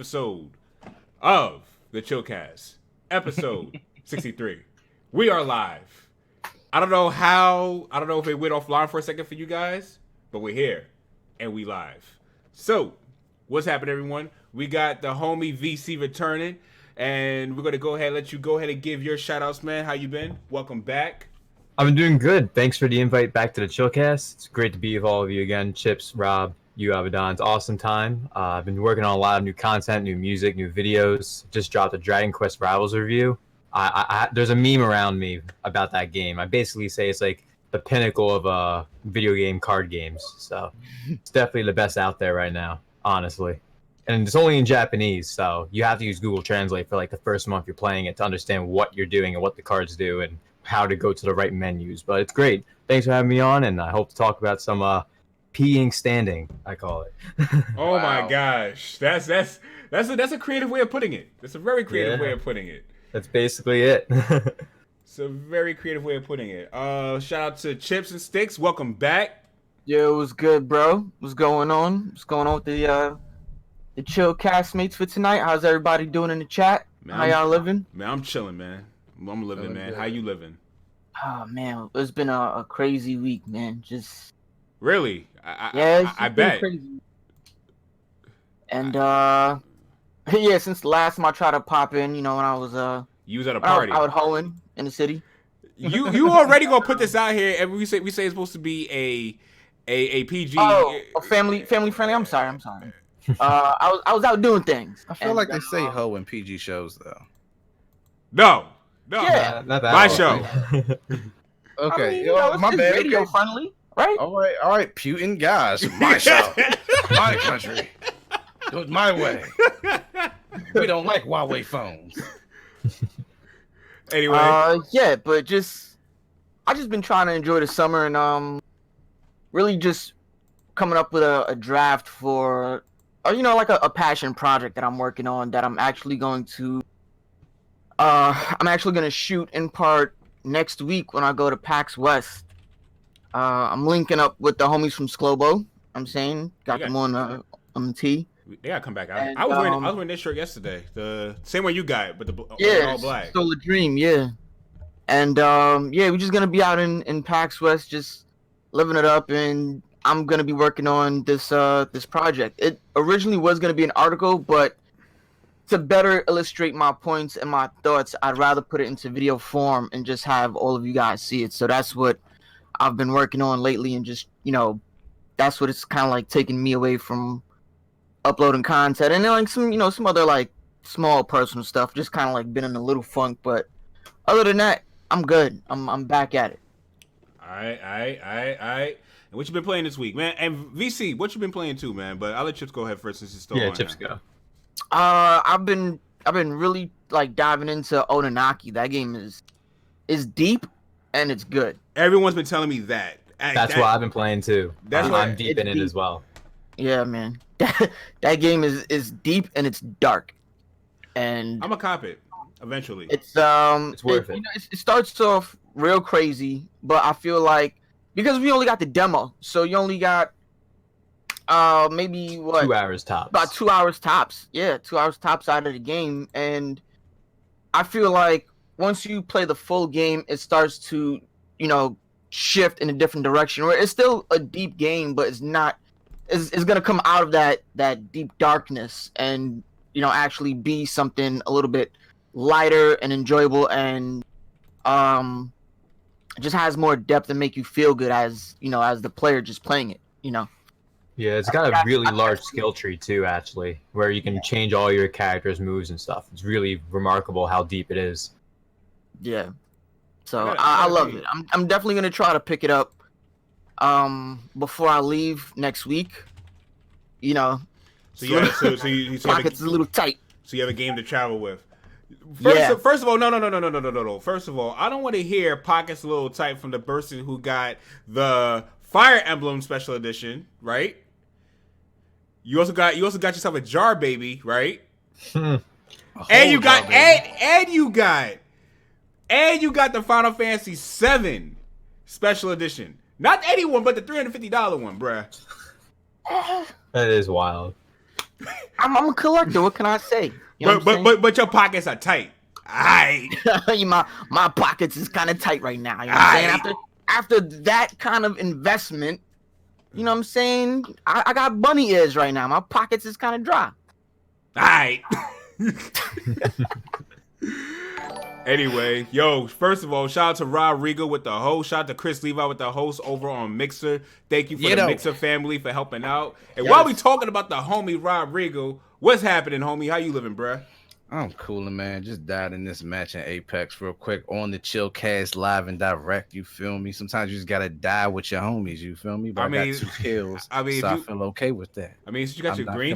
episode of the Chillcast, episode 63. We are live. I don't know if it went offline for a second for you guys, but we're here and we live. So, what's happening, everyone? We got the homie VC returning, and we're going to go ahead and let you go ahead and give your shout outs, man. How you been? Welcome back. I've been doing good. Thanks for the invite back to the Chillcast. It's great to be with all of you again. Chips, Rob, you, Avidan. It's awesome time. I've been working on a lot of new content, new music, new videos. Just dropped a Dragon Quest Rivals review. There's a meme around me about that game. I basically say it's like the pinnacle of video game card games. So it's definitely the best out there right now, honestly. And it's only in Japanese, so you have to use Google Translate for like the first month you're playing it to understand what you're doing and what the cards do and how to go to the right menus. But it's great. Thanks for having me on, and I hope to talk about some peeing standing, I call it. Oh my gosh. That's a creative way of putting it. That's a very creative way of putting it. That's basically it. It's a very creative way of putting it. Shout out to Chips and Sticks. Welcome back. Yo, what's good, bro? What's going on? What's going on with the chill castmates for tonight? How's everybody doing in the chat? Man, How y'all living? Man, I'm chilling, man. I'm living, man. Good. How you living? Oh man, it's been a crazy week, man. Just really? It's I been bet. crazy. And yeah, since the last time I tried to pop in, when I was You was at a party. I was hoeing in the city. You already gonna put this out here, and we say it's supposed to be a PG. Oh, a family friendly. I'm sorry. I was out doing things. I feel like they say hoe in PG shows though. No. Yeah. Not that My often. show. Okay, I mean, my it's bad. radio Okay. friendly, right? All right, Putin guys, my show, my country, do it my way. We don't like Huawei phones. Anyway. Yeah, but I just been trying to enjoy the summer and really just coming up with a draft for like a passion project that I'm working on that I'm actually going to shoot in part next week when I go to PAX West. I'm linking up with the homies from Sklobo. Got them on the tee. They gotta come back out. And, I was wearing this shirt yesterday. The same one you got, but the all black. Still a dream, yeah. And we're just gonna be out in PAX West, just living it up, and I'm gonna be working on this project. It originally was gonna be an article, but to better illustrate my points and my thoughts, I'd rather put it into video form and just have all of you guys see it. So that's what I've been working on lately, and just that's what it's kind of like taking me away from uploading content, and then like some other like small personal stuff. Just kind of like been in a little funk, but other than that, I'm good. I'm back at it. All right. And what you been playing this week, man? And VC, what you been playing too, man? But I'll let Chips go ahead first since it's still on. Yeah, Chips now. go. I've been really like diving into Ononaki. That game is deep and it's good. Everyone's been telling me that. That's what I've been playing too. That's I'm deep in it as well. Yeah, man. That game is deep and it's dark. And I'm gonna cop it eventually. It's worth it. It starts off real crazy, but I feel like because we only got the demo, so you only got maybe 2 hours tops. About 2 hours tops. Yeah, 2 hours tops out of the game. And I feel like once you play the full game, it starts to, shift in a different direction. Where it's still a deep game, but it's not. It's gonna come out of that deep darkness and actually be something a little bit lighter and enjoyable, and just has more depth and make you feel good as the player just playing it. Yeah, it's got a really large skill tree too, actually, where you can change all your characters' moves and stuff. It's really remarkable how deep it is. Yeah, so I love it. I'm definitely gonna try to pick it up before I leave next week. So you pockets a little tight. So you have a game to travel with. Yeah. First of all, no. First of all, I don't want to hear pockets a little tight from the person who got the Fire Emblem Special Edition, right? You also got yourself a Jar Baby, right? And you got the Final Fantasy VII Special Edition. Not the 81, but the $350 one, bruh. That is wild. I'm a collector. What can I say? You know But your pockets are tight. Aight. my pockets is kind of tight right now. You know what I'm saying? After that kind of investment, you know what I'm saying? I got bunny ears right now. My pockets is kind of dry. Alright. Anyway, yo, first of all, shout out to Rob Regal with the host. Shout out to Chris Levi with the host over on Mixer. Thank you for the Mixer family for helping out. And while we talking about the homie Rob Regal, what's happening, homie? How you living, bruh? I'm coolin', man. Just died in this match in Apex real quick on the Chillcast live and direct. You feel me? Sometimes you just gotta die with your homies. You feel me? But I got 2 kills. so I feel okay with that. I mean, since you got your green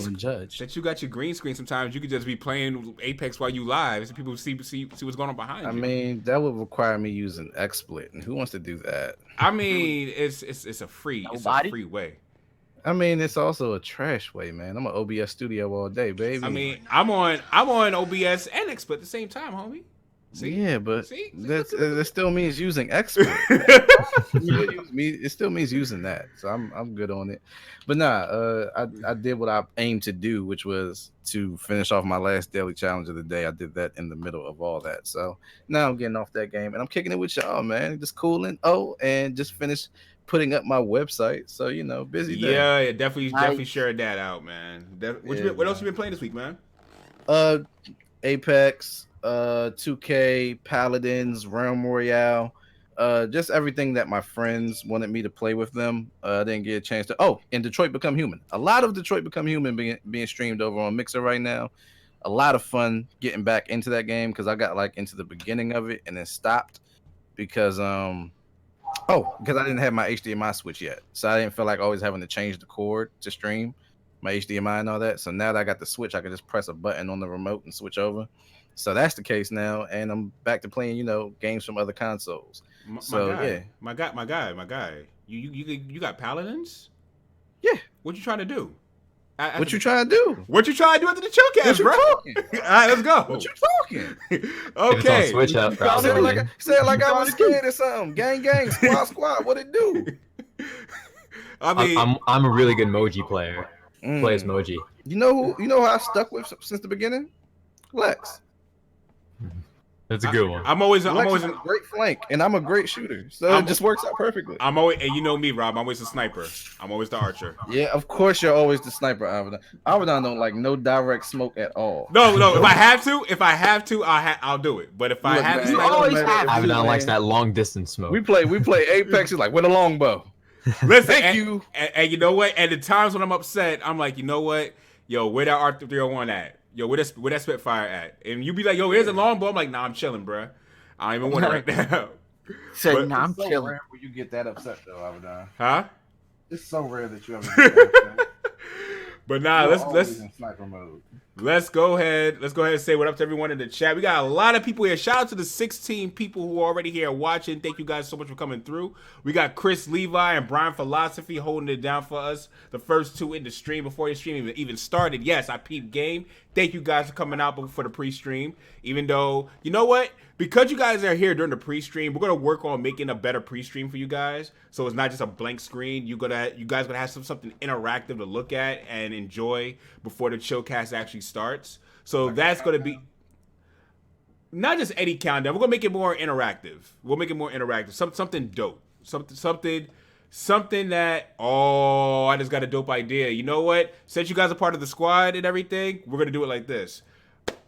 screen, sometimes you could just be playing Apex while you live, so people see what's going on behind you. I mean, that would require me using XSplit, and who wants to do that? I mean, it's a free way. I mean, it's also a trash way, man. I'm an OBS studio all day, baby. I mean, I'm on OBS and XSplit at the same time, homie. See? Yeah, but that still means using XSplit. It still means using that, so I'm good on it. But I did what I aimed to do, which was to finish off my last daily challenge of the day. I did that in the middle of all that, so now I'm getting off that game and I'm kicking it with y'all, man. Just cooling. And just finished putting up my website, so busy day. Yeah, definitely shared that out, man. What else you been playing this week, man? Apex, 2K, Paladins, Realm Royale, just everything that my friends wanted me to play with them. I didn't get a chance to. And Detroit Become Human. A lot of Detroit Become Human being streamed over on Mixer right now. A lot of fun getting back into that game because I got into the beginning of it and then stopped because because I didn't have my HDMI switch yet. So I didn't feel like always having to change the cord to stream my HDMI and all that. So now that I got the switch, I can just press a button on the remote and switch over. So that's the case now. And I'm back to playing, games from other consoles. My guy. You got Paladins? Yeah. What you trying to do? What you trying to do? What you trying to do after the Chillcast, bro? All right, let's go. What you talking? Okay. Switch up. Said like I was scared or something. Gang, squad. What it do? I mean, I'm a really good Moji player. Plays Moji. You know who I stuck with since the beginning? Lex. That's a good one. I'm always a great flank, and I'm a great shooter, so it just works out perfectly. I'm always, and you know me, Rob. I'm always a sniper. I'm always the archer. Yeah, of course you're always the sniper, Avidan. Avidan don't like no direct smoke at all. No. If I have to, I'll do it. But if I have to, Avidan likes that long distance smoke. We play Apex. He's like with a longbow. Listen, thank you. And you know what? At the times when I'm upset, I'm like, you know what? Yo, where that R301 at? Yo, where that Spitfire at? And you be like, yo, here's a longbow. I'm like, nah, I'm chilling, bro. I don't even want it right now. Nah, I'm chilling. Rare when you get that upset though, Avidan. Huh? It's so rare that you ever get that upset. But let's go ahead and say what up to everyone in the chat. We got a lot of people here. Shout out to the 16 people who are already here watching. Thank you guys so much for coming through. We got Chris Levi and Brian Philosophy holding it down for us. The first 2 in the stream before the stream even started. Yes, I peeped game. Thank you guys for coming out for the pre-stream. Even though, you know what? Because you guys are here during the pre-stream, we're gonna work on making a better pre-stream for you guys. So it's not just a blank screen. You guys gonna have something interactive to look at and enjoy before the Chillcast actually starts. So that's gonna be not just any countdown. We're gonna make it more interactive. We'll make it more interactive. Something dope. Something that I just got a dope idea. You know what? Since you guys are part of the squad and everything, we're gonna do it like this.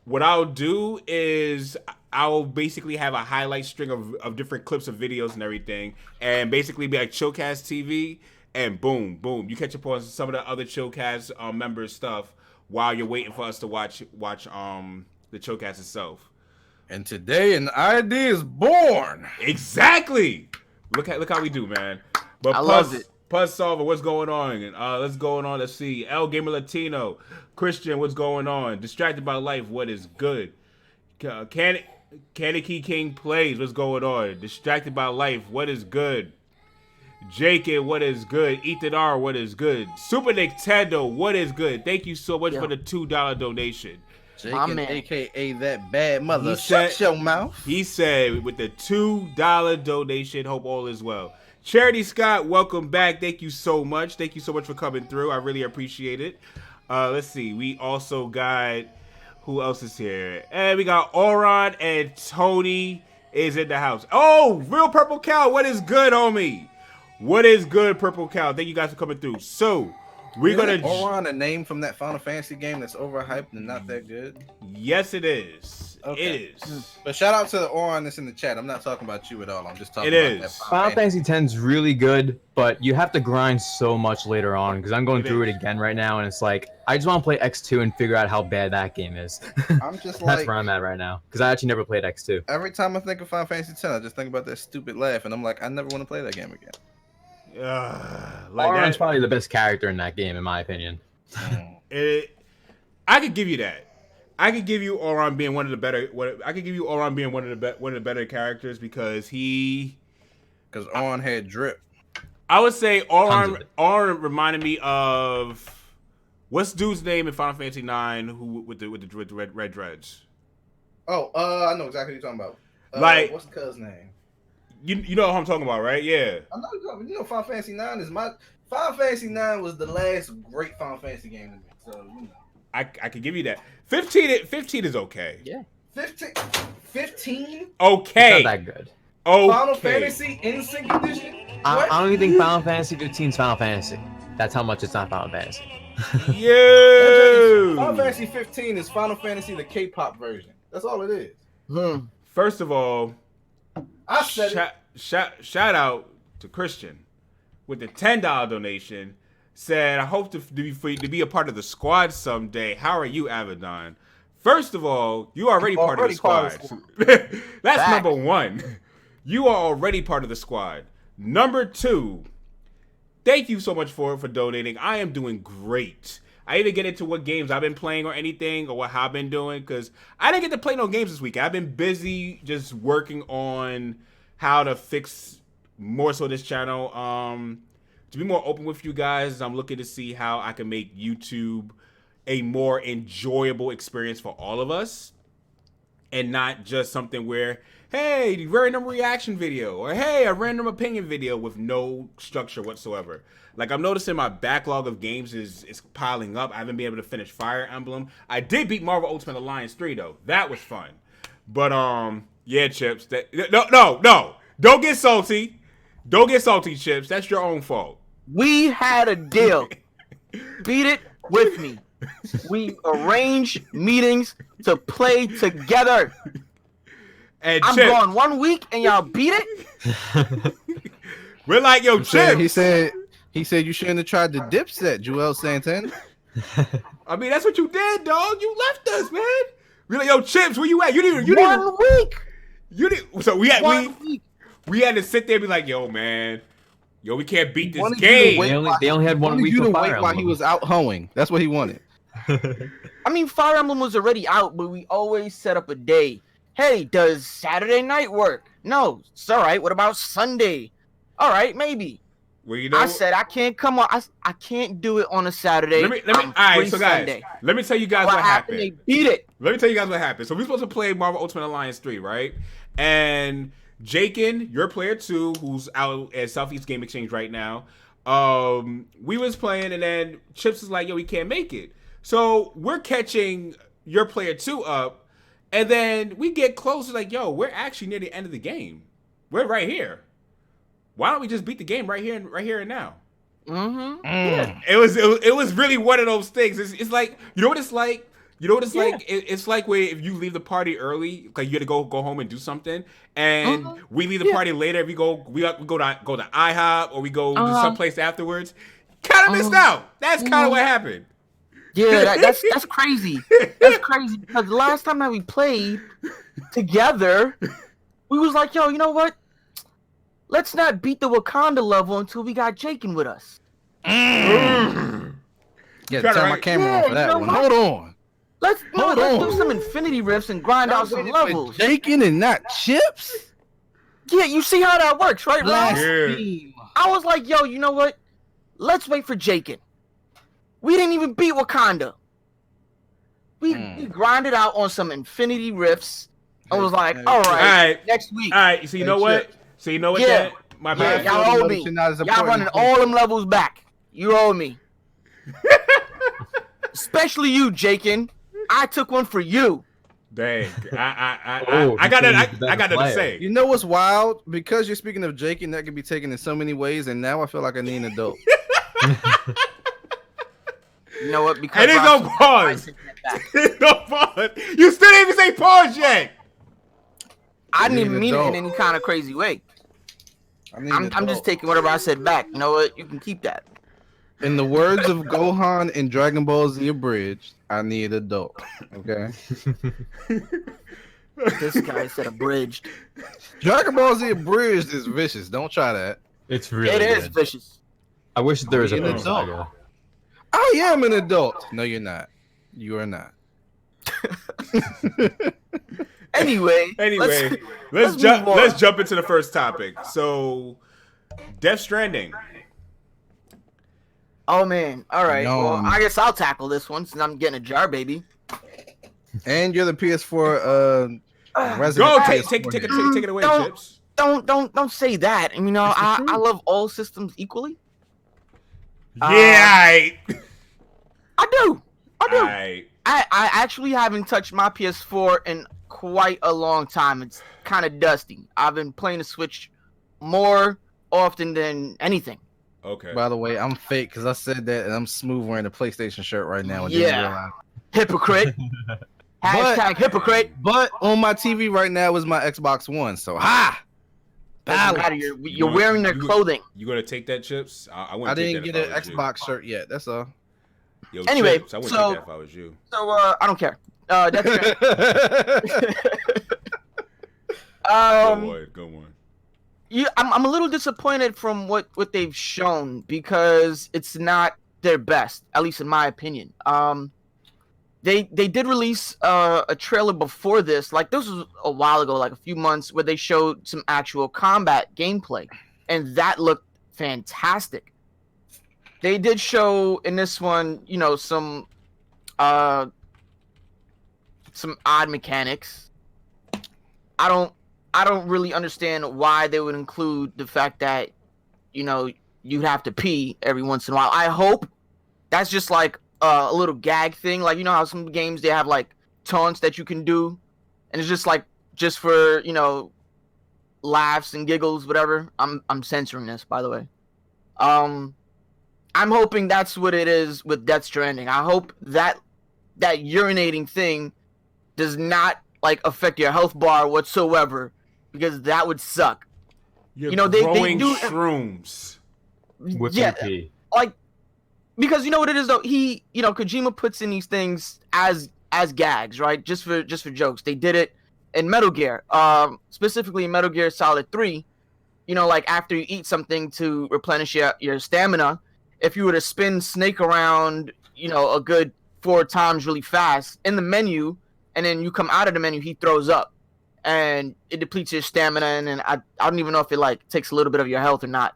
What I'll do is I'll basically have a highlight string of different clips of videos and everything, and basically be like Chillcast TV, and boom, you catch up on some of the other Chillcast members' stuff while you're waiting for us to watch the Chillcast itself. And today an idea is born. Exactly. Look how we do, man. But I love it. Puzz Solver, what's going on? Let's see. El Gamer Latino, Christian, what's going on? Distracted by Life, what is good? Kaneki King Plays, what's going on? Distracted by Life, what is good? Jacob, what is good? Ethan R, what is good? Super Nintendo, what is good? Thank you so much for the $2 donation. Jacob, aka that bad mother, shut your mouth. He said with the $2 donation, hope all is well. Charity Scott, welcome back. Thank you so much. Thank you so much for coming through. I really appreciate it. Let's see. We also got who else is here? And we got Oron and Tony is in the house. Oh, Real Purple Cow. What is good, homie? What is good, Purple Cow? Thank you guys for coming through. So we're gonna Oron, a name from that Final Fantasy game that's overhyped and not that good. Yes, it is. Okay. It is. But shout out to the Oron that's in the chat. I'm not talking about you at all. I'm just talking It about is. that Final Fantasy X is really good, but you have to grind so much later on because I'm going through it again right now, and it's like I just want to play X2 and figure out how bad that game is. I'm just That's like, where I'm at right now because I actually never played X2. every time I think of Final Fantasy X, I just think about that stupid laugh, and I'm like, I never want to play that game again. Like Auron's that, probably the best character in that game, in my opinion. I could give you that. I could give you Oron being one of the better. I could give you Oron being one of the better characters because Oron had drip. I would say Tons of it. Oron reminded me of what's dude's name in Final Fantasy IX who with the red dreads. Oh, I know exactly what you're talking about. Like- what's the cuz name? You know what I'm talking about, right? Yeah. I know you're talking. You know, Final Fantasy IX is my Final Fantasy IX was the last great Final Fantasy game to me. So you know. I could give you that. 15 is okay. Yeah. 15? Okay. It's not that good. Okay. Final Fantasy NSYNC edition? I don't even think Final Fantasy 15 is Final Fantasy. That's how much it's not Final Fantasy. Yo. Final Fantasy 15 is Final Fantasy the K-pop version. That's all it is. First of all, I said shout out to Christian with the $10 donation. Said, I hope to be a part of the squad someday. How are you, Avidan? First of all, you are already part of the squad. That's number one. You are already part of the squad. Number two, thank you so much for donating. I am doing great. I didn't get into what games I've been playing or anything or how I've been doing because I didn't get to play no games this week. I've been busy just working on how to fix more so this channel. To be more open with you guys, I'm looking to see how I can make YouTube a more enjoyable experience for all of us and not just something where, hey, random reaction video or hey, a random opinion video with no structure whatsoever. Like I'm noticing my backlog of games is piling up. I haven't been able to finish Fire Emblem. I did beat Marvel Ultimate Alliance 3 though. That was fun. But yeah, Chips. No. Don't get salty. Don't get salty, Chips. That's your own fault. We had a deal. Beat it with me. We arranged meetings to play together. And I'm Chips, gone 1 week and y'all beat it? we're like, yo, Chips. He said you shouldn't have tried the dipset, Joel Santana. I mean, that's what you did, dog. You left us, man. We're like, yo, Chips, where you at? You didn't. 1 week. You didn't. So we had 1 week. we had to sit there and be like, yo, man. Yo, we can't beat this Wanted you to game. wait. They only had 1 week you for to Fire wait while Emblem. he was out hoeing. That's what he wanted. I mean, Fire Emblem was already out, but we always set up a day. Hey, does Saturday night work? No, it's all right. What about Sunday? All right, maybe. Well, you know, I said I can't come on. I can't do it on a Saturday. let me. I'm All right, free so guys, Sunday. let me tell you guys What what happened? They happened. beat it. Let me tell you guys what happened. So we're supposed to play Marvel Ultimate Alliance 3, right? And Jakin, your player 2, who's out at Southeast Game Exchange right now, we was playing, and then Chips is like, yo, we can't make it. So we're catching your player 2 up, and then we get closer, like, yo, we're actually near the end of the game. We're right here. Why don't we just beat the game right here and now? Mm-hmm. Yeah. It was really one of those things. It's like, you know what it's like? You know what it's like? It's like where if you leave the party early, like you got to go home and do something, and we leave the party later. We go to IHOP or we go to someplace afterwards. Kind of missed out. That's kind of what happened. Yeah, that's crazy. That's crazy because the last time that we played together, we was like, yo, you know what? Let's not beat the Wakanda level until we got Jakin with us. Yeah, Kinda turn my right. camera on for that Yeah, one. you know Hold on. Let's Hold on. do some Infinity Rifts and grind out some levels. Jakin and not Chips? Yeah, you see how that works, right, Rob? Blaspheme. I was like, yo, you know what? Let's wait for Jakin. We didn't even beat Wakanda. We grinded out on some Infinity Rifts. I was like, all right, next week. All right. So you know what? So you know what? Yeah. My Yeah, bad. y'all owe me. Y'all running all them levels back. You owe me. Especially you, Jakin. I took one for you. Dang, Oh, I got he's I got nothing to player. say. You know what's wild? Because you're speaking of Jake, and that can be taken in so many ways, and now I feel like I need an adult. You know what? Because And there's no pause. No pause. You still didn't even say pause yet. I didn't Need even an mean it in adult. any kind of crazy way. I need an I'm just adult. taking whatever I said back. You know what? You can keep that. In the words of Gohan in Dragon Ball Z Abridged, I need an adult. Okay. This guy said abridged. Dragon Ball Z Abridged is vicious. Don't try that. It's really It is good. vicious. I wish that there was a An full adult. saga. I am an adult. No, you're not. You are not. Anyway, let's move jump. on. Let's jump into the first topic. So, Death Stranding. Oh man. All right. Well, Yum. I guess I'll tackle this one since I'm getting a jar, baby. And you're the PS4 resident. Go Hey, take PS4 it away, Don't- Chips. Don't say that. You know, It's the I truth. love all systems equally. Yeah, I do. I I actually haven't touched my PS4 in quite a long time. It's kind of dusty. I've been playing the Switch more often than anything. okay. By the way, I'm fake because I said that, and I'm smooth wearing a PlayStation shirt right now. And Yeah. didn't realize. Hypocrite. Hashtag hypocrite. But on my TV right now is my Xbox One. So ha! Doesn't Balance. matter. You're wearing their clothing. You gonna take that, Chips? I I wouldn't take didn't that get if an I was you. Xbox shirt yet. That's all. Yo, Anyway, Chips, I wouldn't so- take that if I was you. So I don't care. That's Go um. on. I'm a little disappointed from what they've shown because it's not their best, at least in my opinion. They did release a trailer before this, like this was a while ago, like a few months, where they showed some actual combat gameplay, and that looked fantastic. They did show in this one, you know, some odd mechanics. I don't really understand why they would include the fact that, you know, you'd have to pee every once in a while. I hope that's just like a little gag thing. Like, you know how some games they have like taunts that you can do, and it's just like just for, you know, laughs and giggles, whatever. I'm censoring this, by the way. I'm hoping that's what it is with Death Stranding. I hope that urinating thing does not like affect your health bar whatsoever, because that would suck. You're You know, they growing do- shrooms. With Yeah, MP. like, because you know what it is though. Kojima puts in these things as gags, right? Just for jokes. They did it in Metal Gear, specifically in Metal Gear Solid 3. You know, like after you eat something to replenish your stamina, if you were to spin Snake around, you know, a good 4 times really fast in the menu, and then you come out of the menu, he throws up, and it depletes your stamina, and then I don't even know if it like takes a little bit of your health or not.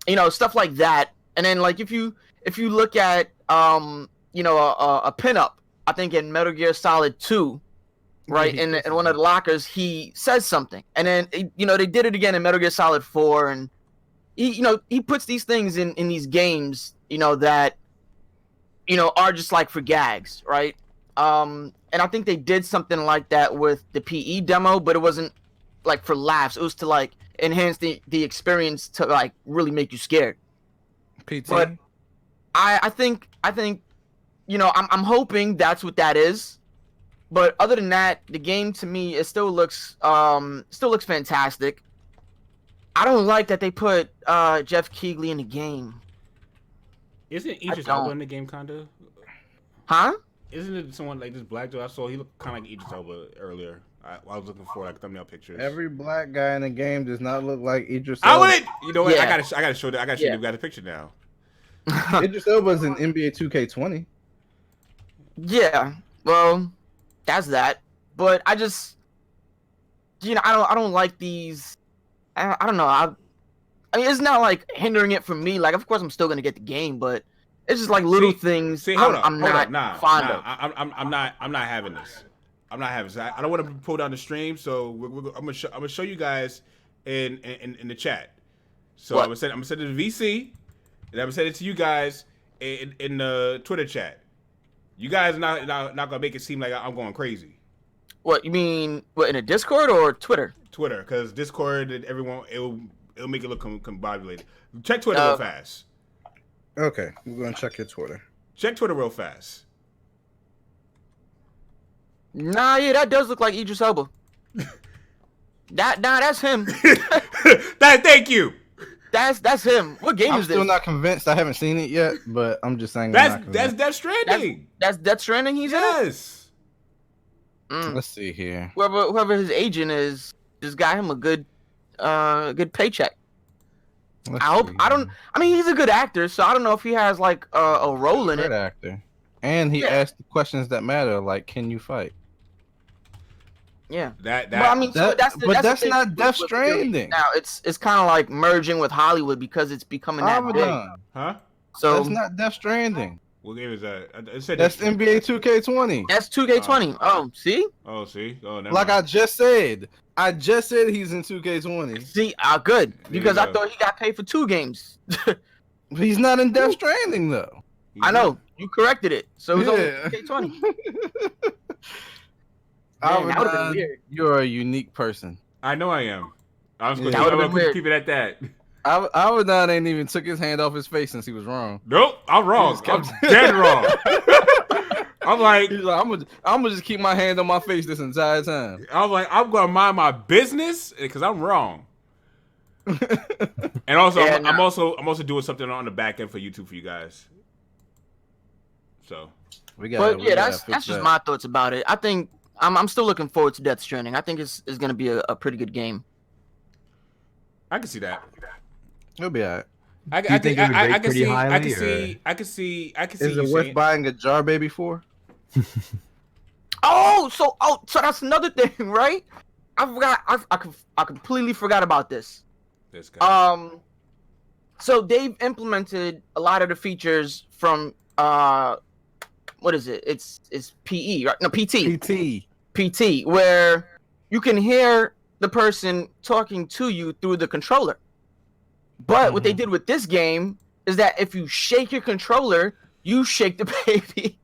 You know, stuff like that. And then like if you look at you know, a pinup, I think in Metal Gear Solid 2, right, in one of the lockers, he says something, and then you know, they did it again in Metal Gear Solid 4, and he puts these things in these games, you know, that, you know, are just like for gags, right? And I think they did something like that with the PE demo, but it wasn't like for laughs. It was to like enhance the experience, to like really make you scared. PT. But I think you know, I'm hoping that's what that is. But other than that, the game to me, it still looks fantastic. I don't like that they put Jeff Keighley in the game. Isn't Idris don't. Elba in the game, kinda? Huh? Isn't it someone like this black dude I saw? He looked kind of like Idris Elba earlier. I was looking for like thumbnail pictures. Every black guy in the game does not look like Idris I Elba. wouldn't. You know what? Yeah. I gotta show that. I gotta show you guys a picture now. Idris Elba's in NBA 2K20. Yeah. Well, that's that. But I just, you know, I don't like these. I don't know. I mean, it's not like hindering it from me. Like, of course, I'm still gonna get the game, but it's just like little things. See, hold up, I'm not fond of. I'm not having this. I'm not having this. I don't want to pull down the stream, so I'm gonna show you guys in the chat. So What? I'm gonna send it to VC, and I'm gonna send it to you guys. in the Twitter chat. You guys not gonna make it seem like I'm going crazy. What you mean? What, in a Discord or Twitter? Twitter, because Discord and everyone it'll make it look combobulated. Check Twitter real fast. Okay, we're gonna check your Twitter. Check Twitter real fast. Nah, yeah, that does look like Idris Elba. That's him. Thank you. That's him. What game I'm is this? still not convinced. I haven't seen it yet, but I'm just saying. That's Death Stranding. That's Death Stranding. He's in. Yes. Let's see here. Whoever his agent is, just got him a good paycheck. I mean, he's a good actor, so I don't know if he has like a role in it. Good actor, and he asked the questions that matter, like, can you fight? Yeah. That's not Death Stranding. Now it's kind of like merging with Hollywood because it's becoming that big. Huh? So that's not Death Stranding. What game is that? It said that's NBA 2K20. That's 2K20. Oh, see? Oh, see? Oh, never like mind. I just said he's in 2K20. See, good. Because I thought he got paid for 2 games. He's not in Death Stranding though. I know. You corrected it. So it's only 2K20. Man, that would have been weird. You're a unique person. I know I am. I was going to keep it at that. Avidan ain't even took his hand off his face since he was wrong. Nope, I'm wrong. I'm dead wrong. I'm like, he's like, I'm gonna just keep my hand on my face this entire time. I'm like, I'm gonna mind my business because I'm wrong. And also, I'm also doing something on the back end for YouTube for you guys. So, that's just my thoughts about it. I think I'm still looking forward to Death Stranding. I think it's gonna be a pretty good game. I can see that. It'll be alright. I can see. Is it worth buying a Jar Baby for? So that's another thing, right? I forgot. I completely forgot about this. This guy. So they've implemented a lot of the features from what is it? It's PE, right? No, PT, where you can hear the person talking to you through the controller. But what they did with this game is that if you shake your controller, you shake the baby.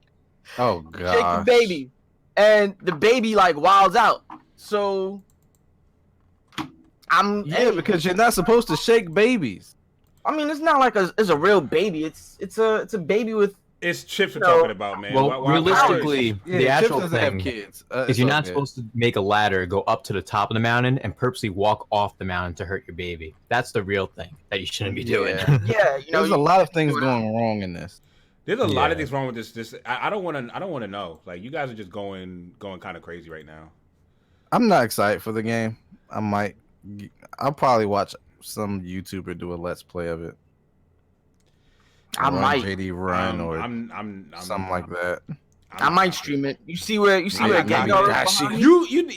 Oh god. Shake the baby. And the baby like wilds out. So because you're not supposed to shake babies. I mean, it's not like it's a real baby. It's a baby with. It's Chips we're talking about, man. Well, realistically, the actual Chips thing is you're not supposed to make a ladder, go up to the top of the mountain, and purposely walk off the mountain to hurt your baby. That's the real thing that you shouldn't be doing. Yeah, there's a lot of things going wrong in this. There's a lot of things wrong with this. I don't want to know. Like, you guys are just going kind of crazy right now. I'm not excited for the game. I'll probably watch some YouTuber do a let's play of it. I might JD Run or something like that. I might stream it. You see where Gengar is behind?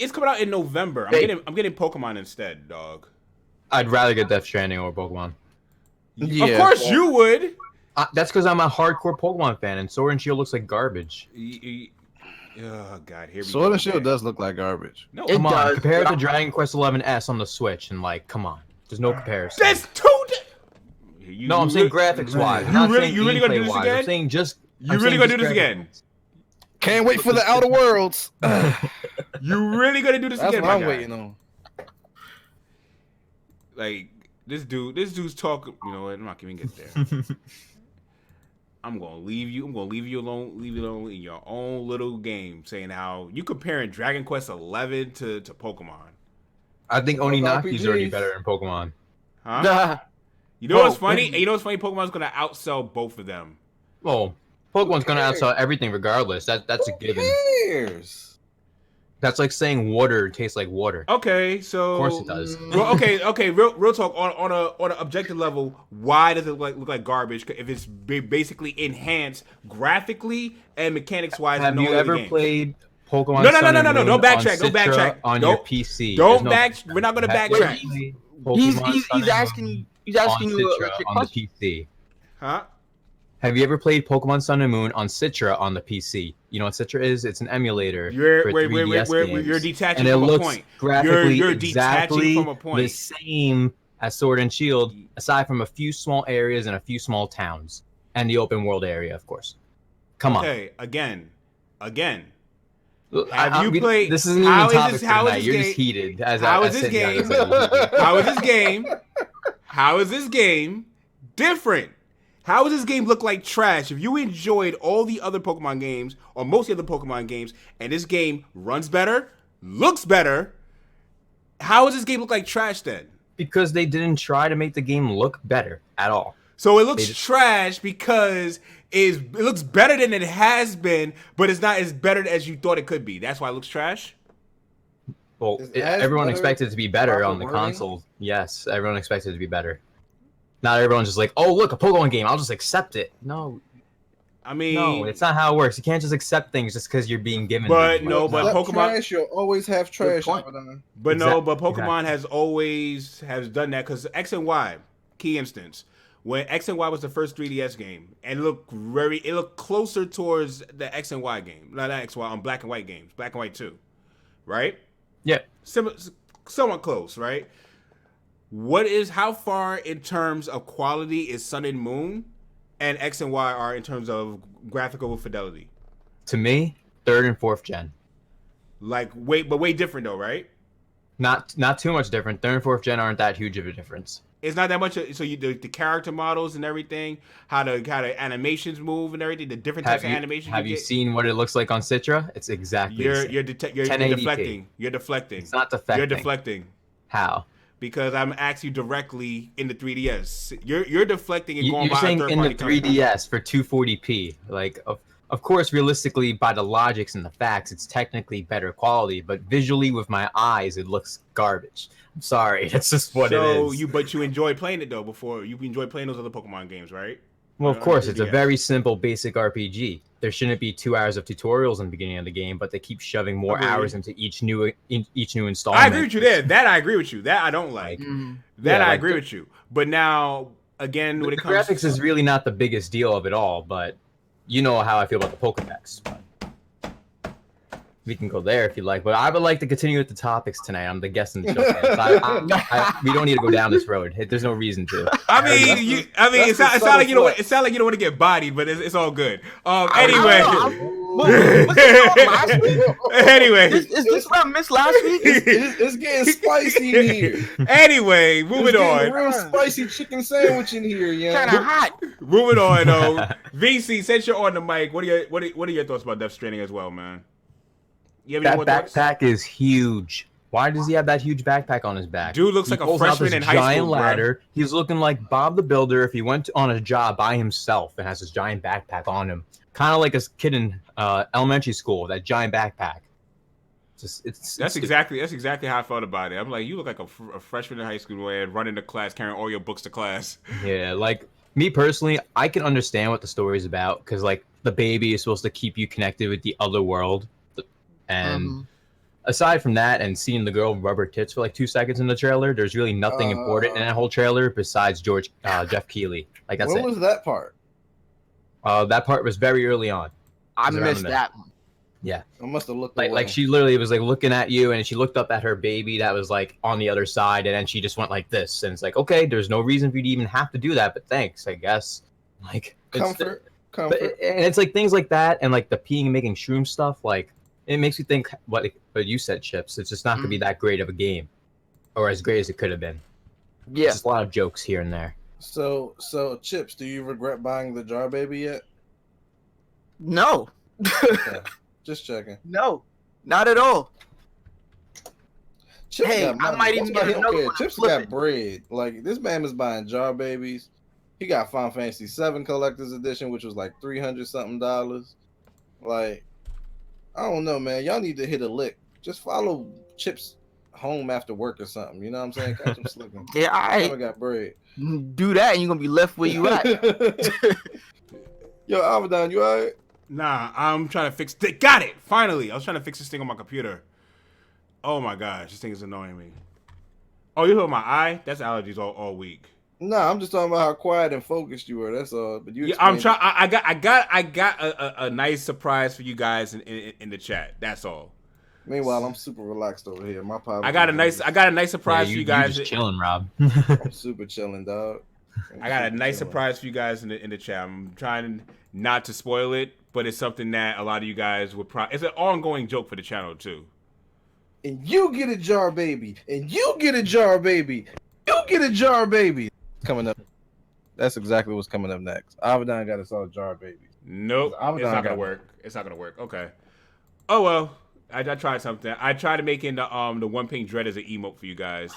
It's coming out in November. I'm getting Pokemon instead, dog. I'd rather get Death Stranding over Pokemon. Yeah. Of course you would. That's because I'm a hardcore Pokemon fan, and Sword and Shield looks like garbage. Oh God, here we go. Sword and Shield does look like garbage. No, come on, compare it to Dragon Quest XI S on the Switch, and come on, there's no comparison. That's too. I'm saying graphics wise. You really gonna do this again? I'm saying you really gonna do this again? Can't wait for the Outer Worlds. You really gonna do this again? That's what I'm waiting on. Like this dude's talking. You know what? I'm not gonna get there. I'm gonna leave you alone. Leave you alone in your own little game, saying how you comparing Dragon Quest XI to Pokemon. I think Oninaki's already better than Pokemon. Huh? You know what's funny? Pokemon's gonna outsell both of them. Well, Pokemon's gonna outsell everything regardless. That's a given. That's like saying water tastes like water. Okay, so of course it does. Well, okay. Real talk on an objective level. Why does it look like garbage if it's basically enhanced graphically and mechanics wise? Have you ever played Pokemon? No. Don't backtrack. Don't backtrack on your PC. We're not gonna backtrack. He's asking you. He's asking you on the PC. Huh? Have you ever played Pokemon Sun and Moon on Citra on the PC? You know what Citra is? It's an emulator. You're detaching from a point. Graphically you're exactly detaching from a point. The same as Sword and Shield, aside from a few small areas and a few small towns. and the open world area, of course. Come on. Okay, again. Look, Have you played? This isn't even how topic is for this? How is tonight. this You're game? just heated. How is this game? How is this game? How is this game different? How does this game look like trash? If you enjoyed all the other Pokemon games, or most of the other Pokemon games, and this game runs better, looks better, how does this game look like trash then? Because they didn't try to make the game look better at all. So it looks trash because it looks better than it has been, but it's not as better as you thought it could be. That's why it looks trash? Well, everyone expected it to be better on the console. Yes, everyone expected it to be better. Not everyone's just like, oh, look, a Pokemon game. I'll just accept it. No. I mean... No, it's not how it works. You can't just accept things just because you're being given But them. no, but Pokemon... Trash, you'll always have trash. But no, but Pokemon has always done that because X and Y, key instance, when X and Y was the first 3DS game, and it looked closer towards the X and Y game, not X Y on Black and White games, Black and White 2, right? Yeah, somewhat close, right? How far in terms of quality is Sun and Moon and X and Y are in terms of graphical fidelity? To me, 3rd and 4th gen. Like way different though, right? Not too much different. 3rd and 4th gen aren't that huge of a difference. It's not that much. So the character models and everything, how the animations move and everything, the different types of animations. Have you seen what it looks like on Citra? It's exactly the same. You're deflecting. You're deflecting. It's not deflecting. You're deflecting. How? Because I'm asking you directly in the 3DS. You're deflecting and going you're by saying a third in the party 3DS for 240p. Like, of course, realistically, by the logics and the facts, it's technically better quality. But visually, with my eyes, it looks garbage. I'm sorry, that's just what it is. But you enjoy playing it though. Before you enjoy playing those other Pokemon games, right? Well, of course, it's a very simple, basic RPG. There shouldn't be 2 hours of tutorials in the beginning of the game, but they keep shoving more hours into each new installment. I agree with you there. That I agree with you. That I don't like. I agree with you. But now, again, when it comes graphics is really not the biggest deal of it all. But you know how I feel about the Pokedex. We can go there if you like, but I would like to continue with the topics tonight. I'm the guest in the show. We don't need to go down this road. There's no reason to. It sounds like you don't want to get bodied, but it's all good. Anyway. Anyway, is this what I missed last week? It's getting spicy in here. Anyway, moving on. Real spicy chicken sandwich in here, yeah. Kind of hot. Moving on, though. VC, since you're on the mic, what are your thoughts about Death Stranding as well, man? You have any that more backpack is huge. Why does he have that huge backpack on his back? Dude looks like a freshman in high school. Giant ladder. He's looking like Bob the Builder if he went on a job by himself and has this giant backpack on him. Kind of like a kid in elementary school, that giant backpack. That's exactly how I felt about it. I'm like, you look like a freshman in high school, man, running to class, carrying all your books to class. Yeah, like me personally, I can understand what the story is about because like the baby is supposed to keep you connected with the other world. And aside from that and seeing the girl rub her tits for like 2 seconds in the trailer, there's really nothing important in that whole trailer besides Jeff Keighley. Like that's when was that part? That part was very early on. I missed that one. Yeah. I must have looked like she literally was like looking at you and she looked up at her baby that was like on the other side and then she just went like this and it's like, okay, there's no reason for you to even have to do that, but thanks, I guess. Like comfort. And it's like things like that and like the peeing and making shroom stuff, like it makes me think what you said, Chips. It's just not going to be that great of a game, or as great as it could have been. Yeah, just a lot of jokes here and there. So Chips, do you regret buying the Jar Baby yet? No. Okay. Just checking. No, not at all. Chips I might even get another one. Chips got bread. Like this man is buying Jar Babies. He got Final Fantasy VII Collector's Edition, which was like $300 something. Like. I don't know, man. Y'all need to hit a lick. Just follow Chips home after work or something. You know what I'm saying? Catch him slipping. Yeah, I got bread. Do that, and you're gonna be left where you at. Yo, Avidan, you alright? Nah, I'm trying to fix. Got it. Finally, I was trying to fix this thing on my computer. Oh my gosh, this thing is annoying me. Oh, you hit my eye? That's allergies all week. Nah, I'm just talking about how quiet and focused you were. That's all. But you, I'm trying. I got a nice surprise for you guys in the chat. That's all. Meanwhile, I'm super relaxed over here. My I got a nice surprise for you guys. You just chilling, Rob. I'm super chilling, dog. I got a nice surprise for you guys in the chat. I'm trying not to spoil it, but it's something that a lot of you guys would probably. It's an ongoing joke for the channel too. And you get a jar baby. And you get a jar baby. You get a jar baby. Coming up. That's exactly what's coming up next. Avidan got us all jar babies. Nope, it's not gonna work. It's not gonna work. Okay. Oh well, I tried something. I tried to make in the one pink dread as an emote for you guys.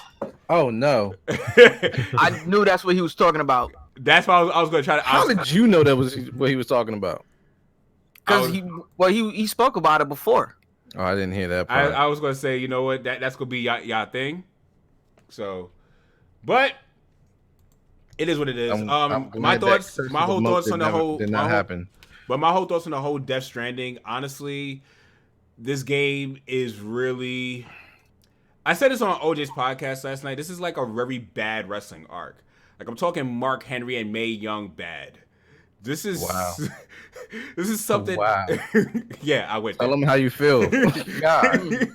Oh no! I knew that's what he was talking about. That's why I was gonna try to. How did you know that was what he was talking about? Because he spoke about it before. Oh, I didn't hear that part. I was gonna say, you know what, that's gonna be y'all thing. So, but it is what it is. My thoughts, my whole thoughts on the whole did not happen. But my whole thoughts on the whole Death Stranding, honestly, this game is really. I said this on OJ's podcast last night. This is like a very bad wrestling arc. Like I'm talking Mark Henry and Mae Young bad. This is wow. This is something. Wow. Yeah, I went. Tell them how you feel. God.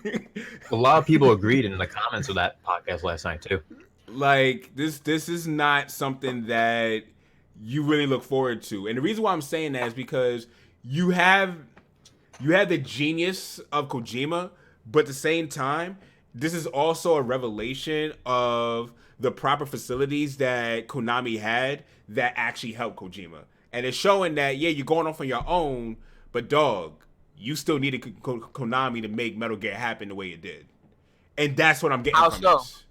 A lot of people agreed in the comments of that podcast last night too. Like this is not something that you really look forward to. And the reason why I'm saying that is because you have the genius of Kojima, but at the same time, this is also a revelation of the proper facilities that Konami had that actually helped Kojima. And it's showing that, yeah, you're going off on your own, but dog, you still needed Konami to make Metal Gear happen the way it did. And that's what I'm getting from this.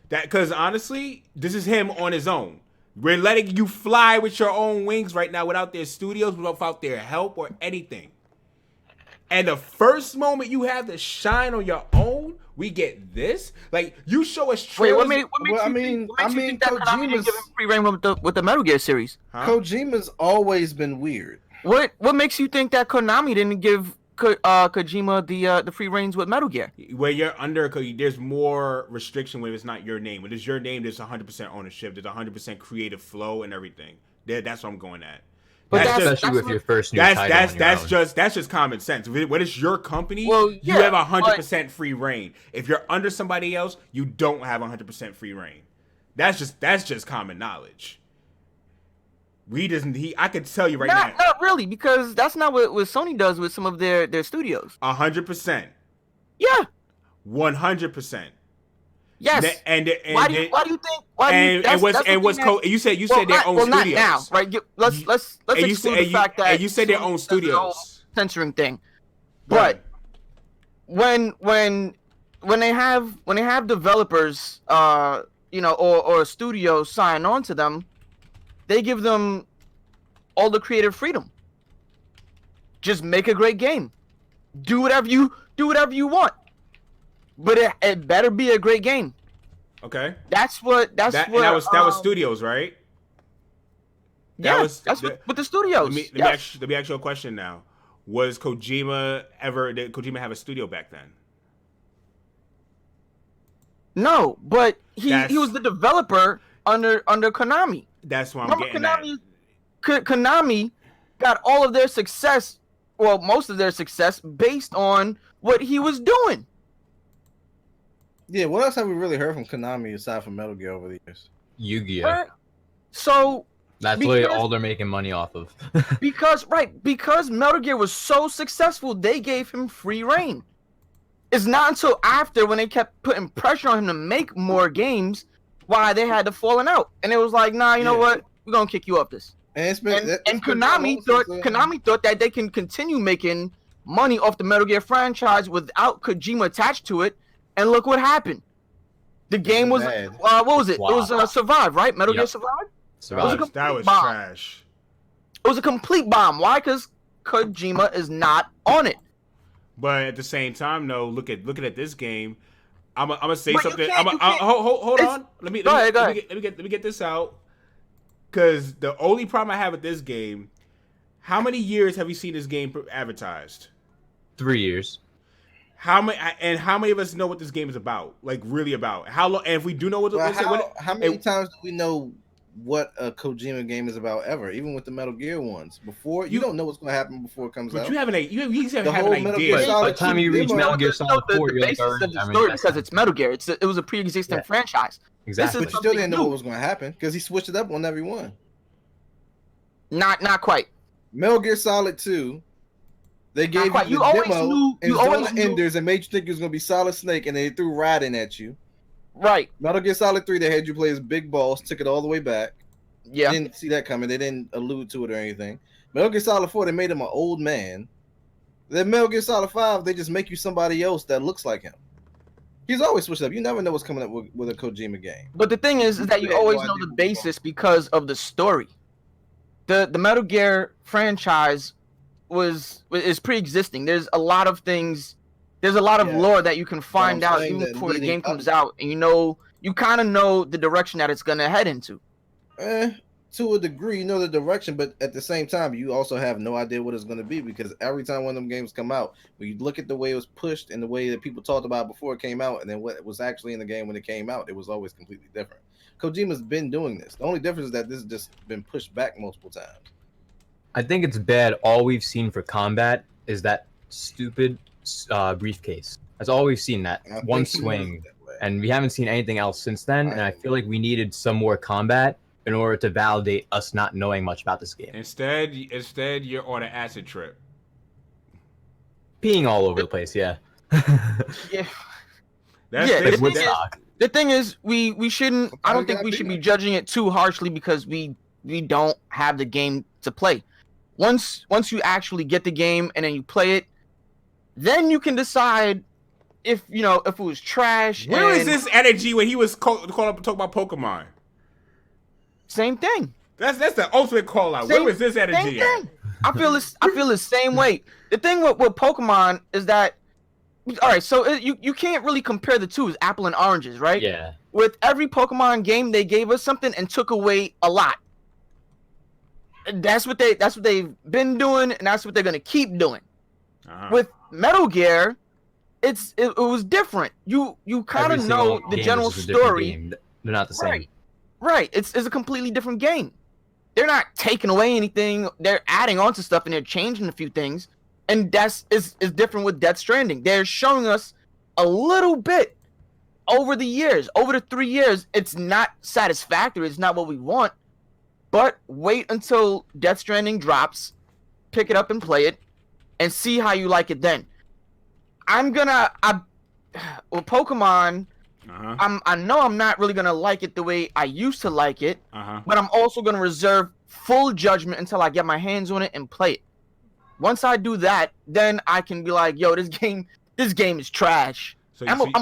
Because honestly, this is him on his own. We're letting you fly with your own wings right now without their studios, without their help or anything. And the first moment you have to shine on your own, we get this. Like you show us trailers. Wait, what makes you think that Konami didn't give him free reign with the Metal Gear series? Huh? Kojima's always been weird. What makes you think that Konami didn't give Kojima the free reigns with Metal Gear? Where you're under, there's more restriction when it's not your name. When it's your name, there's 100% ownership. There's 100% creative flow and everything. That's what I'm going at. But especially with your first new title. That's just common sense. When it's your company, you have 100% free reign. If you're under somebody else, you don't have 100% free reign. That's just common knowledge. I could tell you now. Not really, because that's not what Sony does with some of their studios. 100%. Yeah. 100%. Yes. And why do you think? You said their own studios. Not now, right? Let's exclude the fact that you said their own studios. Censoring thing, but when they have developers, or studios sign on to them, they give them all the creative freedom. Just make a great game. Do whatever you want. But it better be a great game. Okay. That was studios, right? With the studios. Let me ask you a question now. Did Kojima have a studio back then? No, but he was the developer under Konami. That's what I'm getting at. Konami got all of their success, well, most of their success based on what he was doing. Yeah, what else have we really heard from Konami aside from Metal Gear over the years? Yu-Gi-Oh! So that's really all they're making money off of. because Metal Gear was so successful, they gave him free reign. It's not until after, when they kept putting pressure on him to make more games, why they had to falling out. And it was like, nah, you know what? We're gonna kick you off this. And Konami thought that they can continue making money off the Metal Gear franchise without Kojima attached to it. And look what happened. The game was what was it? Wow. It was Survive, right? Metal Gear Survive? That was trash. It was a complete bomb. Why? Because Kojima is not on it. But at the same time, though, look at this game. I'm gonna say something. Hold on. Let me get this out. Because the only problem I have with this game, how many years have you seen this game advertised? 3 years. How many of us know what this game is about? Like really about? How long? And if we do know what how many times do we know what a Kojima game is about ever. Even with the Metal Gear ones, before you don't know what's going to happen before it comes out. You haven't you have The an whole Metal idea. Gear By the Solid time you reach 2 Metal Gear No, Solid 4, the you're like, basis already, of the I mean, story that's because it's Metal Gear. It was a pre-existing Yeah. franchise. exactly. This But is you still didn't something know new. what was going to happen because he switched it up on every one. Not quite. Metal Gear Solid 2, they gave quite. you You the always demo knew- and you Zona always knew- Enders and made you think it was going to be Solid Snake, and they threw Raiden at you. Right. Metal Gear Solid 3, they had you play as Big Boss, took it all the way back. Yeah. Didn't see that coming. They didn't allude to it or anything. Metal Gear Solid 4, they made him an old man. Then Metal Gear Solid 5, they just make you somebody else that looks like him. He's always switched up. You never know what's coming up with a Kojima game. But the thing is that you Yeah, always no know idea the what you're basis because of the story. The Metal Gear franchise is pre-existing. There's a lot of things. There's a lot of Yeah. lore that you can find I'm out saying even that before the leading game up- comes out, and you kind of know the direction that it's gonna head into. To a degree, you know the direction, but at the same time, you also have no idea what it's going to be because every time one of them games come out, when you look at the way it was pushed and the way that people talked about it before it came out, and then what was actually in the game when it came out, it was always completely different. Kojima's been doing this. The only difference is that this has just been pushed back multiple times. I think it's bad. All we've seen for combat is that stupid briefcase. That's all we've seen. That And I one think he swing, knows that way. and we haven't seen anything else since then. And I feel like we needed some more combat in order to validate us not knowing much about this game. Instead, you're on an acid trip. Peeing all over the place, yeah. Yeah. That's Yeah, this- the thing is- Woodstock. The thing is, we shouldn't. I don't think we should be judging it too harshly because we don't have the game to play. Once you actually get the game and then you play it, then you can decide if if it was trash. Where is and this energy when he was called up to talk about Pokemon? Same thing. That's the ultimate call out. Where was this Same energy at? thing. I feel the same way. The thing with Pokemon is that, all right, so you can't really compare the two as apple and oranges, right? Yeah. With every Pokemon game, they gave us something and took away a lot. That's what they've been doing, and that's what they're gonna keep doing. Uh-huh. With Metal Gear, it was different. You kind Every of know single the game general is just a different story. game. They're not the same. Right. It's a completely different game. They're not taking away anything. They're adding on to stuff and they're changing a few things. And that's is different with Death Stranding. They're showing us a little bit over the years, over the 3 years. It's not satisfactory. It's not what we want. But wait until Death Stranding drops, pick it up and play it, and see how you like it then. With Pokemon, I know I'm not really gonna like it the way I used to like it, but I'm also gonna reserve full judgment until I get my hands on it and play it. Once I do that, then I can be like, "Yo, this game is trash." So I'm a you're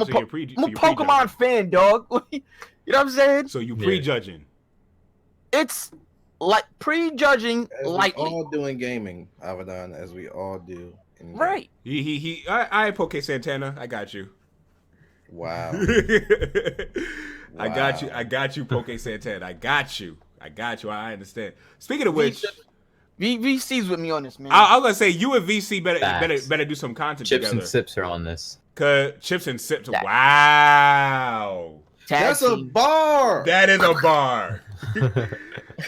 Pokemon fan, dog. You know what I'm saying? So you prejudging. It's like prejudging As lightly. we all do in gaming, Avidan, as we all do. In Right. I Poke Santana. I got you. Wow. I got you, Poke Santana. I got you. I understand. Speaking of which, VC's with me on this, man. I was gonna say you and VC Facts. better do some content Chips together. and Sips are on this. Cause Chips and Sips. That- Wow. Tag That's a team. bar. That is a bar.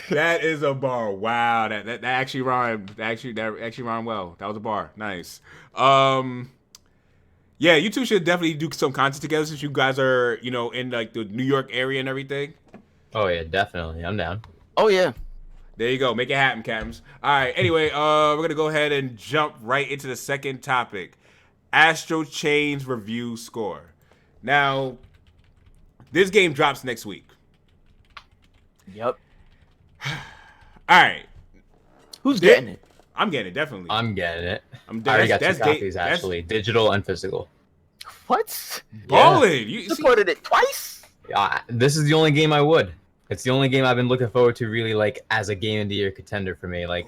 That is a bar. Wow. That actually rhymed. That actually rhymed well. That was a bar. Nice. Yeah, you two should definitely do some content together since you guys are, in like the New York area and everything. Oh yeah, definitely. I'm down. Oh yeah. There you go. Make it happen, Captains. All right. Anyway, we're gonna go ahead and jump right into the second topic: Astral Chain's review score. Now, this game drops next week. Yep. All right. Who's getting it? I'm getting it, definitely. I'm getting it. I'm I already got two that's copies actually, digital and physical. What? Balling. You see, Supported it twice? This is the only game I would. It's the only game I've been looking forward to really like as a game of the year contender for me. Like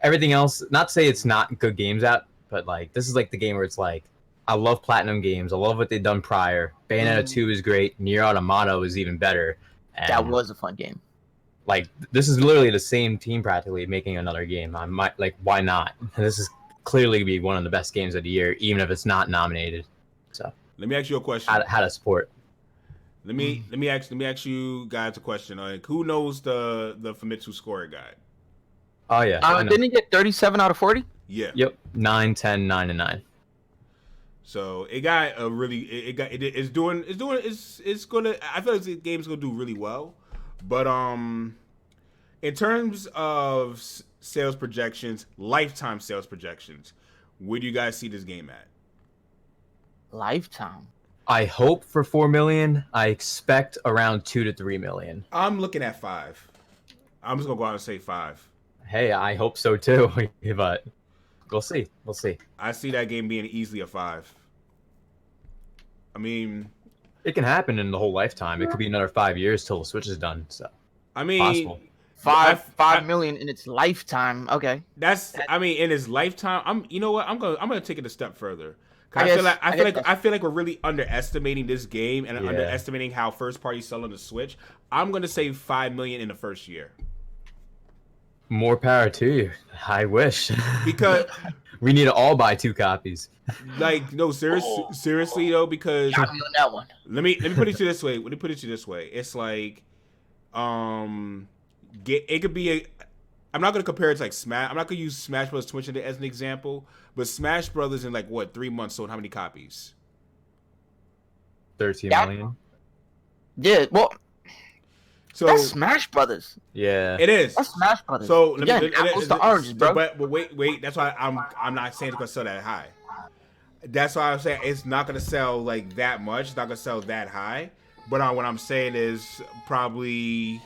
everything else, not to say it's not good games out, but like this is like the game where it's like I love Platinum games. I love what they've done prior. Bayonetta 2 is great. Nier Automata is even better. And That was a fun game. like this is literally the same team practically making another game. I might like why not? This is clearly be one of the best games of the year, even if it's not nominated. So let me ask you a question. how to support. Let me ask you guys a question. Like, who knows the Famitsu score guide? Oh yeah. I know. Didn't he get 37 out of 40? Yeah. Yep. 9, 10, 9, and 9. So it got a really it's gonna, I feel like the game's gonna do really well, but in terms of sales projections, lifetime sales projections, where do you guys see this game at? Lifetime. I hope for 4 million. I expect around 2 to 3 million. I'm looking at 5. I'm just gonna go out and say 5. Hey, I hope so too, but we'll see. We'll see. I see that game being easily a 5. I mean, It can happen in the whole lifetime. It could be another 5 years till the Switch is done. So I mean, possible. Five million in its lifetime. Okay. I mean, in his lifetime, you know what? I'm gonna take it a step further. I feel like we're really underestimating this game and Yeah. underestimating how first party sell on the Switch. I'm gonna say 5 million in the first year. More power to you. I wish. Because we need to all buy 2 copies. like no seriously though, because Got me on that one. let me put it to you this way. It's like it could be a, I'm not gonna compare it to like Smash. I'm not gonna use Smash Bros. Twitch as an example, but Smash Brothers in like what 3 months sold how many copies? 13 Yeah. million. Yeah. Well, So that's Smash Brothers. Yeah. it is. That's Smash Brothers. So Again, apples to oranges, bro. But wait. That's why I'm not saying it's gonna sell that high. That's why I'm saying it's not gonna sell like that much. It's not gonna sell that high. But what I'm saying is probably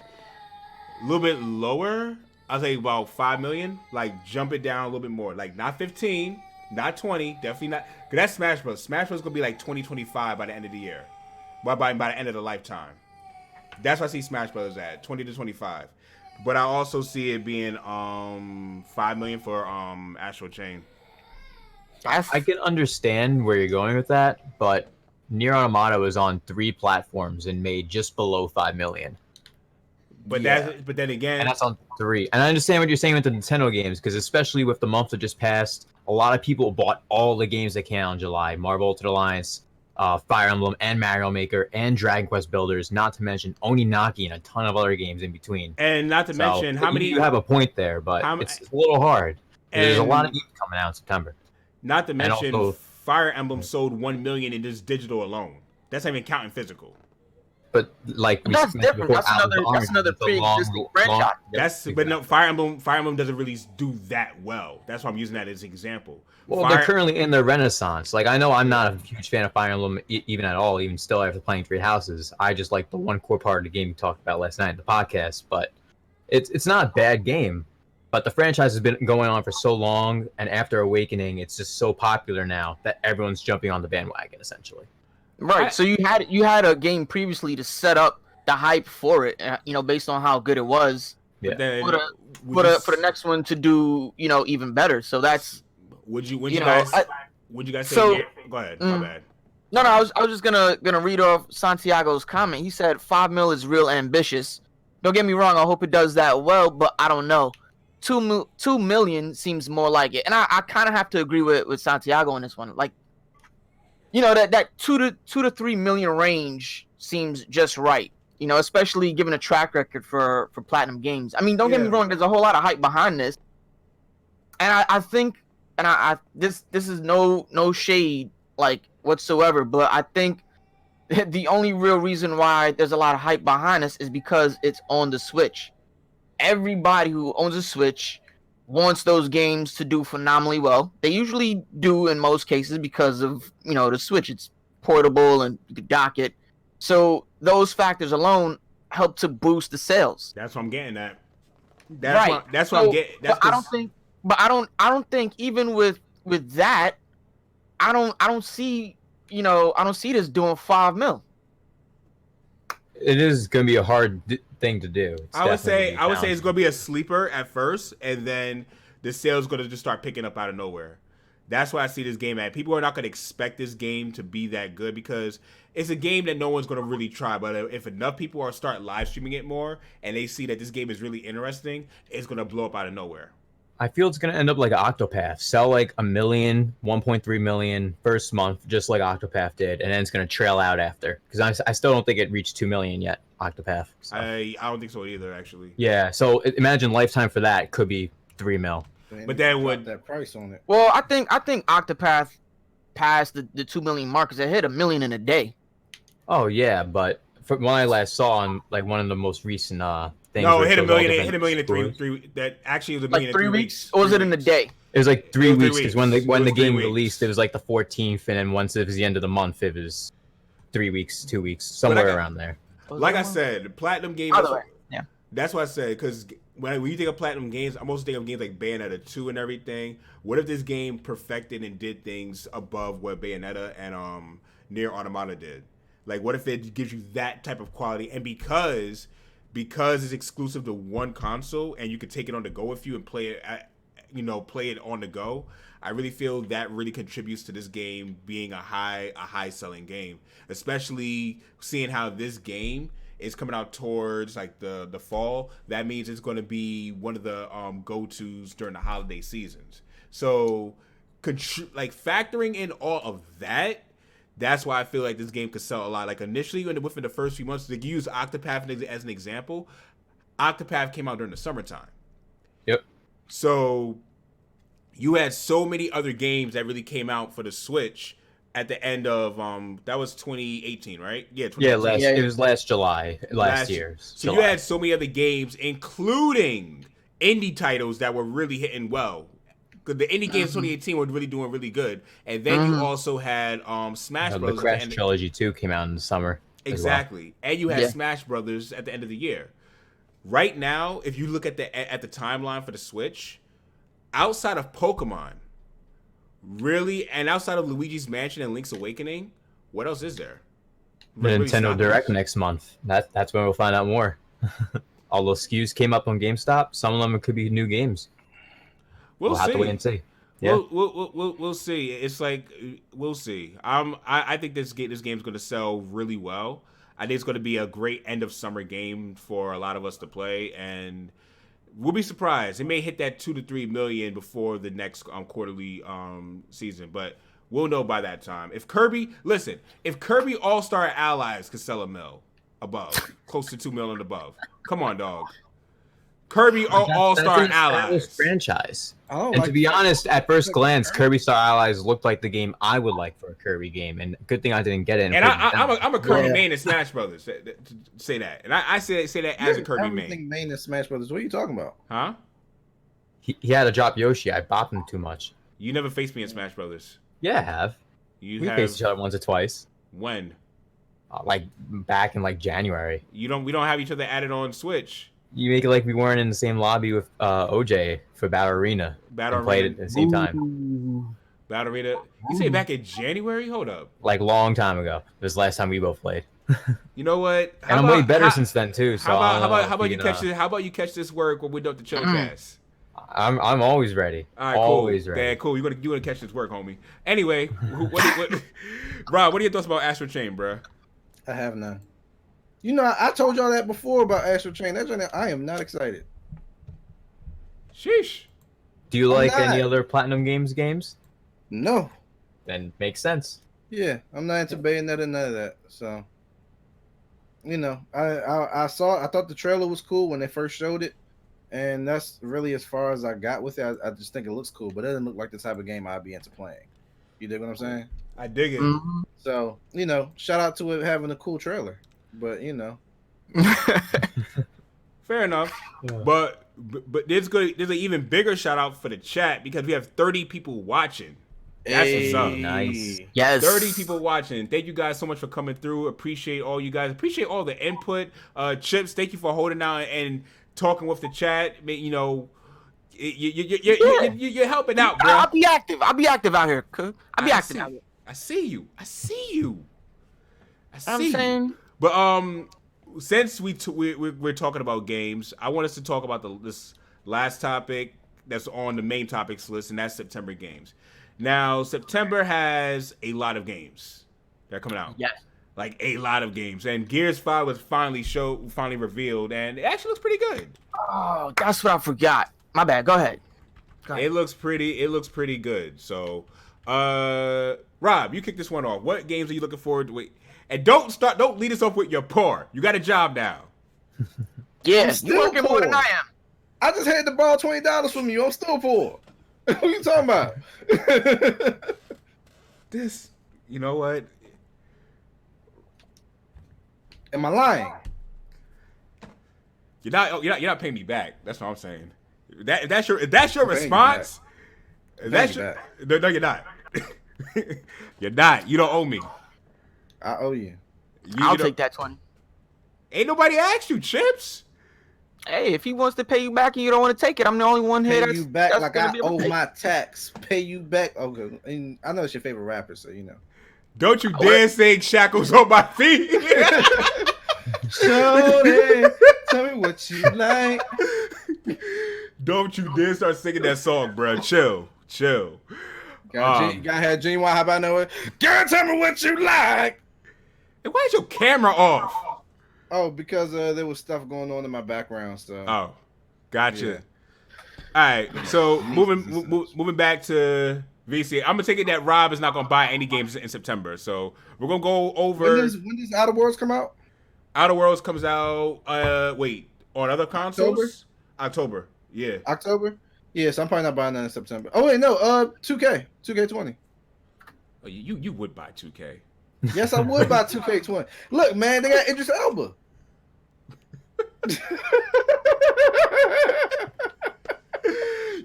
a little bit lower. I'll say about 5 million. Like jump it down a little bit more. Like not 15, not 20. Definitely not. Cause that's Smash Bros. Smash Bros. Gonna be like 2025 by the end of the year. By the end of the lifetime. That's what I see Smash Brothers at 20 to 25. But I also see it being 5 million for Astral Chain. I can understand where you're going with that, but Nier Automata was on 3 platforms and made just below 5 million. But Yeah. but then again, And that's on 3. And I understand what you're saying with the Nintendo games, because especially with the month that just passed, a lot of people bought all the games they can on July. Marvel Ultimate Alliance, Fire Emblem, and Mario Maker, and Dragon Quest Builders, not to mention Oninaki and a ton of other games in between. and not to mention how many. You have a point there, but how- it's a little hard. There's a lot of and games coming out in September. Not to mention also- Fire Emblem sold 1 million in just digital alone. That's not even counting physical. But like we That's mentioned different. before, That's another it's a pre-existing franchise. That's but no, Fire Emblem doesn't really do that well. That's why I'm using that as an example. Well, they're currently in their renaissance. Like, I know I'm not a huge fan of Fire Emblem even at all, even still after playing 3 Houses. I just like the one core part of the game we talked about last night in the podcast. But it's not a bad game. But the franchise has been going on for so long, and after Awakening, it's just so popular now that everyone's jumping on the bandwagon, essentially. Right. So you had a game previously to set up the hype for it, based on how good it was. Yeah. But then, For the next one to do, even better. So that's would you you know, guys I- would you guys say? so- Yeah, go ahead. My Mm. bad. no. I was just gonna read off Santiago's comment. He said 5 mil is real ambitious. Don't get me wrong. I hope it does that well, but I don't know. 2 million seems more like it, and I kind of have to agree with Santiago on this one. Like, that 2 to 3 million range seems just right. Especially given a track record for Platinum Games. I mean, don't get me Yeah. wrong. There's a whole lot of hype behind this, and I think, and this is no shade like whatsoever, but I think the only real reason why there's a lot of hype behind this is because it's on the Switch. Everybody who owns a Switch wants those games to do phenomenally well. They usually do in most cases because of, the Switch. It's portable and you can dock it. So those factors alone help to boost the sales. That's what I'm getting at. Right. That's what I'm getting. That's But I don't think even with that, I don't see this doing 5 mil. It is going to be a hard thing to do. I would say it's going to be a sleeper at first, and then the sales going to just start picking up out of nowhere. That's why I see this game at. People are not going to expect this game to be that good because it's a game that no one's going to really try. But if enough people start live streaming it more and they see that this game is really interesting, it's going to blow up out of nowhere. I feel it's gonna end up like Octopath. Sell like 1 million, 1.3 million first month, just like Octopath did, and then it's gonna trail out after. Because I still don't think it reached 2 million yet, Octopath. So. I don't think so either, actually. Yeah, so imagine lifetime for that could be 3 mil. But that would that price on it. Well, I think Octopath passed the 2 million mark because it hit 1 million in a day. Oh yeah, but from what I last saw on like one of the most recent things. No, where it hit shows 1 all million. It different hit 1 million in scores. three. That actually was 1 Like million 3 in 3 weeks, or was it in a day? It was like 3 It was 3 weeks because when weeks. the It was 3 game weeks. released, it was like the 14th, and then once it was the end of the month, it was 3 weeks, 2 weeks, But somewhere around there. Like I said, platinum games. By the way, yeah. That's what I said, because when you think of platinum games, I'm also thinking of games like Bayonetta 2 and everything. What if this game perfected and did things above what Bayonetta and Nier Automata did? Like, what if it gives you that type of quality? And because it's exclusive to one console and you can take it on the go with you and play it play it on the go, I really feel that really contributes to this game being a high selling game, especially seeing how this game is coming out towards like the fall. That means it's going to be one of the go-tos during the holiday seasons. So like factoring in all of that, that's why I feel like this game could sell a lot. Like initially within the first few months, to use Octopath as an example, Octopath came out during the summertime. Yep. So you had so many other games that really came out for the Switch at the end of that was 2018, right? Yeah, 2018. It was last July, last year. So July. you had so many other games, including indie titles that were really hitting well. Because the indie games 2018 were really doing really good, and then you also had Smash Bros. The Crash Trilogy 2 came out in the summer. Exactly, and you had Smash Brothers at the end of the year. Right now, if you look at the timeline for the Switch, outside of Pokemon, really, and outside of Luigi's Mansion and Link's Awakening, what else is there? The Nintendo Direct next month. That's when we'll find out more. All those SKUs came up on GameStop. Some of them could be new games. We'll have to wait and see. Yeah. We'll see. It's like we'll see. I think this game's going to sell really well. I think it's going to be a great end of summer game for a lot of us to play, and we'll be surprised. It may hit that 2 to 3 million before the next quarterly season, but we'll know by that time. If Kirby All-Star Allies could sell $1 million above, close to $2 million above, come on, dog. Kirby All-Star Allies franchise. Oh, and to be honest, at first glance, Kirby Star Allies looked like the game I would like for a Kirby game, and good thing I didn't get it. And I'm a Kirby main in Smash Brothers. Say that, and I say that as a Kirby main in Smash Brothers. What are you talking about? Huh? He had to drop Yoshi. I bopped him too much. You never faced me in Smash Brothers. Yeah, I have. We faced each other once or twice. When? Like back in like January. We don't have each other added on Switch. You make it like we weren't in the same lobby with OJ for Battle Arena. Played it at the same time. Battle Arena. You say back in January? Hold up. Like long time ago. It was the last time we both played. You know what? And I'm way better since then too. So how about you catch this work when we're done with the Chillcast? I'm always ready. All right, always cool. ready. Yeah, cool. You gonna catch this work, homie. Anyway, Rob, what are your thoughts about Astral Chain, bro? I have none. You know, I told y'all that before about Astral Chain. I am not excited. Sheesh. Do you like any other Platinum games? No. Then makes sense. Yeah, I'm not into Bayonetta, none of that. So, you know, I thought the trailer was cool when they first showed it, and that's really as far as I got with it. I just think it looks cool, but it doesn't look like the type of game I'd be into playing. You dig what I'm saying? I dig it. Mm-hmm. So, you know, shout out to it having a cool trailer. But you know, fair enough. Yeah. But there's an even bigger shout out for the chat because we have 30 people watching. That's what's up. Nice. Yes. 30 people watching. Thank you guys so much for coming through. Appreciate all you guys. Appreciate all the input. Chips, thank you for holding out and talking with the chat. You know, you're helping out, bro. I'll be active out here. I'll be active out here. I see you. I'm saying. But since we're talking about games, I want us to talk about this last topic that's on the main topics list, and that's September games. Now, September has a lot of games that are coming out. Yes. Like a lot of games, and Gears 5 was finally revealed, and it actually looks pretty good. Oh, that's what I forgot. My bad. Go ahead. It looks pretty good. So, Rob, you kick this one off. What games are you looking forward to? And don't lead us off with your poor. You got a job now. Yeah, still you're working more than poor. I am. I just had to borrow $20 from you. I'm still poor. What are you talking about? This, you know what? Am I lying? You're not paying me back. That's what I'm saying. If that's your response. No, you're not. You're not. You don't owe me. I owe you. I'll take that 20. Ain't nobody asked you, Chips. Hey, if he wants to pay you back and you don't want to take it, I'm the only one here. Pay you back like I owe my. my tax. Pay you back. Okay, and I know it's your favorite rapper, so you know. Don't you dare sing Shackles on My Feet. Shorty, tell me what you like. Don't you dare start singing that song, bro. Chill. Gotta have Genuine. How about know it? Girl, tell me what you like. And why is your camera off? Oh, because there was stuff going on in my background. So. Oh, gotcha. Yeah. All right, so moving back to VC, I'm gonna take it that Rob is not gonna buy any games in September. So we're gonna go over. When does Outer Worlds come out? Outer Worlds comes out. On other consoles. October. Yeah. October. Yeah, so I'm probably not buying that in September. Oh wait, no. 2K20. Oh, you would buy 2K. Yes, I would buy 2K20. Look, man, they got Idris Elba.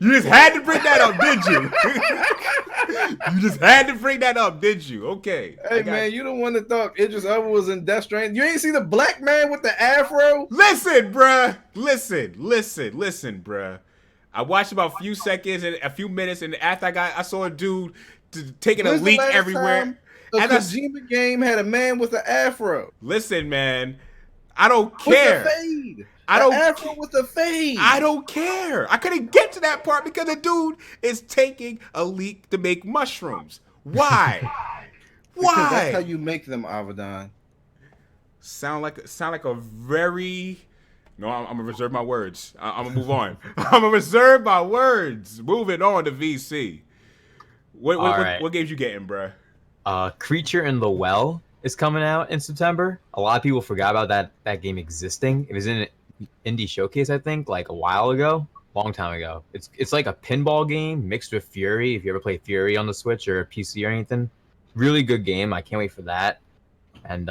You just had to bring that up, did you? You just had to bring that up, did you? Okay. Hey, man, you the one that thought Idris Elba was in Death Stranding. You ain't see the black man with the afro? Listen, bruh. Listen, bruh. I watched about a few seconds and a few minutes, and after I saw a dude taking a leak everywhere. A Kojima game had a man with an afro. Listen, man, I don't care. With a fade. Afro with a fade. I don't care. I couldn't get to that part because the dude is taking a leak to make mushrooms. Why? Because that's how you make them, Avidan. Sound like a very. No, I'm gonna reserve my words. I'm gonna move on. I'm gonna reserve my words. Moving on to VC. What games you getting, bruh? Creature in the Well is coming out in September. A lot of people forgot about that game existing. It was in an indie showcase, I think, like a while ago, long time ago. It's like a pinball game mixed with Fury. If you ever play Fury on the Switch or PC or anything, really good game. I can't wait for that. And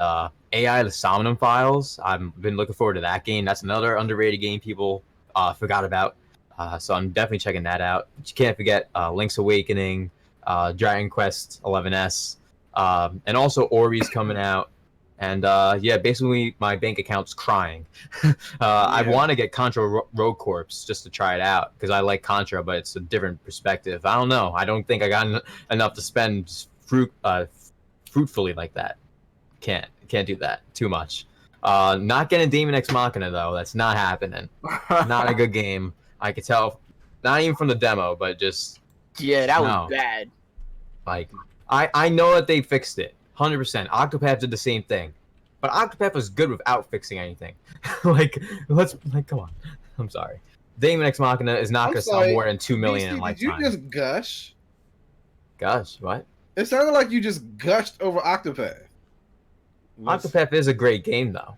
AI the Somnium Files. I've been looking forward to that game. That's another underrated game people forgot about. So I'm definitely checking that out. But you can't forget Link's Awakening, Dragon Quest 11S. And also Ori's coming out, and basically my bank account's crying. I want to get Contra Rogue Corps just to try it out because I like Contra, but it's a different perspective. I don't know. I don't think I got enough to spend fruitfully like that. Can't do that too much. Not getting Daemon X Machina though. That's not happening. Not a good game. I could tell, not even from the demo, but just that was bad. Like. I know that they fixed it, 100%. Octopath did the same thing, but Octopath was good without fixing anything. Come on. I'm sorry. Daemon X Machina is not going to sell more than 2 million in lifetime. Did you just gush? Gush? What? It sounded like you just gushed over Octopath. Octopath is a great game, though.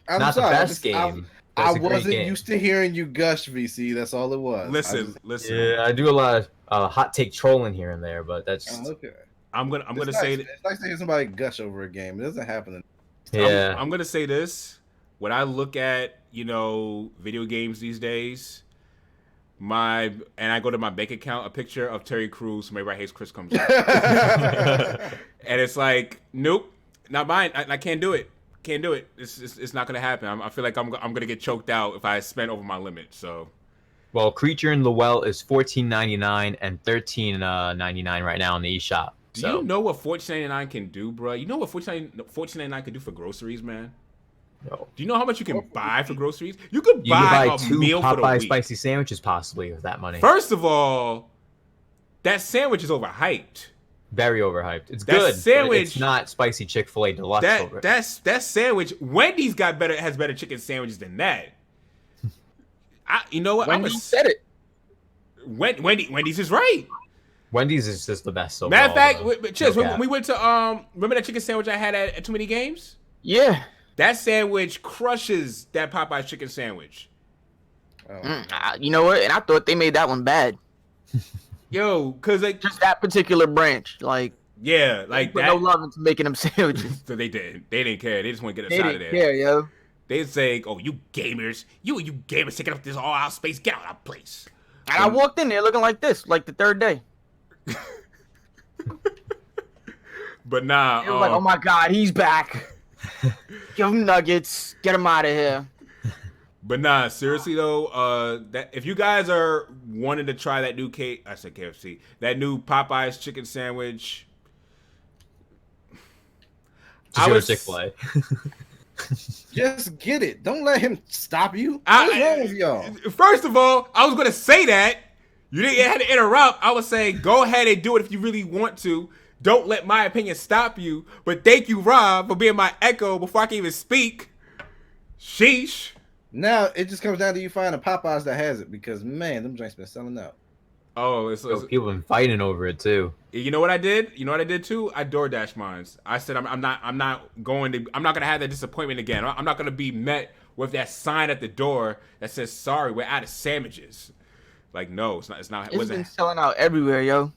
I'm sorry, the best game. I wasn't used to hearing you gush, VC. That's all it was. Listen. Yeah, I do a lot of hot take trolling here and there, but that's. Okay. I'm gonna say it's nice to hear somebody gush over a game. It doesn't happen. Yeah. I'm gonna say this. When I look at video games these days, I go to my bank account, a picture of Terry Crews from Everybody Hates Chris comes up, and it's like, nope, not mine. I can't do it. Can't do it. It's not gonna happen. I feel like I'm gonna get choked out if I spend over my limit. So, well, Creature in the Well is $14.99 and $13.99 right now on the eShop. Do you know what $14.99 can do, bro? You know what $14.99 can do for groceries, man? No. Do you know how much you can buy for groceries? You could buy a two meal for the Popeye week. spicy sandwiches possibly with that money. First of all, that sandwich is overhyped. Very overhyped. It's that good. Sandwich, but it's not spicy Chick-fil-A deluxe. That sandwich. Wendy's has better chicken sandwiches than that. You know what? Wendy's said it. Wendy's is right. Wendy's is just the best. Matter of fact, overall, Chiz, no when cap. we went to remember that chicken sandwich I had at Too Many Games? Yeah. That sandwich crushes that Popeye's chicken sandwich. You know what? And I thought they made that one bad. Yo, cause like Just that particular branch, like like put that. no love into making them sandwiches. So they didn't care. They just want to get us They out of didn't there. care, yo. They say, "Oh, you gamers, you gamers taking up this all out space. Get out of our place." And I walked in there looking like this, like the third day. But nah, It was like, oh my god, he's back. Give him nuggets. Get him out of here. But nah, seriously though, that if you guys are wanting to try that new KFC, that new Popeyes chicken sandwich, Just go to Chick-fil-A. Just get it. Don't let him stop you. What's wrong with y'all? First of all, I was gonna say that you didn't have to interrupt. I was saying go ahead and do it if you really want to. Don't let my opinion stop you. But thank you, Rob, for being my echo before I can even speak. Sheesh. Now it just comes down to you finding Popeyes that has it because man, them joints been selling out. Oh, People been fighting over it too. You know what I did? You know what I did too? I DoorDash mines. I said I'm not gonna have that disappointment again. I'm not gonna be met with that sign at the door that says sorry, we're out of sandwiches. Like no, it's not. It's been selling out everywhere, yo.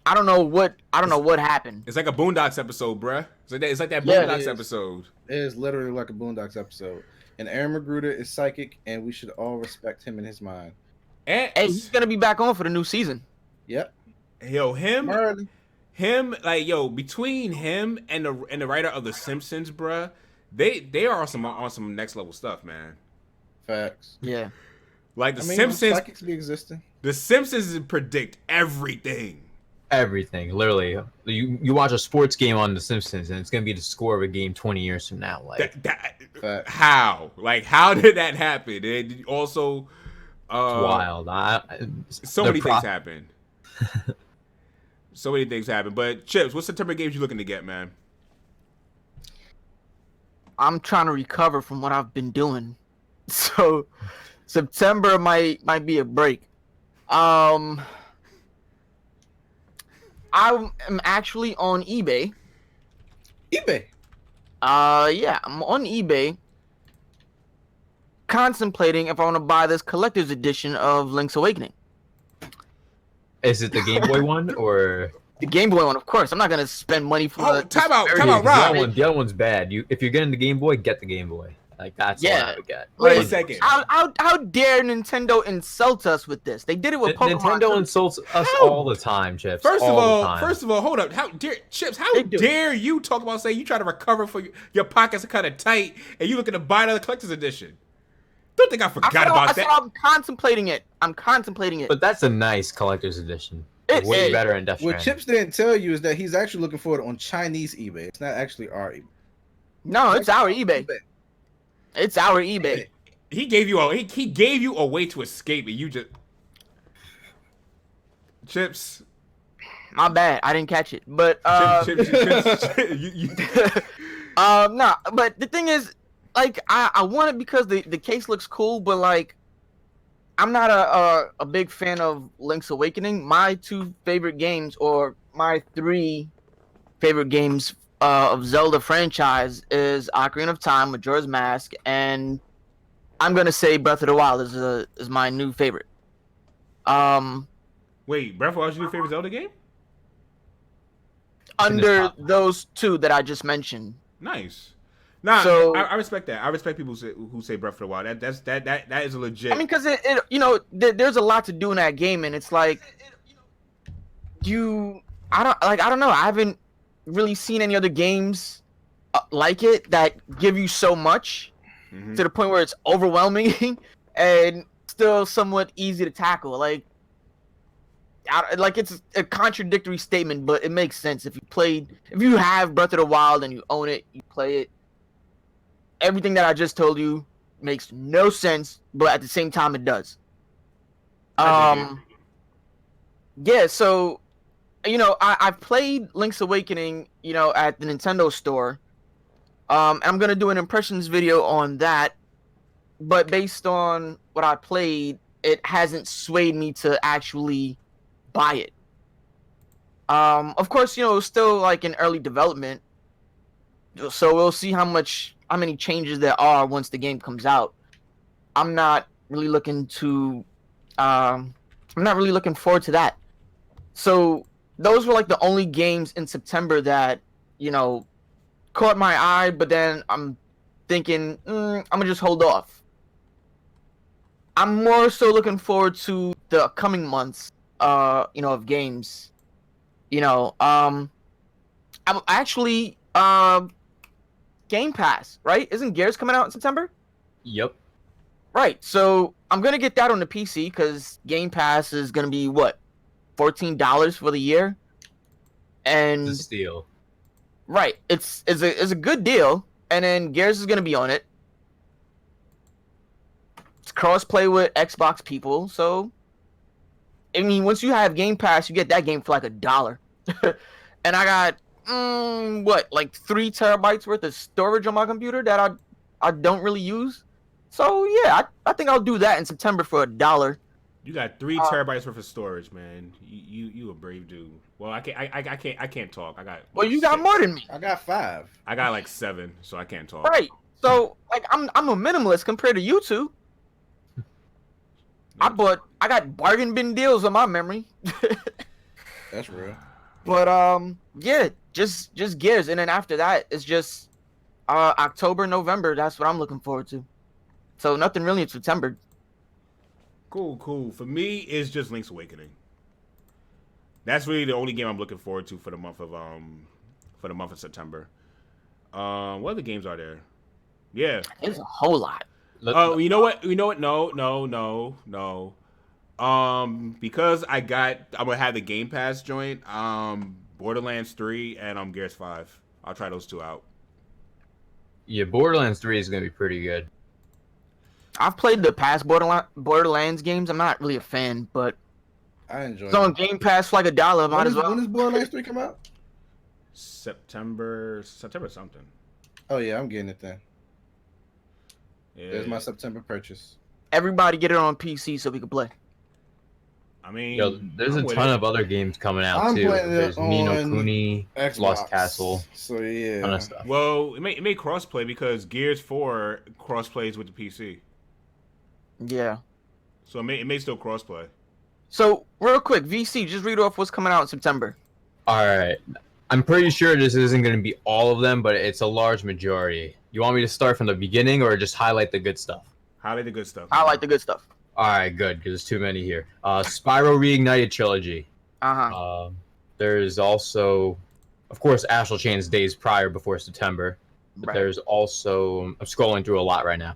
I don't know what happened. It's like a Boondocks episode, bruh. It's like that Yeah, it Boondocks is. episode. It is literally like a Boondocks episode. And Aaron Magruder is psychic, and we should all respect him in his mind. And Hey, he's gonna be back on for the new season. Yep. yo, him, Early. like yo, between him and the writer of The Simpsons, bruh, they are on some next level stuff, man. Facts. Yeah. Like The I mean, Simpsons, psychics be existing. The Simpsons predict everything. Everything, literally. You watch a sports game on The Simpsons, and it's gonna be the score of a game 20 years from now. Like Facts. How? Like, how did that happen? And also, it's wild. So many things happen. So many things happen. But Chips, what September games you looking to get, man? I'm trying to recover from what I've been doing. So September might be a break. I am actually on eBay. eBay. Yeah, I'm on eBay contemplating if I want to buy this collector's edition of Link's Awakening. Is it the Game Boy one or The Game Boy one, of course. I'm not gonna spend money for time out, the Rob. other one's bad. If you're getting the Game Boy, get the Game Boy. Like that's what I would get. Wait a Like, second. How dare Nintendo insult us with this? They did it with Pokemon. Nintendo insults us How? all the time, Chips. First of all the time. all, hold up. How dare Chips? How They do. dare you talk about saying you try to recover for your pockets are kind of tight and you looking to buy another collector's edition? Don't think I forgot about I said that. I'm contemplating it. I'm contemplating it. But that's a nice collector's edition. It Way is. better in Death What Stranding. Chips didn't tell you is that he's actually looking for it on Chinese eBay. It's not actually our eBay. No, it's our eBay. It's our eBay. He gave you a way to escape and you just Chips. My bad. I didn't catch it. But Chips, you no. But the thing is, like, I want it because the case looks cool. But like, I'm not a big fan of Link's Awakening. My two favorite games, or my three favorite games of Zelda franchise, is Ocarina of Time, Majora's Mask, and I'm gonna say Breath of the Wild is my new favorite. Wait, Breath of the Wild is your favorite Zelda game? Under those two that I just mentioned. Nice. Nah, So- I respect that. I respect people who say Breath of the Wild. That is a legit. I mean, because it there's a lot to do in that game, and it's like I don't know. I haven't really seen any other games like it that give you so much Mhm. to the point where it's overwhelming and still somewhat easy to tackle. Like it's a contradictory statement, but it makes sense if you have Breath of the Wild and you own it, you play it. Everything that I just told you makes no sense, but at the same time it does. Yeah, so I've played Link's Awakening, at the Nintendo store. I'm gonna do an impressions video on that, but based on what I played, it hasn't swayed me to actually buy it. Of course, it's still like in early development, so we'll see how many changes there are once the game comes out. I'm not really looking forward to that. So those were like the only games in September that caught my eye. But then I'm thinking, I'm gonna just hold off. I'm more so looking forward to the coming months, of games. I'm actually Game Pass, right? Isn't Gears coming out in September? Yep. Right. So I'm gonna get that on the PC because Game Pass is gonna be what, $14 for the year, and It's a steal. right, it's a good deal. And then Gears is gonna be on it. It's cross-play with Xbox people, so I mean, once you have Game Pass, you get that game for like $1. And I got like 3 terabytes worth of storage on my computer that I don't really use. So yeah, I think I'll do that in September for $1. You got 3 terabytes worth of storage, man. You a brave dude. Well, I can't talk. I got. Well, you got 6. more than me. I got 5. I got like 7, so I can't talk. Right. So like I'm a minimalist compared to you two. I got bargain bin deals on my memory. That's real. But yeah, just Gears, and then after that it's just October, November. That's what I'm looking forward to. So nothing really in September. Cool. For me, it's just Link's Awakening. That's really the only game I'm looking forward to for the month of September. What other games are there? Yeah. There's a whole lot. Oh, you know what? No. Because I'm gonna have the Game Pass joint. Borderlands 3 and Gears 5. I'll try those 2 out. Yeah, Borderlands 3 is gonna be pretty good. I've played the past Borderlands games. I'm not really a fan, but I enjoy it's on it. Game Pass for like $1. Might as well. When does Borderlands 3 come out? September something. Oh yeah, I'm getting it then. Yeah. There's my September purchase. Everybody get it on PC so we can play. I mean, Yo, there's a ton of other games coming out I'm too. playing it There's Ni no on Kuni, Xbox. Lost Castle, So yeah. ton of stuff. Well, it may crossplay because Gears 4 crossplays with the PC, Yeah. so it may still crossplay. So real quick, VC, just read off what's coming out in September. All right, I'm pretty sure this isn't going to be all of them, but it's a large majority. You want me to start from the beginning or just highlight the good stuff? Highlight the good stuff. I like the good stuff. All right, good, because there's too many here. Spyro Reignited Trilogy. Uh-huh. There's also, of course, Astral Chain's days prior before September. But Right. there's also, I'm scrolling through a lot right now.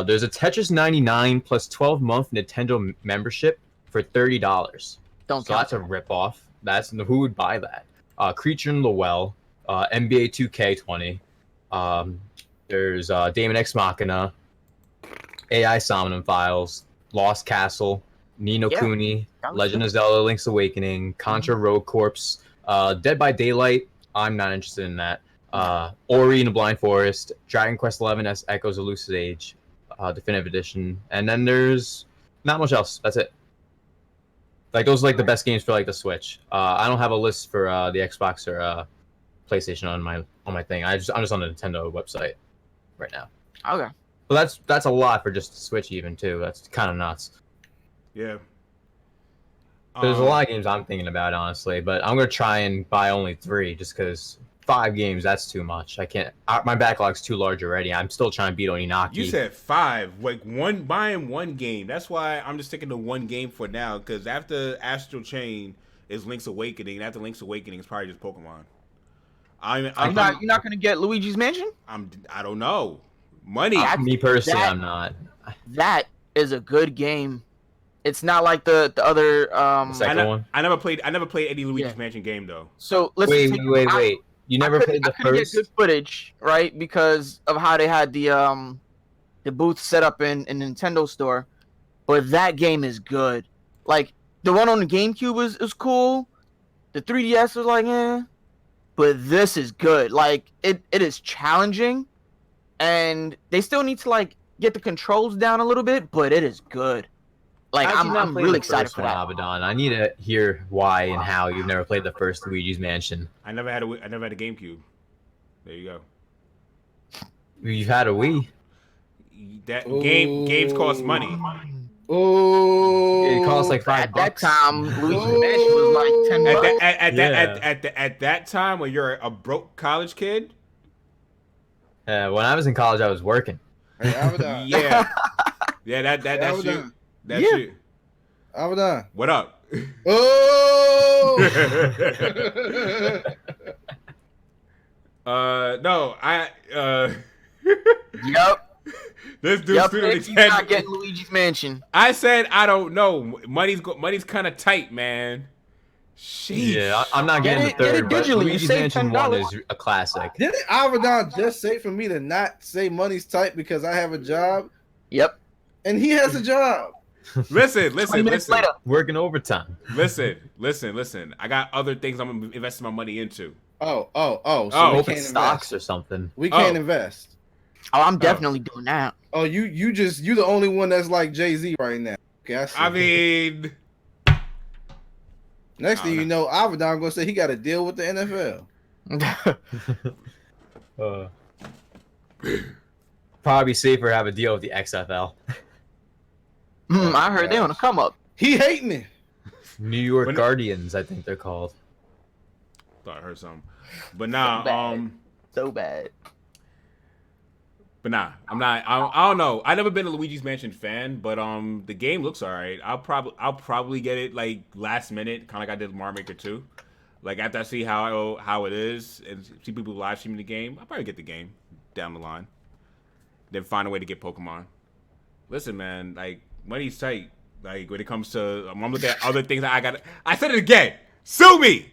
There's a Tetris 99 plus 12-month Nintendo membership for $30. Don't So count. that's a ripoff. Who would buy that? Creature in the Well, NBA 2K20. There's Daemon X Machina, AI Somnium Files, Lost Castle, Ni no Yeah, Kuni, that was Legend good. of Zelda: Link's Awakening, Contra Road Corps, Dead by Daylight. I'm not interested in that. Ori and the Blind Forest, Dragon Quest XI S Echoes of Lucid Age, Definitive Edition, and then there's not much else. That's it. Like those are like the best games for like the Switch. I don't have a list for the Xbox or PlayStation on my thing. I'm just on the Nintendo website right now. Okay. But that's a lot for just the Switch even too. That's kind of nuts. Yeah. There's a lot of games I'm thinking about honestly, but I'm gonna try and buy only 3 just because 5 games that's too much. I can't. My backlog's too large already. I'm still trying to beat Oninaki. You said 5, like buying one game. That's why I'm just sticking to one game for now. Because after Astral Chain is Link's Awakening, and after Link's Awakening is probably just Pokemon. You're not gonna get Luigi's Mansion? I don't know. Money. Me personally, that- I'm not. That is a good game. It's not like the other Second one. I never played any Luigi's Yeah. Mansion game though. So listen. Wait. You never played the I couldn't first? get good footage, right? Because of how they had the booth set up in Nintendo store. But that game is good. Like the one on the GameCube is cool. The 3DS was like, but this is good. Like it is challenging, and they still need to like get the controls down a little bit, but it is good. Like How'd you not I'm play really the excited first for one, that. Avidan? I need to hear why and how you've never played the first Luigi's Mansion. I never had a GameCube. There you go. You've had a Wii. That Ooh. games cost money. Oh, It costs like $5. At that time, Luigi's Mansion was like $10. At that time when you're a broke college kid. When I was in college, I was working. Hey, Avidan. Yeah. Yeah, that's you. Avidan. That's Yeah. you. Avidan. What up? Oh. No, Yep. this dude Yep. student He's not getting Luigi's Mansion. I said I don't know. Money's kind of tight, man. Sheesh. Yeah, I'm not Get getting it- the get third, it but digitally. You Luigi's save Mansion 1 $10. is a classic. Didn't Avidan just say for me to not say money's tight because I have a job? Yep. And he has a job. Listen. 20 minutes later. Working overtime. Listen. I got other things I'm investing my money into. So Oh. we Open can't stocks invest. or something. We can't Oh. invest. Oh, I'm definitely doing that. Oh, you the only one that's like Jay-Z right now. Okay, I see. I mean, Next thing Oh, you know, Avidan gonna say he got to deal with the NFL. Probably safer to have a deal with the XFL. I heard they on the come up. He hating it. New York When- Guardians, I think they're called. thought I heard something, but nah. Bad. So bad. But nah, I'm not. I don't know. I never been a Luigi's Mansion fan, but the game looks alright. I'll probably get it like last minute, kind of like I did Mario Maker 2. Like after I see how it is and see people live streaming the game, I'll probably get the game down the line. Then find a way to get Pokemon. Listen, man, like money's tight. Like when it comes to, I'm looking at other things that I got. I said it again. Sue me.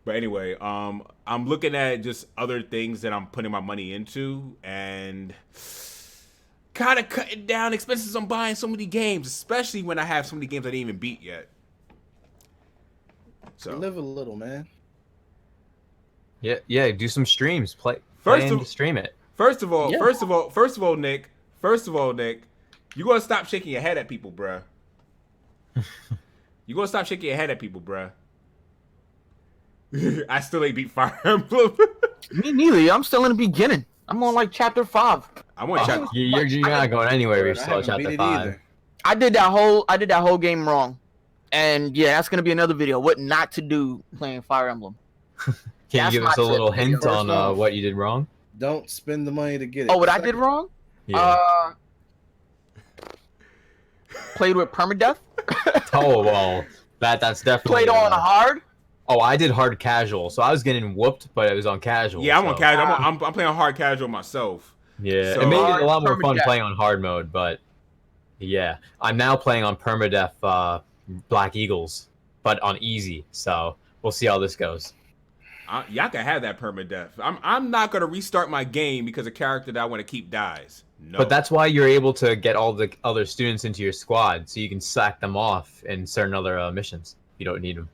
But anyway, I'm looking at just other things that I'm putting my money into and kind of cutting down expenses on buying so many games, especially when I have so many games I didn't even beat yet. So Live a little, man. Yeah. Do some streams. Play First and of- stream it. first of all, Yeah. Nick, you gonna stop shaking your head at people, bruh. You gonna stop shaking your head at people, bruh. I still ain't beat Fire Emblem. Me neither. I'm still in the beginning. I'm on like chapter 5. I'm on chapter. You're not going anywhere. You're I still at haven't beat chapter it 5. either. I did that whole game wrong. And yeah, that's gonna be another video. What not to do playing Fire Emblem. Can That's you give us my a little tip. hint First on off- what you did wrong? Don't spend the money to get it. Oh, what I did wrong? Yeah. Played with permadeath. Oh well, that's definitely. Played on hard. Oh, I did hard casual, so I was getting whooped, but it was on casual. Yeah, I'm so. on casual. I'm playing hard casual myself. Yeah, So- it made it a lot more fun Permadeath. playing on hard mode, but yeah, I'm now playing on permadeath Black Eagles, but on easy. So we'll see how this goes. Y'all can have that permadeath. I'm not gonna restart my game because a character that I want to keep dies. No. But that's why you're able to get all the other students into your squad, so you can sack them off in certain other missions. You don't need them.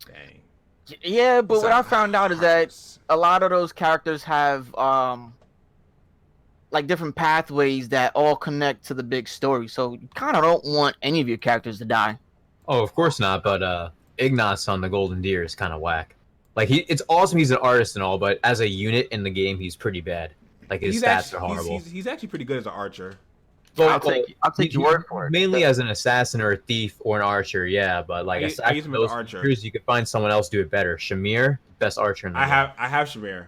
Dang. Yeah, but So- what I found out is that a lot of those characters have like different pathways that all connect to the big story. So you kind of don't want any of your characters to die. Oh, of course not. But Ignace on the Golden Deer is kind of whack. Like it's awesome. He's an artist and all, but as a unit in the game, he's pretty bad. Like his stats are horrible. He's actually pretty good as an archer. I'll take your word for it. Mainly as an assassin or a thief or an archer, yeah. But like I aside use from him as an those archer. features, you could find someone else do it better. Shamir, best archer in the game. I have Shamir.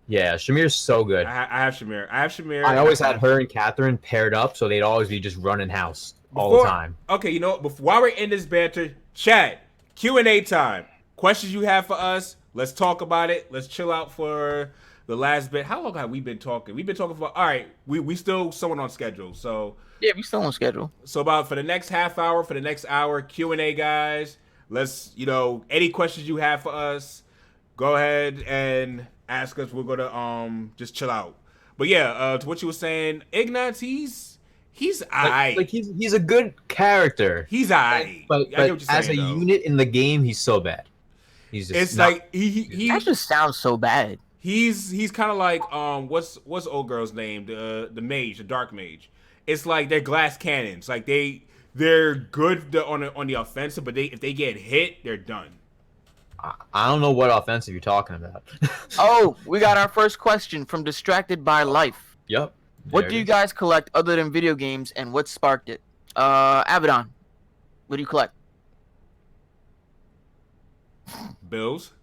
Yeah, Shamir's so good. I have Shamir. I always had her and Catherine paired up, so they'd always be just running house all the time. Okay, you know what? While we're in this banter, chat, Q&A time. Questions you have for us? Let's talk about it. Let's chill out for the last bit. How long have we been talking? We've been talking for, all right, we still somewhat on schedule. So Yeah, we still on schedule. about for the next half hour, for the next hour, Q&A, guys. Let's, any questions you have for us, go ahead and ask us. We're going to just chill out. But yeah, to what you were saying, Ignace, he's aight. Like he's a good character, He's aight. but I get what you're as a saying, though. unit in the game, he's so bad. He's just It's not- like he That just sounds so bad. he's kind of like what's old girl's name, the mage, the dark mage. it's like they're glass cannons. Like they're good on the offensive, but if they get hit, they're done. I don't know what offensive you're talking about. Oh, we got our first question from Distracted by Life. Yep. What do you guys collect other than video games, and what sparked it? Avidan, what do you collect? Bills.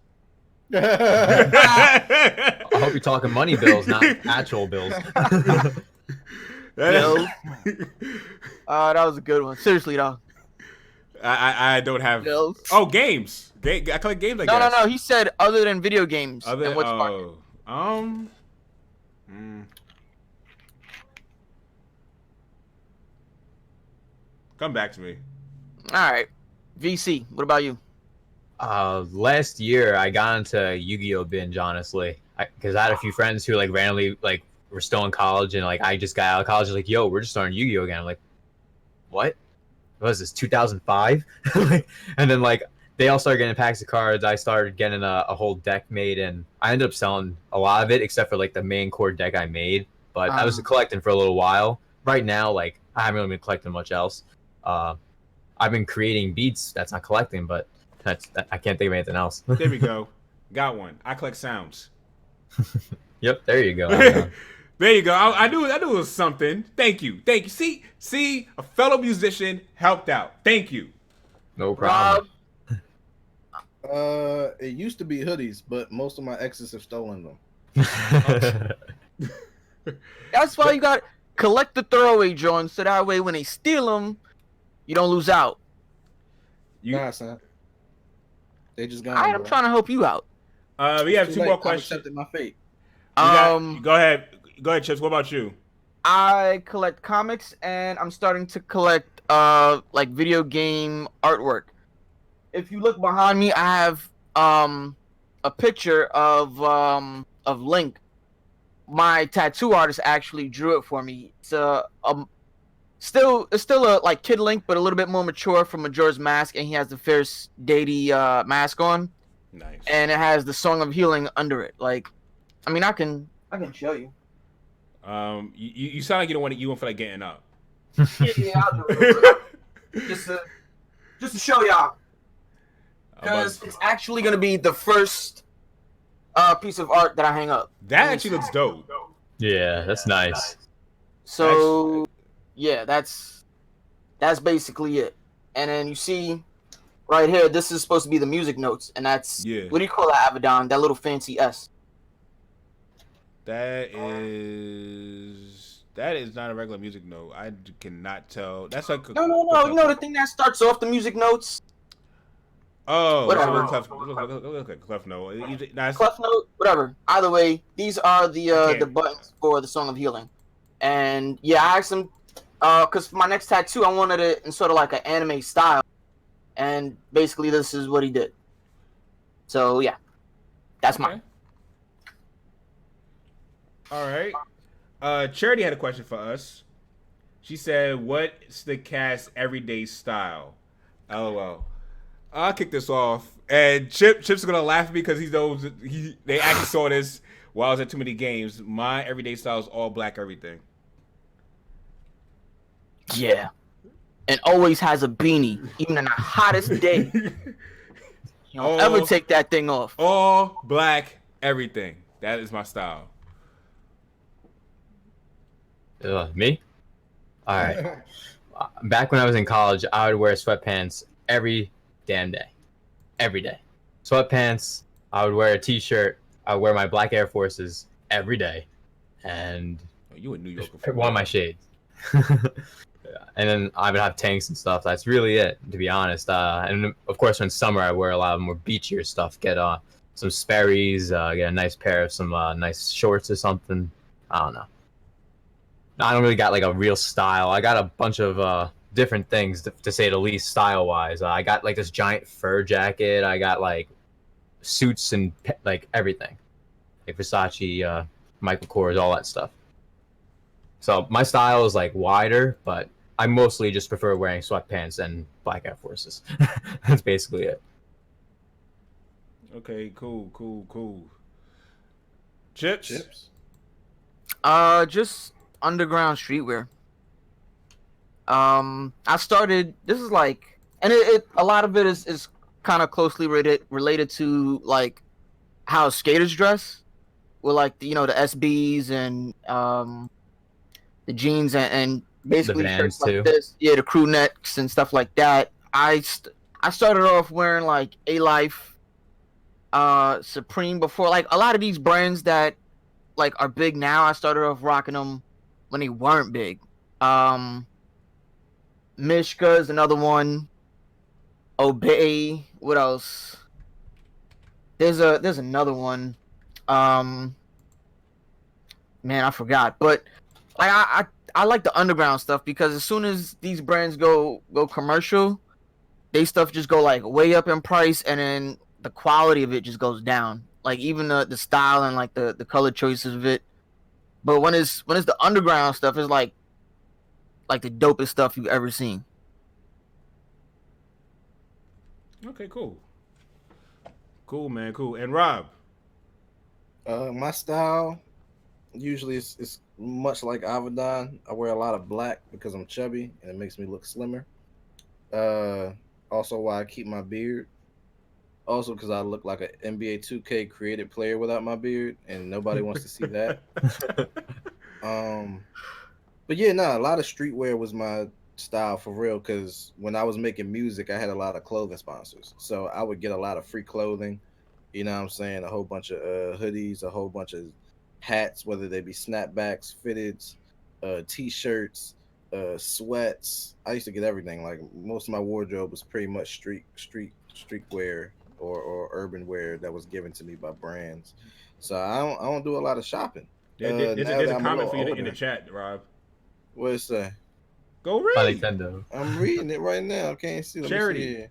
I hope you're talking money bills, not actual bills. Bills. That was a good one. Seriously, though. I don't have Bills. Oh, games. I collect games. I No, guess. no. He said other than video games. And what sparked it? Come back to me. All right. VC, what about you? Last year I got into Yu-Gi-Oh binge, honestly, because I had a few friends who like randomly like were still in college, and like I just got out of college, like, yo, we're just starting Yu-Gi-Oh again. I'm like, what was this, 2005? And then like they all started getting packs of cards. I started getting a whole deck made, and I ended up selling a lot of it except for like the main core deck I made. But I was collecting for a little while. Right now, like I haven't really been collecting much else. I've been creating beats. That's not collecting, but I can't think of anything else. There we go. Got one. I collect sounds. Yep, there you go. There you go. I knew it was something. Thank you. See, a fellow musician helped out. Thank you. No problem. It used to be hoodies, but most of my exes have stolen them. That's why you got collect the throwaway joints, so that way when they steal them, you don't lose out. Nah, son. They just gone. I'm trying to help you out. We have two more questions. I've accepted my fate. Go ahead, Chips. What about you? I collect comics, and I'm starting to collect like video game artwork. If you look behind me, I have a picture of Link. My tattoo artist actually drew it for me. It's still a like Kid Link, but a little bit more mature from Majora's Mask, and he has the fierce deity mask on. Nice. And it has the Song of Healing under it. Like, I mean, I can show you. You sound like you want feel like getting up. Yeah, I'll do it. just to show y'all, because it's actually gonna be the first piece of art that I hang up. That actually looks dope. Yeah, that's nice. So, yeah, that's basically it. And then you see right here, this is supposed to be the music notes, and that's what do you call that, Avidan? That little fancy S. That is not a regular music note. I cannot tell. That's like no. You know the thing that starts off the music notes. Oh, whatever. Look like clef note. Clef note, whatever. Either way, these are the buttons for the Song of Healing. And yeah, I asked him because for my next tattoo, I wanted it in sort of like an anime style, and basically this is what he did. So yeah, that's mine. All right. Charity had a question for us. She said, "What's the cast everyday style?" LOL. I'll kick this off, and Chip's gonna laugh at me because he knows they actually saw this while I was at too many games. My everyday style is all black everything. Yeah, and always has a beanie, even in the hottest day. You don't ever take that thing off. All black everything. That is my style. Me? All right. Back when I was in college, I would wear sweatpants every damn day. Every day. Sweatpants, I would wear a t-shirt, I would wear my black Air Forces every day. And you in New York one of my shades. And then I would have tanks and stuff. That's really it, to be honest. And of course, in summer, I wear a lot of more beachier stuff. Get some Sperry's, get a nice pair of some nice shorts or something. I don't know. I don't really got like a real style. I got a bunch of different things to say the least, style wise. I got like this giant fur jacket. I got like suits and like everything, like Versace, Michael Kors, all that stuff. So my style is like wider, but I mostly just prefer wearing sweatpants and black Air Forces. That's basically it. Okay, cool. Chips. Just underground streetwear. I started. This is like, and it a lot of it is kind of closely related to like how skaters dress, with like the SBs and the jeans and The basically Vans shirts like too. this. Yeah, the crew necks and stuff like that. I started off wearing like A Life, Supreme before. Like a lot of these brands that like are big now, I started off rocking them when they weren't big. Um, Mishka is another one. Obey. What else? There's another one. Um, man, I forgot. But I like the underground stuff because as soon as these brands go commercial, they stuff just go like way up in price, and then the quality of it just goes down. Like even the style and like the color choices of it. But when it's the underground stuff, it's like the dopest stuff you've ever seen. Okay, cool. Cool, man. Cool. And Rob. My style usually is much like Avidan. I wear a lot of black because I'm chubby and it makes me look slimmer. Uh, Also, why I keep my beard. Also, because I look like an NBA 2K created player without my beard, and nobody wants to see that. Um, but yeah, a lot of streetwear was my style for real. Because when I was making music, I had a lot of clothing sponsors, so I would get a lot of free clothing. You know what I'm saying? A whole bunch of hoodies, a whole bunch of hats, whether they be snapbacks, fitteds, t-shirts, sweats. I used to get everything. Like most of my wardrobe was pretty much streetwear or urban wear that was given to me by brands. So I don't do a lot of shopping. Now There's that a I'm a comment little for you in the older, chat, Rob. what it say? Go By read. Nintendo. I'm reading it right now. I can't see. Let me Charity. see here.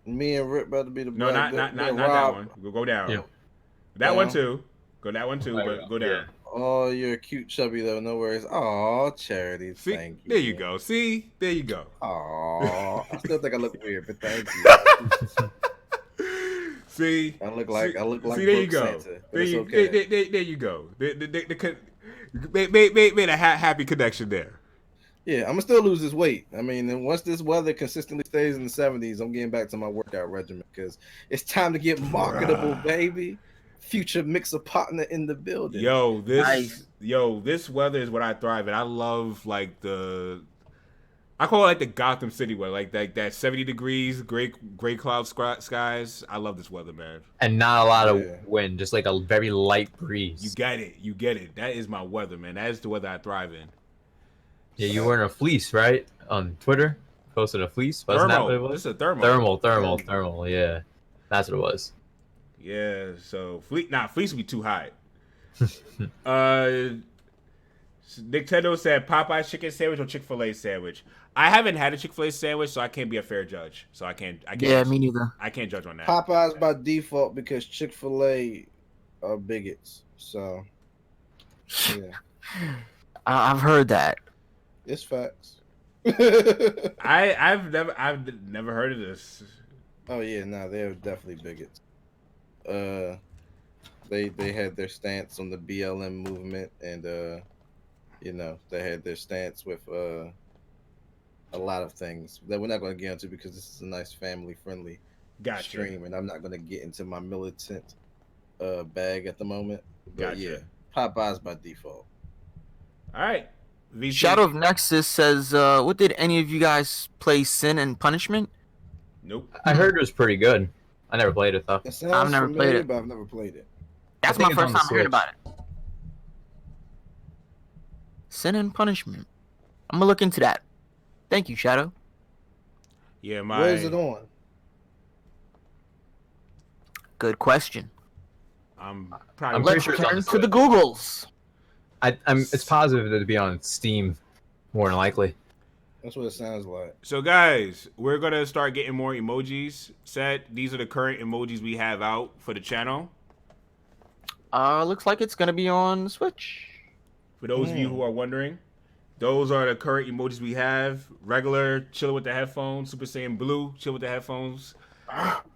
Me and Rip about to be the No, black. not then that Rob. one. Go down. Yeah. That one Down. too. Go that one too, There we but go. go down. Yeah. Oh, you're cute, chubby though. No worries. Oh, charity. See, Thank you. there you go. See, there you go. Oh, I still think I look weird, but thank you. See, I look like see, there you Brooke go. Santa, but There it's you, okay. there you go. Made a happy connection there. Yeah, I'm gonna still lose this weight. I mean, and once this weather consistently stays in the 70s, I'm getting back to my workout regimen because it's time to get marketable, baby. Future mixer partner in the building. Nice. This weather is what I thrive in. I love like I call it like the Gotham City weather, like that 70 degrees, gray cloud skies. I love this weather, man. And not a lot of Yeah. wind, just like a very light You breeze. get it, you get it. That is my weather, man. That is the weather I thrive in. Yeah, you wearing a fleece, right? On Twitter, posted a fleece. Wasn't that what it Thermal. was? This is a thermal. Thermal. Yeah, that's what it was. Yeah. So fleece would be too hot. uh, Nintendo said Popeye's chicken sandwich or Chick-fil-A sandwich. I haven't had a Chick-fil-A sandwich, so I can't be a fair judge. So I can't. Yeah, me neither. I can't judge on that. Popeyes by default because Chick-fil-A are bigots. So yeah, I've heard that. it's facts. I've never heard of this. Oh yeah, they're definitely bigots. They had their stance on the BLM movement, and they had their stance with a lot of things that we're not going to get into because this is a nice family-friendly Gotcha. stream, and I'm not going to get into my militant bag at the moment. But Gotcha. yeah, Popeyes by default. All right. VC. Shadow of Nexus says, "What did any of you guys play? Sin and Punishment?" Nope. I heard it was pretty good. I never played it though. It sounds I've never played familiar, it. but I've never played it. That's think my it's on first the time hearing Switch. about it. Sin and Punishment. I'm gonna look into that. Thank you, Shadow. Yeah, Where is it on? Good question. I'm I'm probably. pretty Let's sure it's on turn the to the Switch. Googles. It's positive that it'd be on Steam, more than likely. That's what it sounds like. So guys, we're gonna start getting more emojis set. These are the current emojis we have out for the channel. Looks like it's gonna be on Switch. For those of you who are wondering, those are the current emojis we have. Regular, chilling with the headphones. Super Saiyan Blue, chill with the headphones.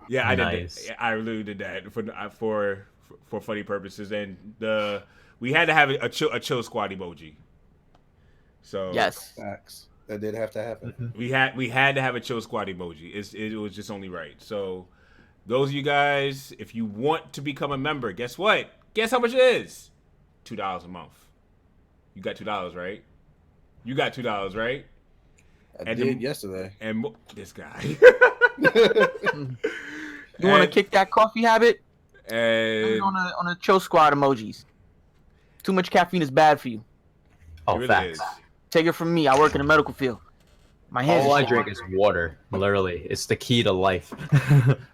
Yeah, I Nice. did that. I really did that for funny purposes. And we had to have a chill squad emoji. So Yes. Facts. That did have to happen. we had to have a chill squad emoji. It was just only right. So those of you guys, if you want to become a member, guess what? Guess how much it is? $2 a month. You got $2, right? You got $2, right? I did yesterday. And this guy. You want to kick that coffee habit? And On a chill squad emojis. Too much caffeine is bad for you. Oh, it really facts. is. Take it from me. I work in the medical field. My hands. All are I shaking. drink is water. Literally, it's the key to life.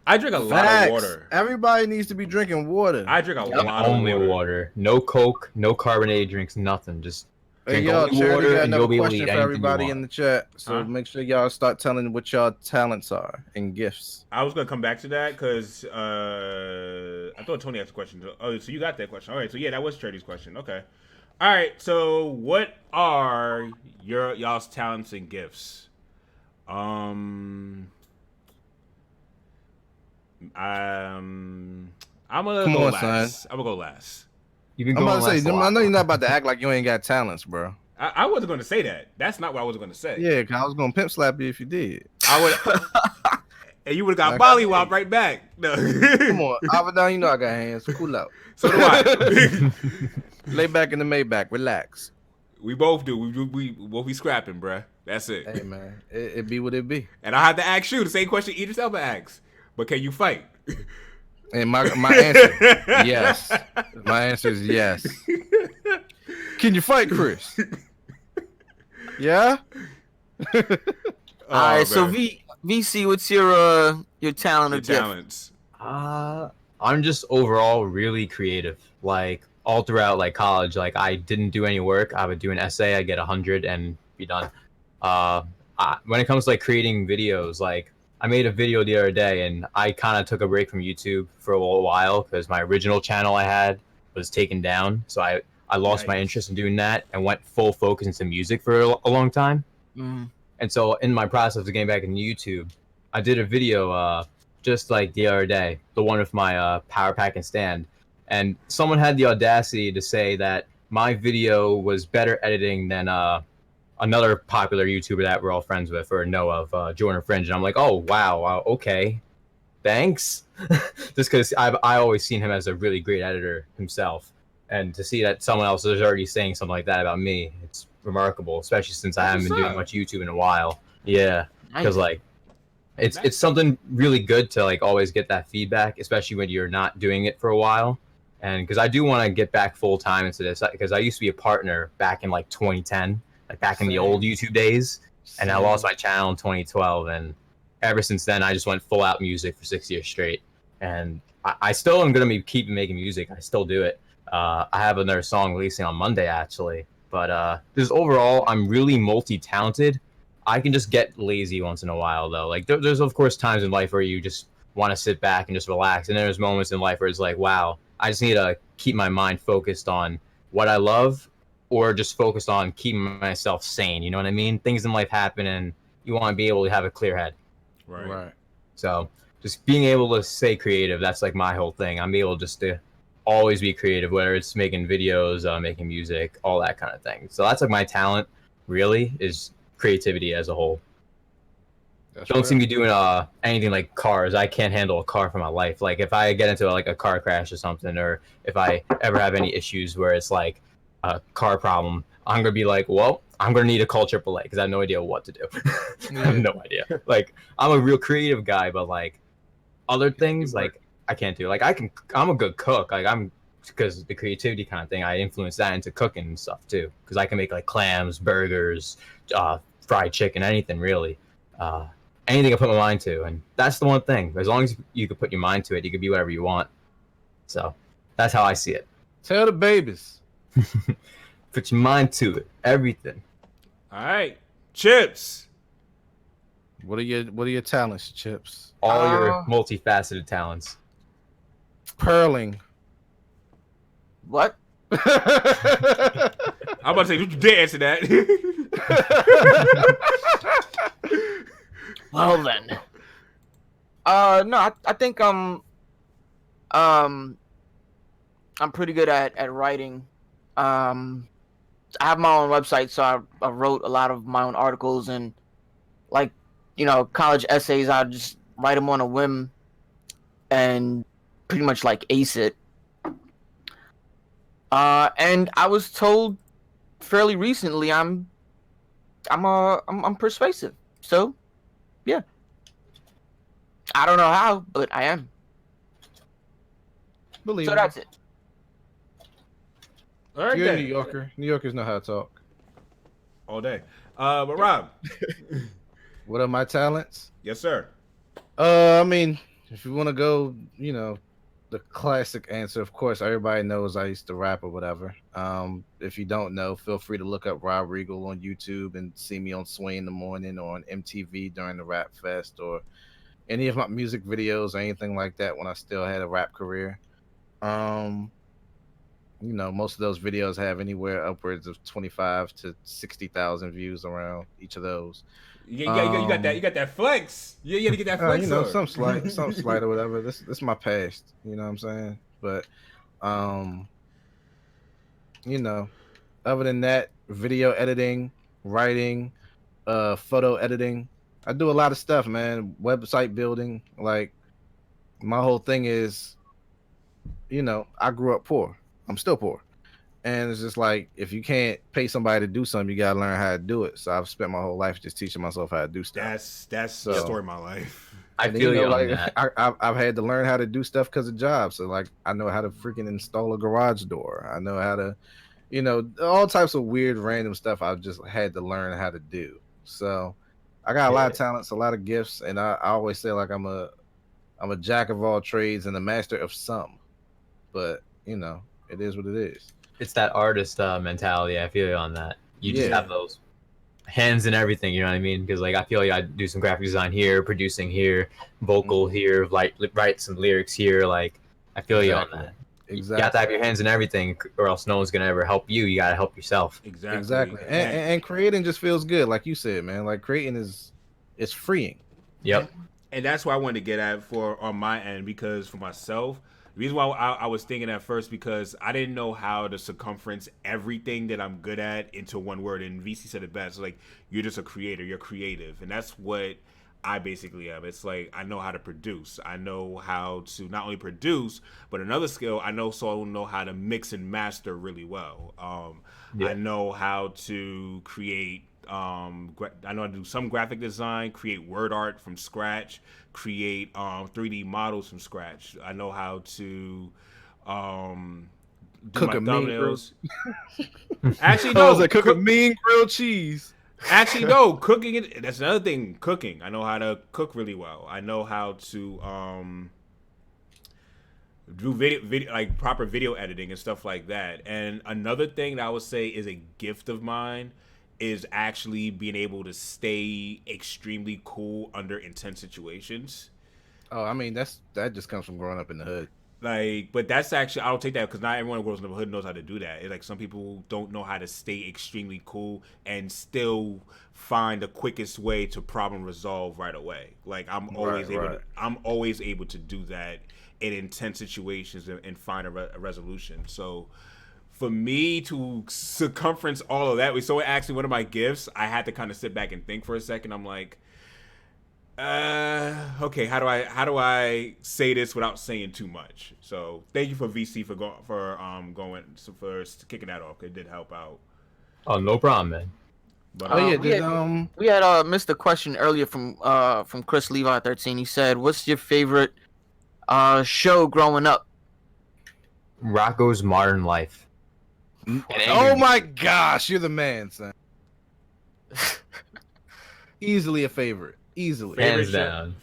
I drink a lot Facts. of water. Everybody needs to be drinking water. I drink a lot Only of water. water. No Coke, no carbonated drinks, nothing. Just Hey, drink y'all, only Charity water got and another you'll be able to question eat for anything you everybody want. in the chat. So Huh? make sure y'all start telling what y'all talents are and gifts. I was gonna come back to that because I thought Tony asked a question. Oh, so you got that question? All right. So yeah, that was Charity's question. Okay. All right. So what are y'all's talents and gifts? I'm gonna Come go on, last. son. I'm gonna go last. You've been I'm going about to last say, a lot. I know you're not about to act like you ain't got talents, bro. I wasn't gonna say that. That's not what I was gonna say. Yeah, cause I was gonna pimp slap you if you did. I would. And you would have got Okay. bollywop right back. No. Come on, Avidan, you know I got hands. Cool out. So do I. Lay back in the Maybach, relax. We both do. We both be scrapping, bruh. That's it. Hey man, it be what it be. And I had to ask you the same question Idris Elba asks. But can you fight? And my answer, yes. My answer is yes. Can you fight, Chris? Yeah. All right. So man. VC, what's your talent Your or gift? talents. I'm just overall really creative. Like all throughout like college, like I didn't do any work. I would do an essay, I get 100 and be done. When it comes to like creating videos, like I made a video the other day and I kind of took a break from YouTube for a little while because my original channel I had was taken down. So I lost my Yikes. interest in doing that and went full focus into music for a long time. Mm. And so in my process of getting back into YouTube, I did a video just like the other day, the one with my power pack and stand. And someone had the audacity to say that my video was better editing than another popular YouTuber that we're all friends with or know of, Jordan Fringe. And I'm like, oh, wow, okay, thanks. Just because I always seen him as a really great editor himself. And to see that someone else is already saying something like that about me, it's remarkable, especially since I haven't been doing much YouTube in a while. Yeah, because like it's something really good to like always get that feedback, especially when you're not doing it for a while. And because I do want to get back full time into this, because I used to be a partner back in like 2010, like back in the old YouTube days, and I lost my channel in 2012, and ever since then I just went full out music for 6 years straight. And I still am gonna be keep making music. I still do it. I have another song releasing on Monday actually, but just overall I'm really multi-talented. I can just get lazy once in a while though. Like there's of course times in life where you just want to sit back and just relax, and there's moments in life where it's like, wow, I just need to keep my mind focused on what I love, or just focused on keeping myself sane. You know what I mean? Things in life happen, and you want to be able to have a clear head. Right. So just being able to stay creative, that's like my whole thing. I'm able just to always be creative, whether it's making videos, making music, all that kind of thing. So that's like my talent, really, is creativity as a whole. Don't see me doing anything like cars. I can't handle a car for my life. Like if I get into like a car crash or something, or if I ever have any issues where it's like a car problem, I'm gonna be like, well, I'm gonna need to call AAA because I have no idea what to do. I have no idea. Like I'm a real creative guy, but like other things, like I can't do. Like I'm a good cook. Like because the creativity kind of thing, I influence that into cooking and stuff too. Because I can make like clams, burgers, fried chicken, anything really. Anything I put my mind to, and that's the one thing. As long as you can put your mind to it, you can be whatever you want. So that's how I see it. Tell the babies. Put your mind to it. Everything. All right. Chips. What are your talents, Chips? All your multifaceted talents. Purling. What? I'm about to say, you did answer that. Well then. No, I think I'm pretty good at writing. I have my own website, so I wrote a lot of my own articles and like, college essays. I just write them on a whim and pretty much like ace it. And I was told fairly recently I'm persuasive. So yeah, I don't know how, but I am. Believe So me. that's it. All right, You're a then. New Yorker. New Yorkers know how to talk. All day. But Rob, What are my talents? yes, sir. I mean, if you want to go, the classic answer, of course, everybody knows I used to rap or whatever. If you don't know, feel free to look up Rob Regal on YouTube and see me on Sway in the Morning or on MTV during the Rap Fest or any of my music videos or anything like that when I still had a rap career. Um, most of those videos have anywhere upwards of 25 to 60,000 views around each of those. You got that flex. Yeah, you got to get that flex on. Some slight or whatever. This my past. You know what I'm saying? But, um, you know, other than that, video editing, writing, photo editing. I do a lot of stuff, man. Website building. Like my whole thing is, I grew up poor. I'm still poor. And it's just like if you can't pay somebody to do something, you gotta learn how to do it. So I've spent my whole life just teaching myself how to do stuff. That's the story of my life. I And, feel you on like that. I've had to learn how to do stuff because of jobs. So like I know how to freaking install a garage door. I know how to, all types of weird random stuff. I've just had to learn how to do. So I got a lot of talents, a lot of gifts, and I always say like I'm a jack of all trades and a master of some. But it is what it is. It's that artist mentality. I feel you on that. You just Yeah. have those hands in everything. You know what I mean? Because like I feel like I do some graphic design here, producing here, vocal here, like write some lyrics here. Like I feel you on that. Exactly. You got to have your hands in everything, or else no one's gonna ever help you. You gotta help yourself. Exactly. And creating just feels good, like you said, man. Like creating it's freeing. Yep. And that's what I wanted to get at on my end, because for myself, the reason why I was thinking at first, because I didn't know how to circumference everything that I'm good at into one word. And VC said it best, like, you're just a creator, you're creative. And that's what I basically am. It's like, I know how to produce. I know how to not only produce, but another skill, I know how to mix and master really well. I know how to create, I know how to do some graphic design, create word art from scratch, create 3D models from scratch. I know how to do Cook my a mean thumbnails. Actually, no. Cook a mean grilled cheese. Actually, no. Cooking it. That's another thing. Cooking. I know how to cook really well. I know how to do video like proper video editing and stuff like that. And another thing that I would say is a gift of mine is actually being able to stay extremely cool under intense situations. Oh, I mean that just comes from growing up in the hood. Like, but that's actually, I don't take that because not everyone who grows up in the hood knows how to do that. It's like some people don't know how to stay extremely cool and still find the quickest way to problem resolve right away. Like I'm always able to do that in intense situations and find a resolution. So for me to circumference all of that, so actually one of my gifts, I had to kind of sit back and think for a second. I'm like, okay, how do I say this without saying too much? So thank you for VC for kicking that off. It did help out. Oh, no problem, man. But, we had missed a question earlier from Chris Levi 13. He said, "What's your favorite show growing up?" Rocco's Modern Life. Oh my gosh, you're the man, son. Easily a favorite. Easily.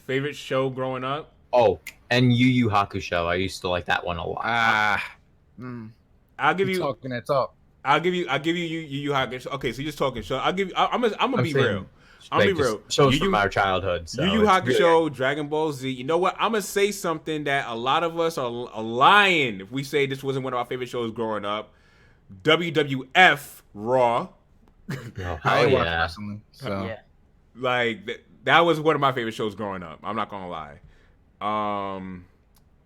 Favorite show growing up? Oh, and Yu Yu Hakusho. I used to like that one a lot. I'll give you talking that talk. I'll give you Yu Yu Hakusho. Okay, so you're just talking show. I'm gonna be real. I'm gonna be real. Shows from our childhood. So Yu Yu Hakusho, Dragon Ball Z. You know what? I'm gonna say something that a lot of us are lying if we say this wasn't one of our favorite shows growing up. WWF Raw. I watch wrestling. So Yeah. Like that was one of my favorite shows growing up. I'm not gonna lie.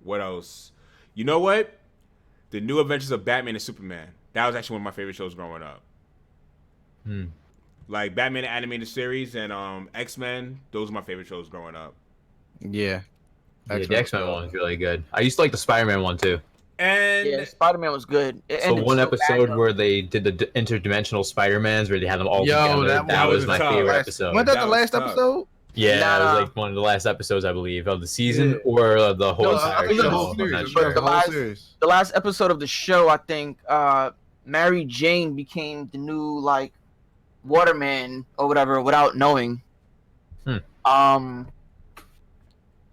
What else? You know what? The New Adventures of Batman and Superman. That was actually one of my favorite shows growing up. Hmm. Like Batman animated series and X-Men. Those are my favorite shows growing up. Yeah. Yeah, the X-Men. X-Men one was really good. I used to like the Spider-Man one too. And Yeah, Spider-Man was good. It So ended one so episode bad, where they did the interdimensional Spider-Mans, where they had them all Yo, together. that That one was was my tough. favorite Wasn't episode. that That the was last tough. episode? Yeah, it was Nah. like one of the last episodes, I believe, of the season Yeah. or the whole No, entire I think show. the whole I'm series. not I think sure. the whole series. The last episode of the show, I think, Mary Jane became the new like Waterman or whatever without knowing.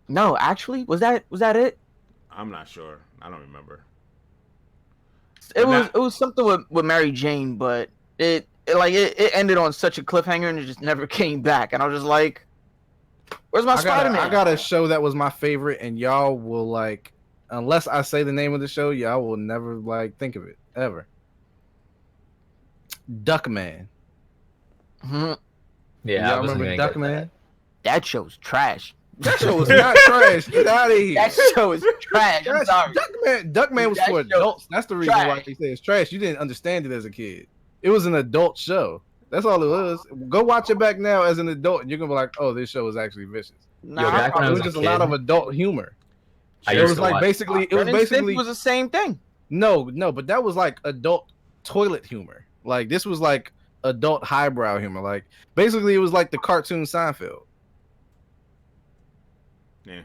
No, actually, was that it? I'm not sure. I don't remember. It But was something with Mary Jane, but it ended on such a cliffhanger and it just never came back. And I was just like, "Where's my Spider-Man?" I got a show that was my favorite, and y'all will like, unless I say the name of the show, y'all will never like think of it ever. Duckman. Mhm. Yeah, I y'all wasn't remember gonna get Duckman? That show's trash. That show was not trash. Get out of here. That show is trash. I'm sorry. Duckman was That for show adults. That's the reason why trash. they say it's trash. You didn't understand it as a kid. It was an adult show. That's all it was. Go watch it back now as an adult, and you're gonna be like, "Oh, this show is actually vicious." Nah, Yo, back when I It was was a just a lot kid, of adult humor. I It used was to like watch- basically, it was Ren and Stimpy basically was the same thing. no, but that was like adult toilet humor. Like this was like adult highbrow humor. Like basically, it was like the cartoon Seinfeld. yeah.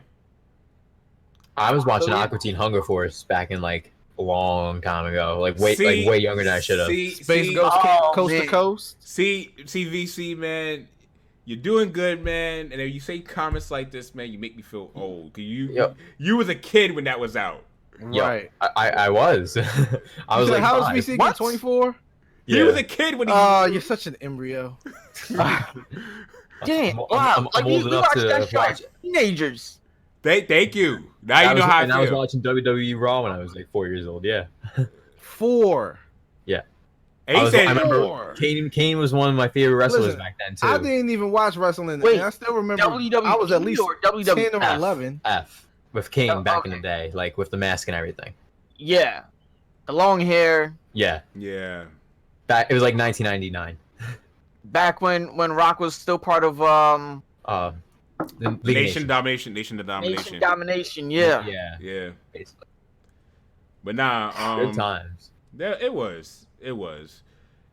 I was watching Aqua Teen Hunger Force back in like a long time ago, like way younger than I should have. Space see, Ghost Oh, Coast man. to Coast. See, VC, man, you're doing good, man. And if you say comments like this, man, you make me feel old. 'Cause Yep. you was a kid when that was out. Yo, Right. I was. I was like, how is 5. VC What? 24? He was a kid when he. Oh, you're such an embryo. Damn, I'm- wow! I'm like old we enough watched to that show watch- as teenagers. Thank you. Now you know how I and feel. I was watching WWE Raw when I was like 4 years old. Yeah. 4. And he I said, Four. Kane was one of my favorite wrestlers Listen, back then too. I didn't even watch wrestling. Wait, and I still remember WWE I was at least or WWF? 10 or 11. F with Kane Oh, back in okay. the day, like with the mask and everything. Yeah, the long hair. Yeah, yeah. it was like 1999. Back when Rock was still part of The League of Nation domination. Nation Domination. Yeah. Yeah. Yeah. Basically. But nah, Good times. there, it was.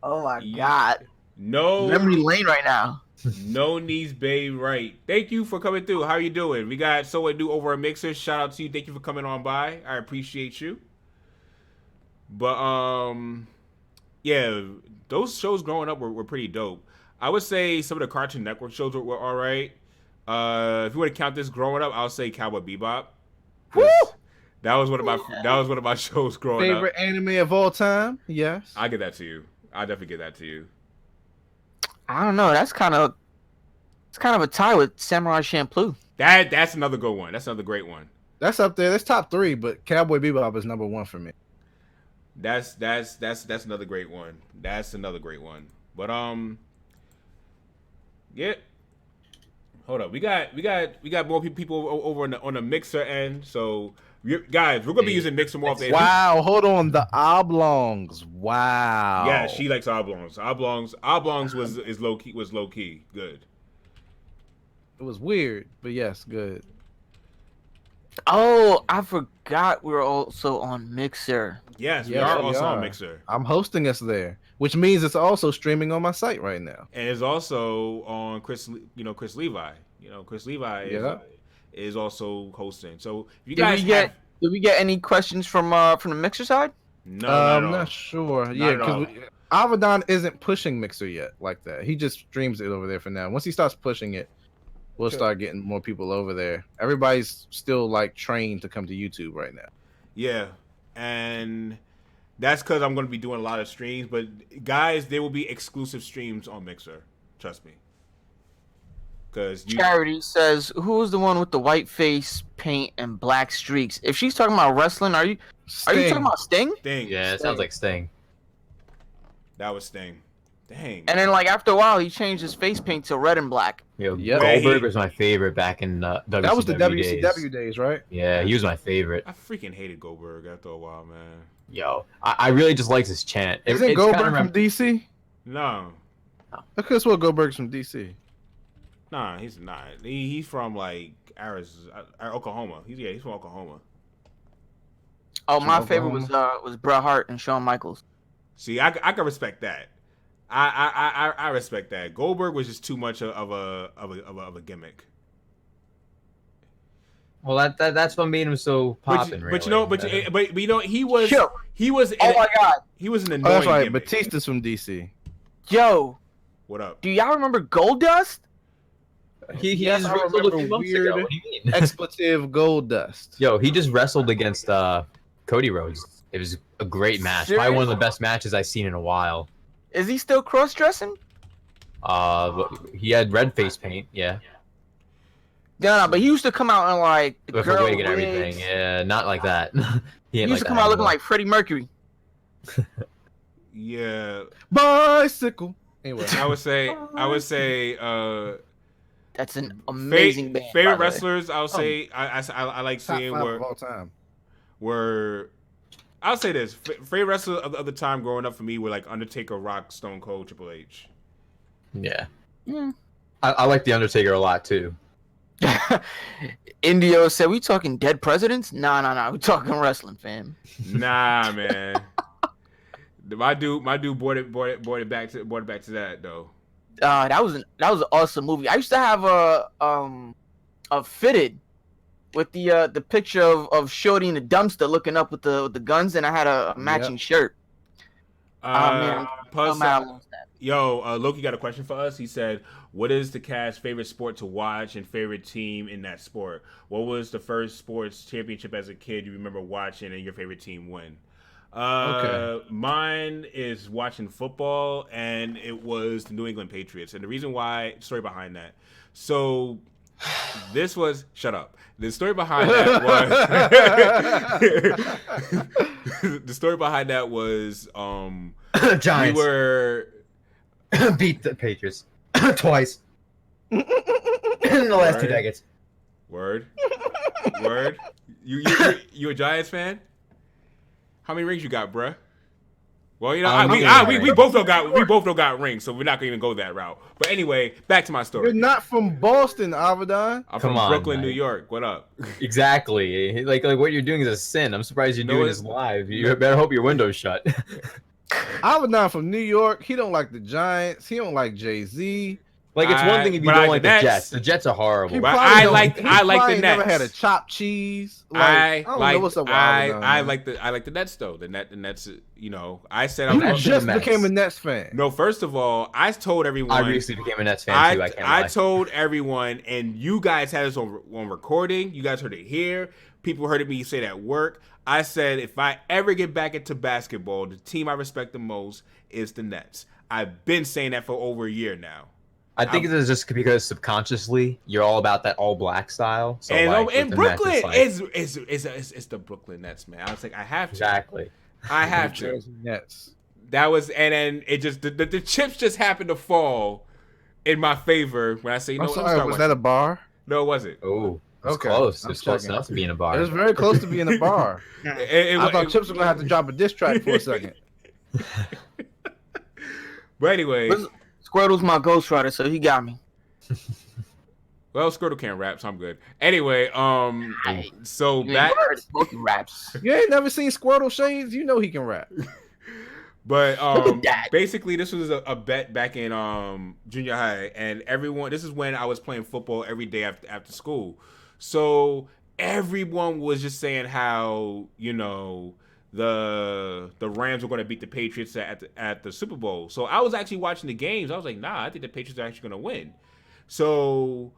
Oh my Yeah. God. No Memory lane right now. No knees, babe. Right. Thank you for coming through. How you doing? We got someone new over a Mixer. Shout out to you. Thank you for coming on by. I appreciate you. But yeah, those shows growing up were pretty dope. I would say some of the Cartoon Network shows were all right. If you want to count this growing up, I'll say Cowboy Bebop. Woo! That was one of my shows growing up. Favorite anime of all time? Yes. I get that to you. I definitely get that to you. I don't know. It's kind of a tie with Samurai Champloo. That's another good one. That's another great one. That's up there. That's top 3, but Cowboy Bebop is number 1 for me. That's another great one. That's another great one. But yeah. Hold up. We got more people over on the Mixer end. So guys, we're gonna be using Mixer more often. Wow, hold on. The oblongs. Wow. Yeah, she likes oblongs. Oblongs was low key. Good. It was weird, but yes, good. Oh, I forgot we were also on Mixer. Yes, we Yes, are we also on are. Mixer. I'm hosting us there, which means it's also streaming on my site right now. And it's also on Chris Levi. Chris Levi is also hosting. So if you guys Did we get any questions from the Mixer side? no, I'm not not at all. sure. Not Yeah, at all. because Avidan isn't pushing Mixer yet like that. He just streams it over there for now. Once he starts pushing it, we'll start getting more people over there. Everybody's still like trained to come to YouTube right now. Yeah, and that's because I'm going to be doing a lot of streams. But guys, there will be exclusive streams on Mixer. Trust me. Because Charity says, "Who's the one with the white face paint and black streaks?" If she's talking about wrestling, are you talking about Sting? Sting. Yeah, it sounds like Sting. That was Sting. Dang. And then like after a while, he changed his face paint to red and black. Yo, Yep. Goldberg was my favorite back in WCW That was the days. WCW days, right? Yeah, he was my favorite. I freaking hated Goldberg after a while, man. Yo, I really just liked his chant. Isn't it's Goldberg kinda from DC? No. Because what Goldberg's from DC. Nah, he's not. He's from like Arizona, Oklahoma. He's from Oklahoma. Oh, my From favorite was Bret Hart and Shawn Michaels. See, I can respect that. I respect that. Goldberg was just too much of a gimmick. Well, that's what made him so popping. But you know, he was Yo. he was. Oh my god. He was an Oh, annoying that's right. gimmick. Batista's from DC. Yo, What up? do y'all remember Goldust? He Yes, just I wrestled a remember few months weird ago. What do you mean? Expletive Gold Dust. Yo, he just wrestled against Cody Rhodes. It was a great match. Probably one of the best matches I've seen in a while. Is he still cross-dressing? He had red face paint. Yeah, No, but he used to come out in like the with girl a wig and wigs. everything. Yeah, not like that. He ain't used to like come that out looking anymore. like Freddie Mercury. Yeah, Bicycle. Anyway, I would say. That's an amazing band. by Favorite the way. wrestlers, I'll say I like top seeing 5 of all time. were I'll say this. Favorite wrestlers of the time growing up for me were like Undertaker, Rock, Stone Cold, Triple H. Yeah, Yeah. I like the Undertaker a lot too. Indio said, "We talking dead presidents? Nah. We talking wrestling, fam." Nah, man. My dude brought it back to that though. That was an awesome movie. I used to have a fitted with the picture of Shorty in the dumpster looking up with the guns, and I had a matching shirt. Man, Plus, I lost that. yo, Loki got a question for us. He said, "What is the cast's favorite sport to watch and favorite team in that sport? What was the first sports championship as a kid you remember watching and your favorite team win?" Okay. Mine is watching football, and it was the New England Patriots. And the reason why, story behind that. So this was, shut up. The story behind that was, the story behind that was, Giants we were, beat the Patriots twice in the last 2 decades. Word. You a Giants fan? How many rings you got, bruh? Well, you know, we both don't got rings, so we're not gonna even go that route. But anyway, back to my story. You're not from Boston, Avidan. I'm from Brooklyn, New York. What up? Exactly. Like what you're doing is a sin. I'm surprised you're doing this live. You better hope your window's shut. Avidan from New York. He don't like the Giants. He don't like Jay-Z. Like it's one thing if you don't like the Jets. The Jets are horrible. But I like the Nets. Never had a chopped cheese. I don't know what's up with Avidan, I like the Nets though. The Nets. You know, I said you just became a Nets fan. No, first of all, I told everyone. I recently became a Nets fan too. I can't lie. I told everyone, and you guys had this on recording. You guys heard it here. People heard me say it at work. I said if I ever get back into basketball, the team I respect the most is the Nets. I've been saying that for over a year now. I think it's just because subconsciously you're all about that all black style. So and Brooklyn is the Brooklyn Nets, man. I was like, I have to. Exactly. I have to. Nets. That was, and then it just the chips just happened to fall in my favor when I say, I'm sorry, was that a bar? No, it wasn't. Oh, it's close. It's close enough to be in a bar. It was very close to being a bar. I thought Chips was gonna have to drop a diss track for a second. But anyway. Squirtle's my ghostwriter, so he got me. Well, Squirtle can't rap, so I'm good. Anyway, so back. Raps. You ain't never seen Squirtle Shades? You know he can rap. But basically, this was a bet back in junior high, and everyone. This is when I was playing football every day after school. So everyone was just saying how the Rams were going to beat the Patriots at the Super Bowl. So I was actually watching the games. I was like, nah, I think the Patriots are actually going to win. So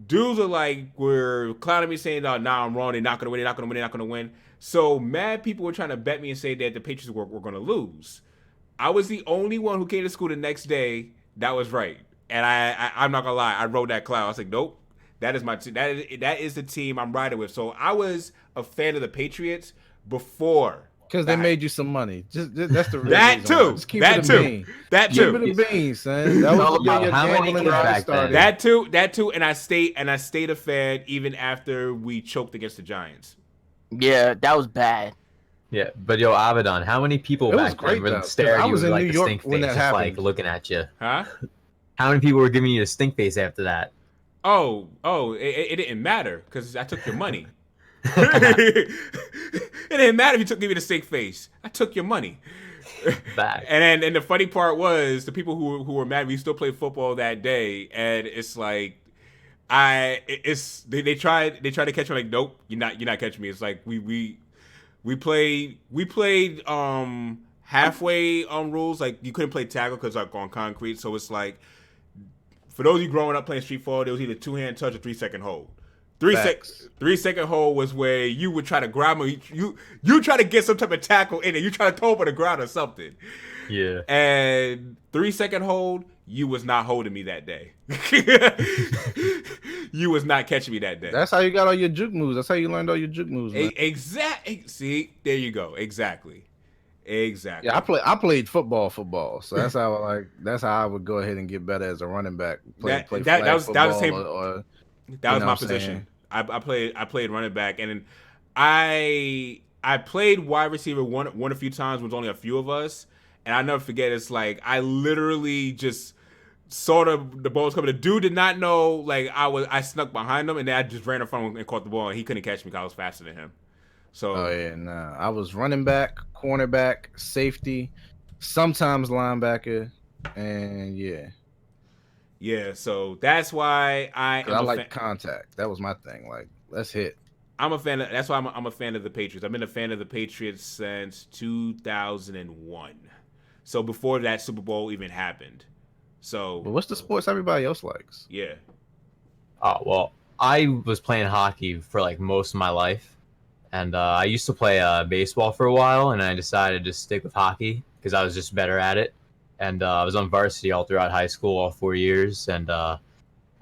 dudes are like, were clowning me saying, nah, I'm wrong. They're not going to win. So mad people were trying to bet me and say that the Patriots were going to lose. I was the only one who came to school the next day that was right. And I'm not going to lie. I rode that cloud. I was like, nope, that is my team. That is the team I'm riding with. So I was a fan of the Patriots before. Because they made you some money. That's the reason. That too. Just keep That it a too. bean. That Keep too. it a bean, son. That was your gambling that started. That too. And I stayed a fan even after we choked against the Giants. Yeah, that was bad. Yeah, but yo, Avidan, how many people back then were staring at you with like the stink face, just like looking at you? Huh? How many people were giving you a stink face after that? It didn't matter because I took your money. It didn't matter if you give me the stink face. I took your money. Back. And the funny part was the people who were mad. We still played football that day, and it's like they tried to catch me. Like, nope, you're not catching me. It's like we played halfway rules. Like you couldn't play tackle because like on concrete. So it's like for those of you growing up playing Street 4, there was either 2-hand touch or 3-second hold. 3-second hold was where you would try to grab him. You try to get some type of tackle in it. You try to throw him on the ground or something. Yeah. And 3-second hold, you was not holding me that day. You was not catching me that day. That's how you got all your juke moves. That's how you learned all your juke moves. Exactly. See, there you go. Exactly. Yeah, I played football, so that's how I would go ahead and get better as a running back. That was the same. That was my position. I played running back, and then I played wide receiver one a few times. When there was only a few of us, and I never forget. It's like I literally just saw the ball was coming. The dude did not know like I snuck behind him, and then I just ran in front of him and caught the ball, and he couldn't catch me because I was faster than him. So I was running back, cornerback, safety, sometimes linebacker, and yeah. So that's why I like contact. That was my thing. Like, let's hit. I'm a fan of. That's why I'm a fan of the Patriots. I've been a fan of the Patriots since 2001. So before that Super Bowl even happened. So. But what's the sports everybody else likes? Yeah. Oh well, I was playing hockey for like most of my life. And I used to play baseball for a while, and I decided to stick with hockey because I was just better at it. And I was on varsity all throughout high school, all 4 years. And I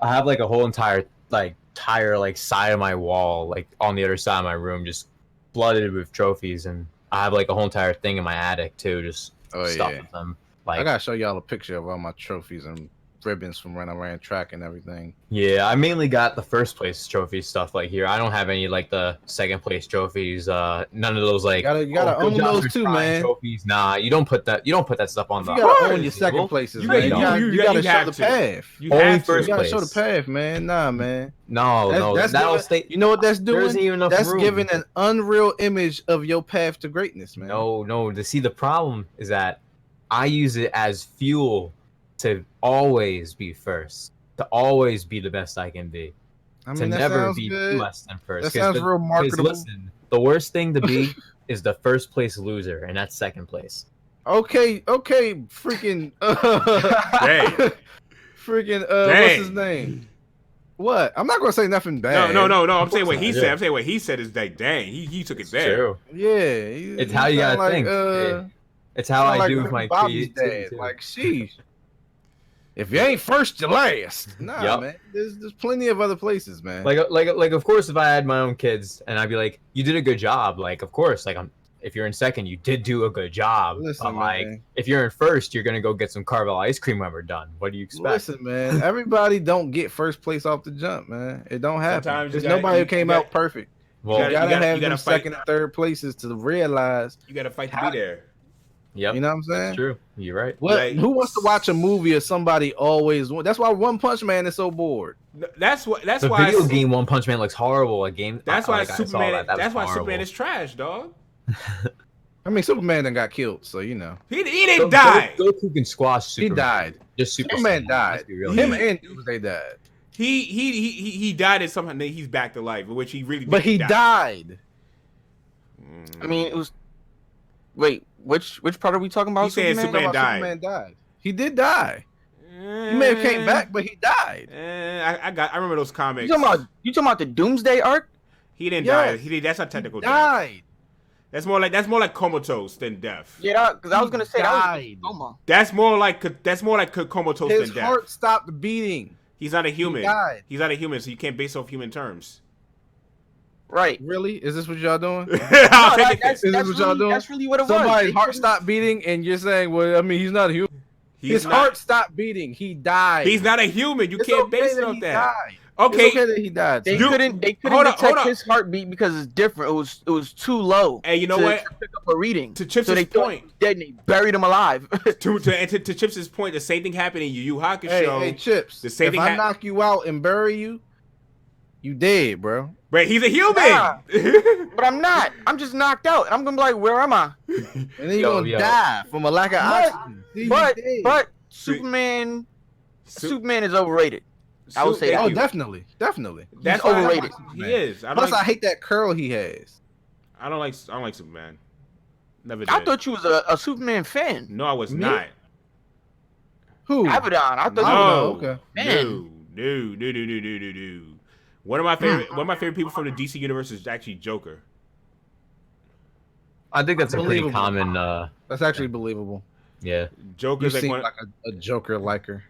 have like a whole entire side of my wall, like on the other side of my room, just flooded with trophies. And I have like a whole entire thing in my attic too, just stuff with them. Like, I gotta show y'all a picture of all my trophies and ribbons from when I ran track and everything. Yeah, I mainly got the first place trophy stuff like here. I don't have any like the second place trophies. None of those like you gotta own those too, man. Trophies. Nah, you don't put that stuff on you gotta own your second places, man. You gotta show the path. Only first place. You gotta place. show the path, man. Nah, man. No, that'll stay. You know what that's doing? There isn't even enough that's room. Giving an unreal image of your path to greatness, man. No. To see, the problem is that I use it as fuel to always be first, to always be the best I can be, to never be less than first. That sounds real marketable. Listen, the worst thing to be is the first place loser, and that's second place. Okay, freaking, what's his name? What? I'm not gonna say nothing bad. No. I'm saying what he said. I'm saying what he said is like, dang, he took it there. True. Yeah, it's how you gotta think. It's how I do with my creativity. Like, sheesh. If you ain't first, you last. Nah, man. There's plenty of other places, man. Like of course, if I had my own kids and I'd be like, you did a good job. Like, of course, like if you're in second, you did do a good job. Listen, but like, man. if you're in first, you're gonna go get some Carvel ice cream when we're done. What do you expect? Listen, man. Everybody don't get first place off the jump, man. It don't happen. Sometimes There's nobody who came out perfect. Well, you gotta have them second and third places to realize you gotta fight to be there. Yep. You know what I'm saying? That's true. You're right. Who wants to watch a movie of somebody always win? That's why One Punch Man is so bored. That's why the video game One Punch Man looks horrible. A game. That's why Superman. That's why Superman is trash, dog. I mean, Superman done got killed, so you know. He didn't die. Goku can squash Superman. He died. Just Superman died. Him and Doomsday died. He died and somehow he's back to life, which he really. But he died. I mean, it was. Wait, which part are we talking about? He said Superman died. He did die. He may have came back, but he died. I remember those comics. You talking about the Doomsday arc? He didn't die. That's not technical death. Died. That's more like comatose than death. Yeah, because I was gonna say died. That was That's more like comatose than death. His heart stopped beating. He's not a human. He died. He's not a human, so you can't base off human terms. Right. Really? Is this what y'all doing? That's really what it was. Somebody's heart stopped beating, and you're saying, well, I mean, he's not a human. His heart stopped beating. He died. He's not a human. You can't base it on that. Okay. It's okay that he died. They You- couldn't hold up, detect hold up. his heartbeat because it's different. It was too low. Hey, you know to, what? To pick up a reading. To Chips' so they thought point. he was dead and they buried him alive. To Chips' point, the same thing happened in Yu Yu Hakusho. Hey, Chips. The same if thing I knock you out and bury you, you dead, bro. But he's a human. Nah. But I'm not. I'm just knocked out, and I'm gonna be like, where am I? And then you're gonna die from a lack of But- oxygen. See, you dead. But Superman is overrated. I would say Oh, that. definitely. That's He's overrated. He is. Plus, I hate that curl he has. I don't like Superman. Never did. I thought you was a Superman fan. No, I was Me? not. Who? Avidan. I thought No. okay. Man. No. One of my favorite people from the DC universe is actually Joker. I think that's a pretty Believable. common. That's actually believable. Yeah. You Joker's like seem one. like a Joker liker.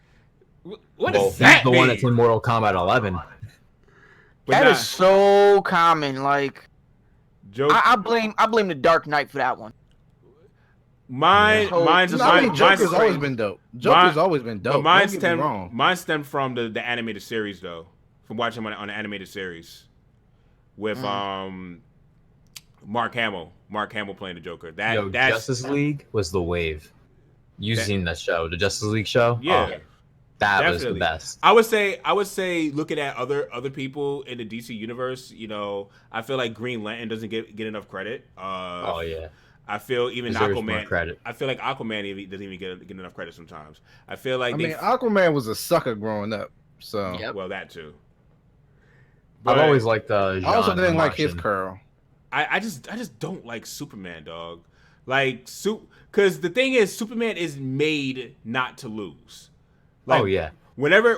What Well, does that he's the mean? one that's in Mortal Kombat 11. But That nah, is so common. Like Joker. I blame the Dark Knight for that one. Mine's Joker's always been dope. Joker's always been dope. But mine Don't get me wrong. stemmed from the animated series though, from watching him on the animated series with Mark Hamill playing the Joker. That's Justice League was the wave. You've seen that show, the Justice League show? Yeah. Oh, that was Definitely. the best. I would say looking at other people in the DC universe, you know, I feel like Green Lantern doesn't get enough credit. Oh yeah. I feel even Deserves more Aquaman. credit. I feel like Aquaman doesn't even get enough credit sometimes. I feel like Aquaman was a sucker growing up. So Yep. well, that too. I've But always liked I also Jean didn't the like his Martian. curl. I just don't like Superman, dog. Like because the thing is, Superman is made not to lose. Like, Oh yeah. Whenever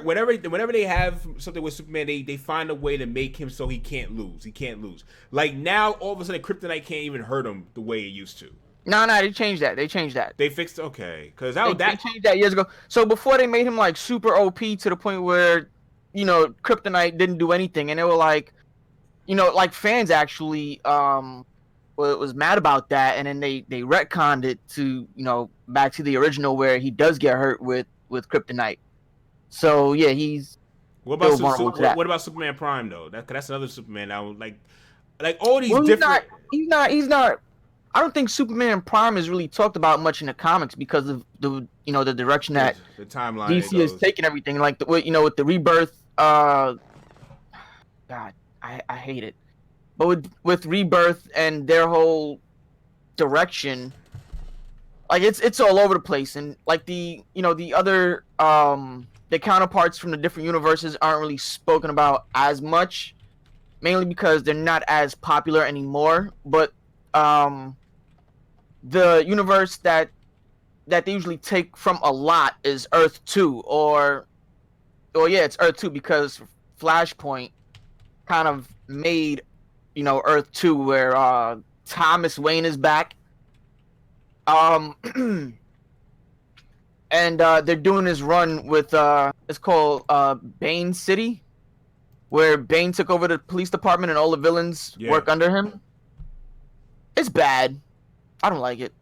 they have something with Superman, they find a way to make him so he can't lose. He can't lose. Like now, all of a sudden, Kryptonite can't even hurt him the way it used to. No, they changed that. They changed that. They fixed because They changed that years ago. So before they made him like super OP to the point where, you know, Kryptonite didn't do anything, and they were like, you know, like fans actually was mad about that, and then they retconned it to, you know, back to the original where he does get hurt with Kryptonite. So yeah, he's what about still vulnerable to that. what about Superman Prime though? That's another Superman. Now like all these Well, different. He's not. I don't think Superman Prime is really talked about much in the comics because of the direction that the timeline DC has taken everything. Like with the Rebirth. God, I hate it. But with Rebirth and their whole direction, like it's all over the place, and like the other the counterparts from the different universes aren't really spoken about as much, mainly because they're not as popular anymore. But the universe that they usually take from a lot is Earth 2, it's Earth 2 because Flashpoint kind of made Earth 2 where Thomas Wayne is back. And they're doing this run with it's called Bane City, where Bane took over the police department and all the villains work under him. It's bad. I don't like it.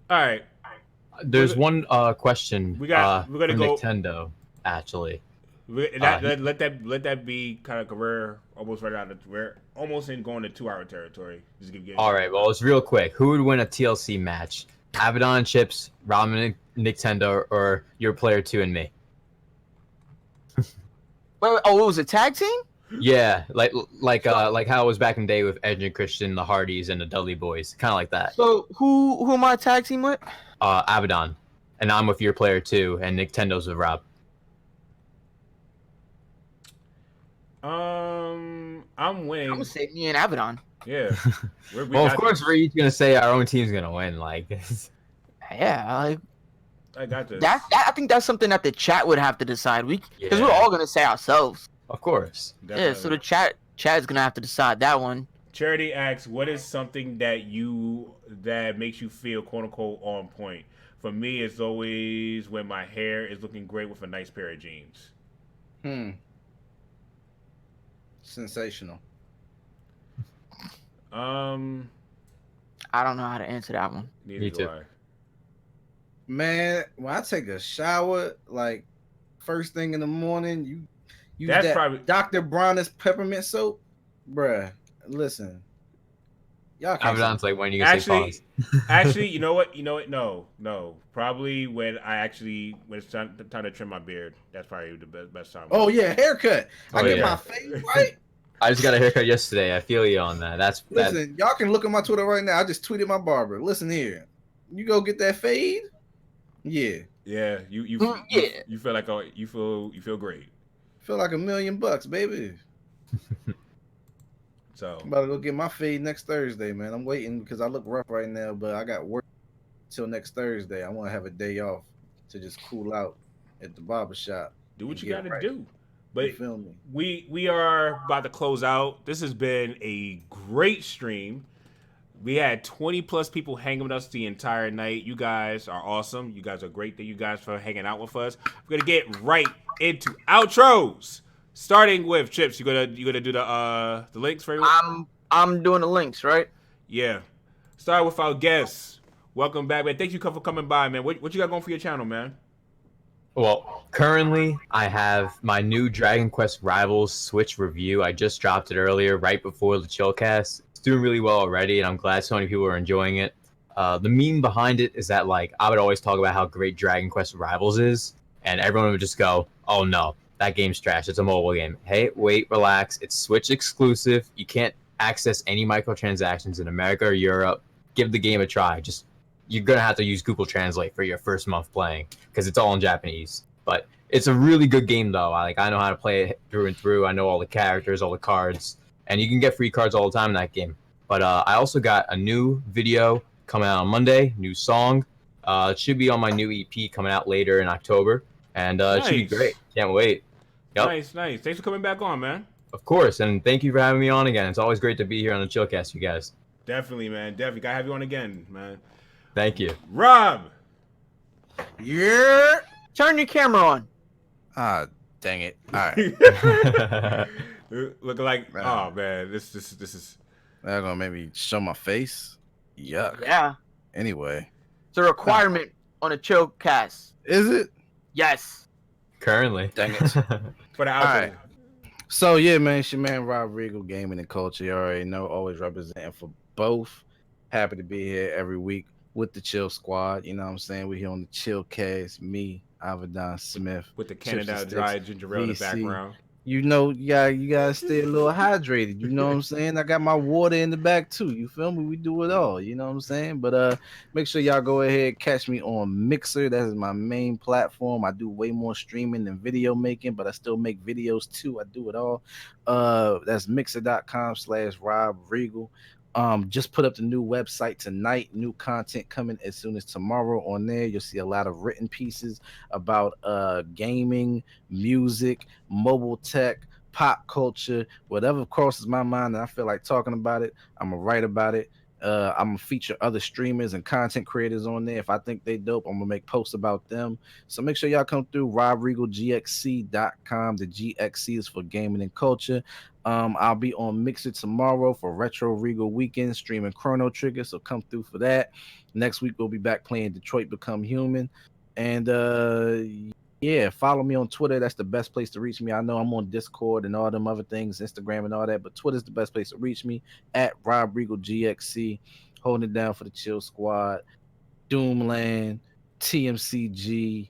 All right. There's one question. We gotta from go. Nintendo, actually. Let that be kind of we're almost right out. We're almost in going to 2-hour territory. Just give All right. Well, it's real quick. Who would win a TLC match? Avidan, Chips, Ramen, Nintendo, or your player 2 and me? Wait, it was a tag team? Yeah, like how it was back in the day with Edge and Christian, the Hardys, and the Dudley Boys, kind of like that. So who am I tag team with? Avidan, and I'm with your player 2, and Nintendo's with Rob. I'm winning. I'm gonna say me and Avidan. Yeah. Well, of course, we're each gonna say our own team's gonna win. Like, yeah, I got this. I think that's something that the chat would have to decide. Because we're Yeah. all gonna say ourselves. of course. Yeah, so the chat is gonna have to decide that one. Charity asks, "What is something that makes you feel quote unquote on point?" For me, it's always when my hair is looking great with a nice pair of jeans. Sensational. I don't know how to answer that one. Neither Me do too. I. Man, when I take a shower, like first thing in the morning, Use That's that probably Dr. Bronner's peppermint soap, bruh. Listen, y'all can't. Avidan's like, when are you gonna say pause? actually, you know what? No. Probably when it's time to trim my beard. That's probably the best time. Oh yeah, haircut. I Oh, get yeah. my face right. I just got a haircut yesterday. I feel you on that. That. Listen, y'all can look at my Twitter right now. I just tweeted my barber. Listen here, you go get that fade. Yeah, Yeah, you Yeah. you feel like you feel great. feel like $1 million, baby. So I'm about to go get my fade next Thursday, man. I'm waiting because I look rough right now, but I got work till next Thursday. I want to have a day off to just cool out at the barber shop. do what and you get got to right. do. But You feel me? we are about to close out. This has been a great stream. We had 20 plus people hanging with us the entire night. You guys are awesome. You guys are great. Thank you guys for hanging out with us. We're gonna get right into outros. Starting with Chips. You gonna do the links for everyone? I'm doing the links, right? Yeah. Start with our guests. Welcome back, man. Thank you for coming by, man. What you got going for your channel, man? Well, currently I have my new Dragon Quest Rivals Switch review. I just dropped it earlier, right before the Chillcast. It's doing really well already, and I'm glad so many people are enjoying it. The meme behind it is that, like, I would always talk about how great Dragon Quest Rivals is, and everyone would just go, "Oh no, that game's trash. It's a mobile game." Hey, wait, relax. It's Switch exclusive. You can't access any microtransactions in America or Europe. Give the game a try. You're gonna have to use Google Translate for your first month playing because it's all in Japanese. But it's a really good game, though. I know how to play it through and through. I know all the characters, all the cards, and you can get free cards all the time in that game. But I also got a new video coming out on Monday, new song. It should be on my new EP coming out later in October, and it should be Nice. great. Can't wait. Yep. Nice. Thanks for coming back on, man. Of course, and thank you for having me on again. It's always great to be here on the Chillcast, you guys. Definitely, man. Definitely gotta have you on again, man. Thank you. Rob. Yeah. Turn your camera on. Ah, dang it. All right. Looking like, oh man, this is. They're gonna make me show my face. Yuck. Yeah. Anyway, It's a requirement on a Chillcast. is it? Yes. Currently. Dang it. For the outro. All right. So yeah, man, it's your man Rob Regal, gaming and culture. You already know, always representing for both. Happy to be here every week with the Chill Squad. You know what I'm saying? We're here on the Chillcast. Me, Avidan Smith. With the Chips Canada and Dry Sticks, ginger ale in the VC. background. You know, you gotta stay a little hydrated. You know what I'm saying? I got my water in the back too. You feel me? We do it all. You know what I'm saying? But make sure y'all go ahead, catch me on Mixer. That is my main platform. I do way more streaming than video making, but I still make videos too. I do it all. That's mixer.com/Rob Regal. Just put up the new website tonight. New content coming as soon as tomorrow on there. You'll see a lot of written pieces about gaming, music, mobile tech, pop culture, whatever crosses my mind and I feel like talking about it, I'm gonna write about it. I'm gonna feature other streamers and content creators on there. If I think they dope, I'm gonna make posts about them. So make sure y'all come through robregalgxc.com. The GXC is for gaming and culture. I'll be on Mixer tomorrow for Retro Regal Weekend streaming Chrono Trigger, so come through for that. Next week we'll be back playing Detroit Become Human. And yeah, follow me on Twitter. That's the best place to reach me. I know I'm on Discord and all them other things, Instagram and all that, but Twitter's the best place to reach me at Rob Regal GXC, holding it down for the Chill Squad, Doomland, TMCG,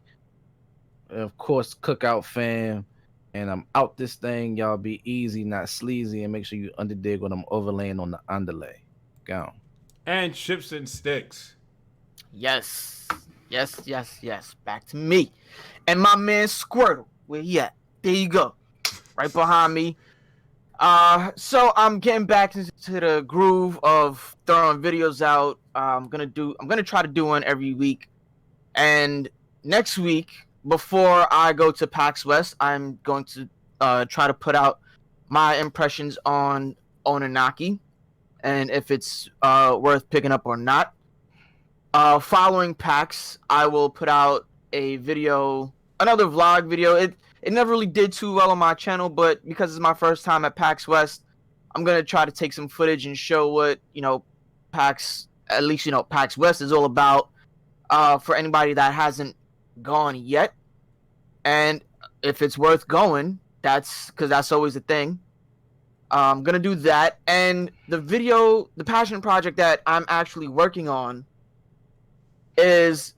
of course, Cookout Fam. And I'm out this thing. Y'all be easy, not sleazy, and make sure you underdig what I'm overlaying on the underlay. Go. And Chips and Sticks. Yes. Back to me. And my man Squirtle. Where he at? There you go. Right behind me. So I'm getting back into the groove of throwing videos out. I'm gonna try to do one every week. And next week, before I go to PAX West, I'm going to try to put out my impressions on Onanaki and if it's worth picking up or not. Following PAX, I will put out a video, another vlog video. It never really did too well on my channel, but because it's my first time at PAX West, I'm going to try to take some footage and show what, PAX West is all about for anybody that hasn't gone yet. And if it's worth going, That's because that's always a thing. I'm gonna do that, and the passion project that I'm actually working on is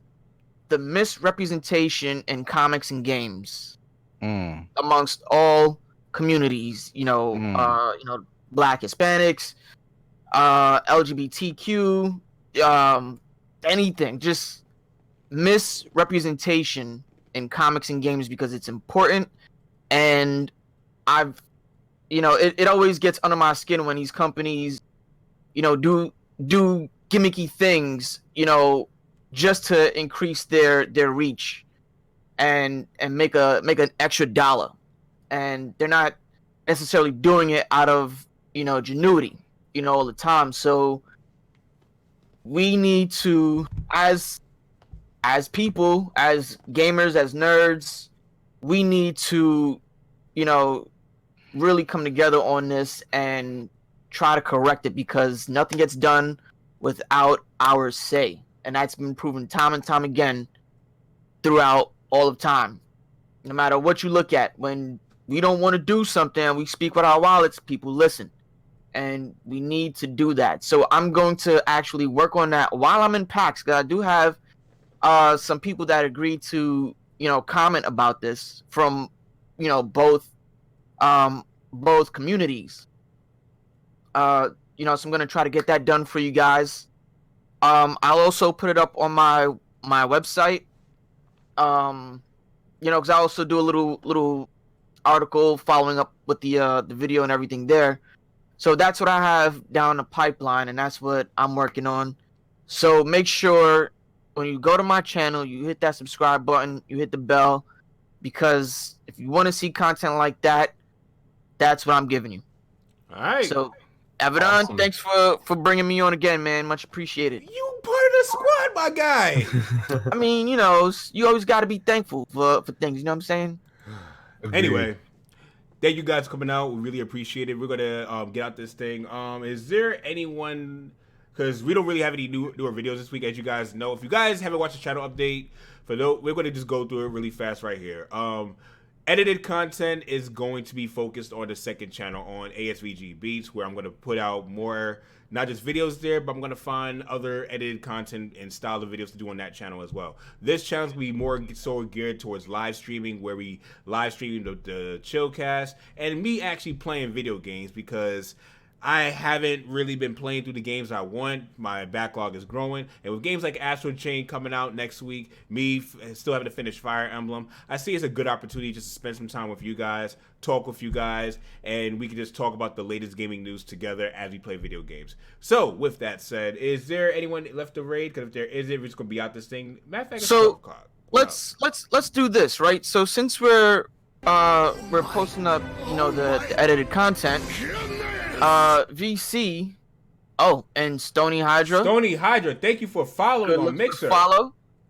the misrepresentation in comics and games amongst all communities. Black, Hispanics, LGBTQ, anything, just misrepresentation in comics and games because it's important. And it always gets under my skin when these companies, do gimmicky things, just to increase their reach and make an extra dollar. And they're not necessarily doing it out of, genuity, all the time. So we need to, as people, as gamers, as nerds, we need to, really come together on this and try to correct it, because nothing gets done without our say. And that's been proven time and time again throughout all of time. No matter what you look at, when we don't want to do something, we speak with our wallets, people listen. And we need to do that. So I'm going to actually work on that while I'm in PAX, because I do have some people that agreed to, comment about this from, both communities. So I'm gonna try to get that done for you guys. I'll also put it up on my website. Because I also do a little article following up with the video and everything there. So that's what I have down the pipeline, and that's what I'm working on. So make sure when you go to my channel, you hit that subscribe button, you hit the bell, because if you want to see content like that, that's what I'm giving you. All right. So, Avidan, thanks for bringing me on again, man. Much appreciated. You part of the squad, my guy. I mean, you always got to be thankful for things. You know what I'm saying? Anyway, thank you guys for coming out. We really appreciate it. We're gonna get out this thing. Is there anyone? Because we don't really have any newer videos this week, as you guys know. If you guys haven't watched the channel update, we're gonna just go through it really fast right here. Edited content is going to be focused on the second channel on ASVG Beats, where I'm going to put out more, not just videos there, but I'm going to find other edited content and style of videos to do on that channel as well. This channel is going to be more so geared towards live streaming, where we live stream the Chillcast and me actually playing video games, because I haven't really been playing through the games I want. My backlog is growing. And with games like Astral Chain coming out next week, me still having to finish Fire Emblem, I see it's a good opportunity just to spend some time with you guys, talk with you guys, and we can just talk about the latest gaming news together as we play video games. So, with that said, is there anyone left to raid? Because if there isn't, we're just going to be out this thing. Matter of fact, it's 12 o'clock. Let's do this, right? So since we're posting up, the edited content, VC, and Stony Hydra. Stony Hydra, thank you for following on Mixer.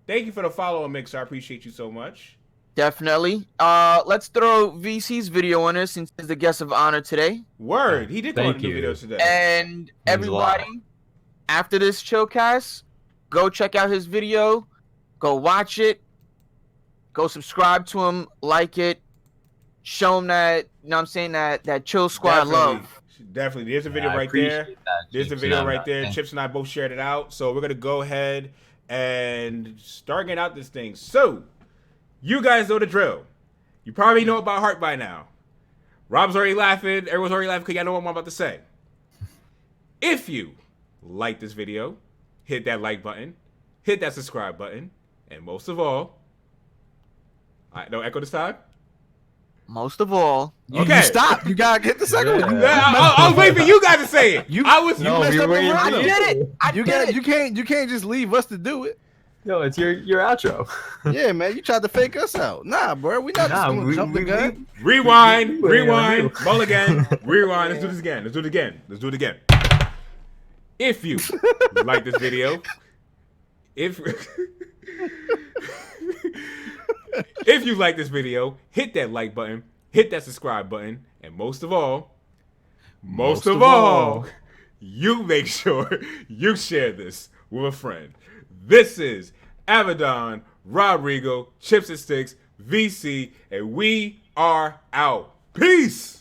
Thank you for the follow on Mixer. I appreciate you so much. Definitely. Let's throw VC's video on us since he's the guest of honor today. Word, he did go on a new video today. And everybody, after this Chillcast, go check out his video, go watch it, go subscribe to him, like it, show him that, that Chill Squad love. Definitely. There's a video right there. There's a video right there. Chips and I both shared it out. So we're going to go ahead and start getting out this thing. So, you guys know the drill. You probably know about Heart by now. Rob's already laughing. Everyone's already laughing because y'all know what I'm about to say. If you like this video, hit that like button. Hit that subscribe button. And most of all, no echo this time. Most of all, you stop. You gotta get the second one. I was waiting for you guys to say it. You messed up around. I did it. You can't just leave us to do it. No, it's your outro. Yeah, man, you tried to fake us out. Nah, bro, we not just gonna jump the gun. Rewind, ball again, rewind. Let's do this again. If you like this video, if you like this video, hit that like button, hit that subscribe button, and most of all, you make sure you share this with a friend. This is Avidan, Rob Rigo, Chips and Sticks, VC, and we are out. Peace.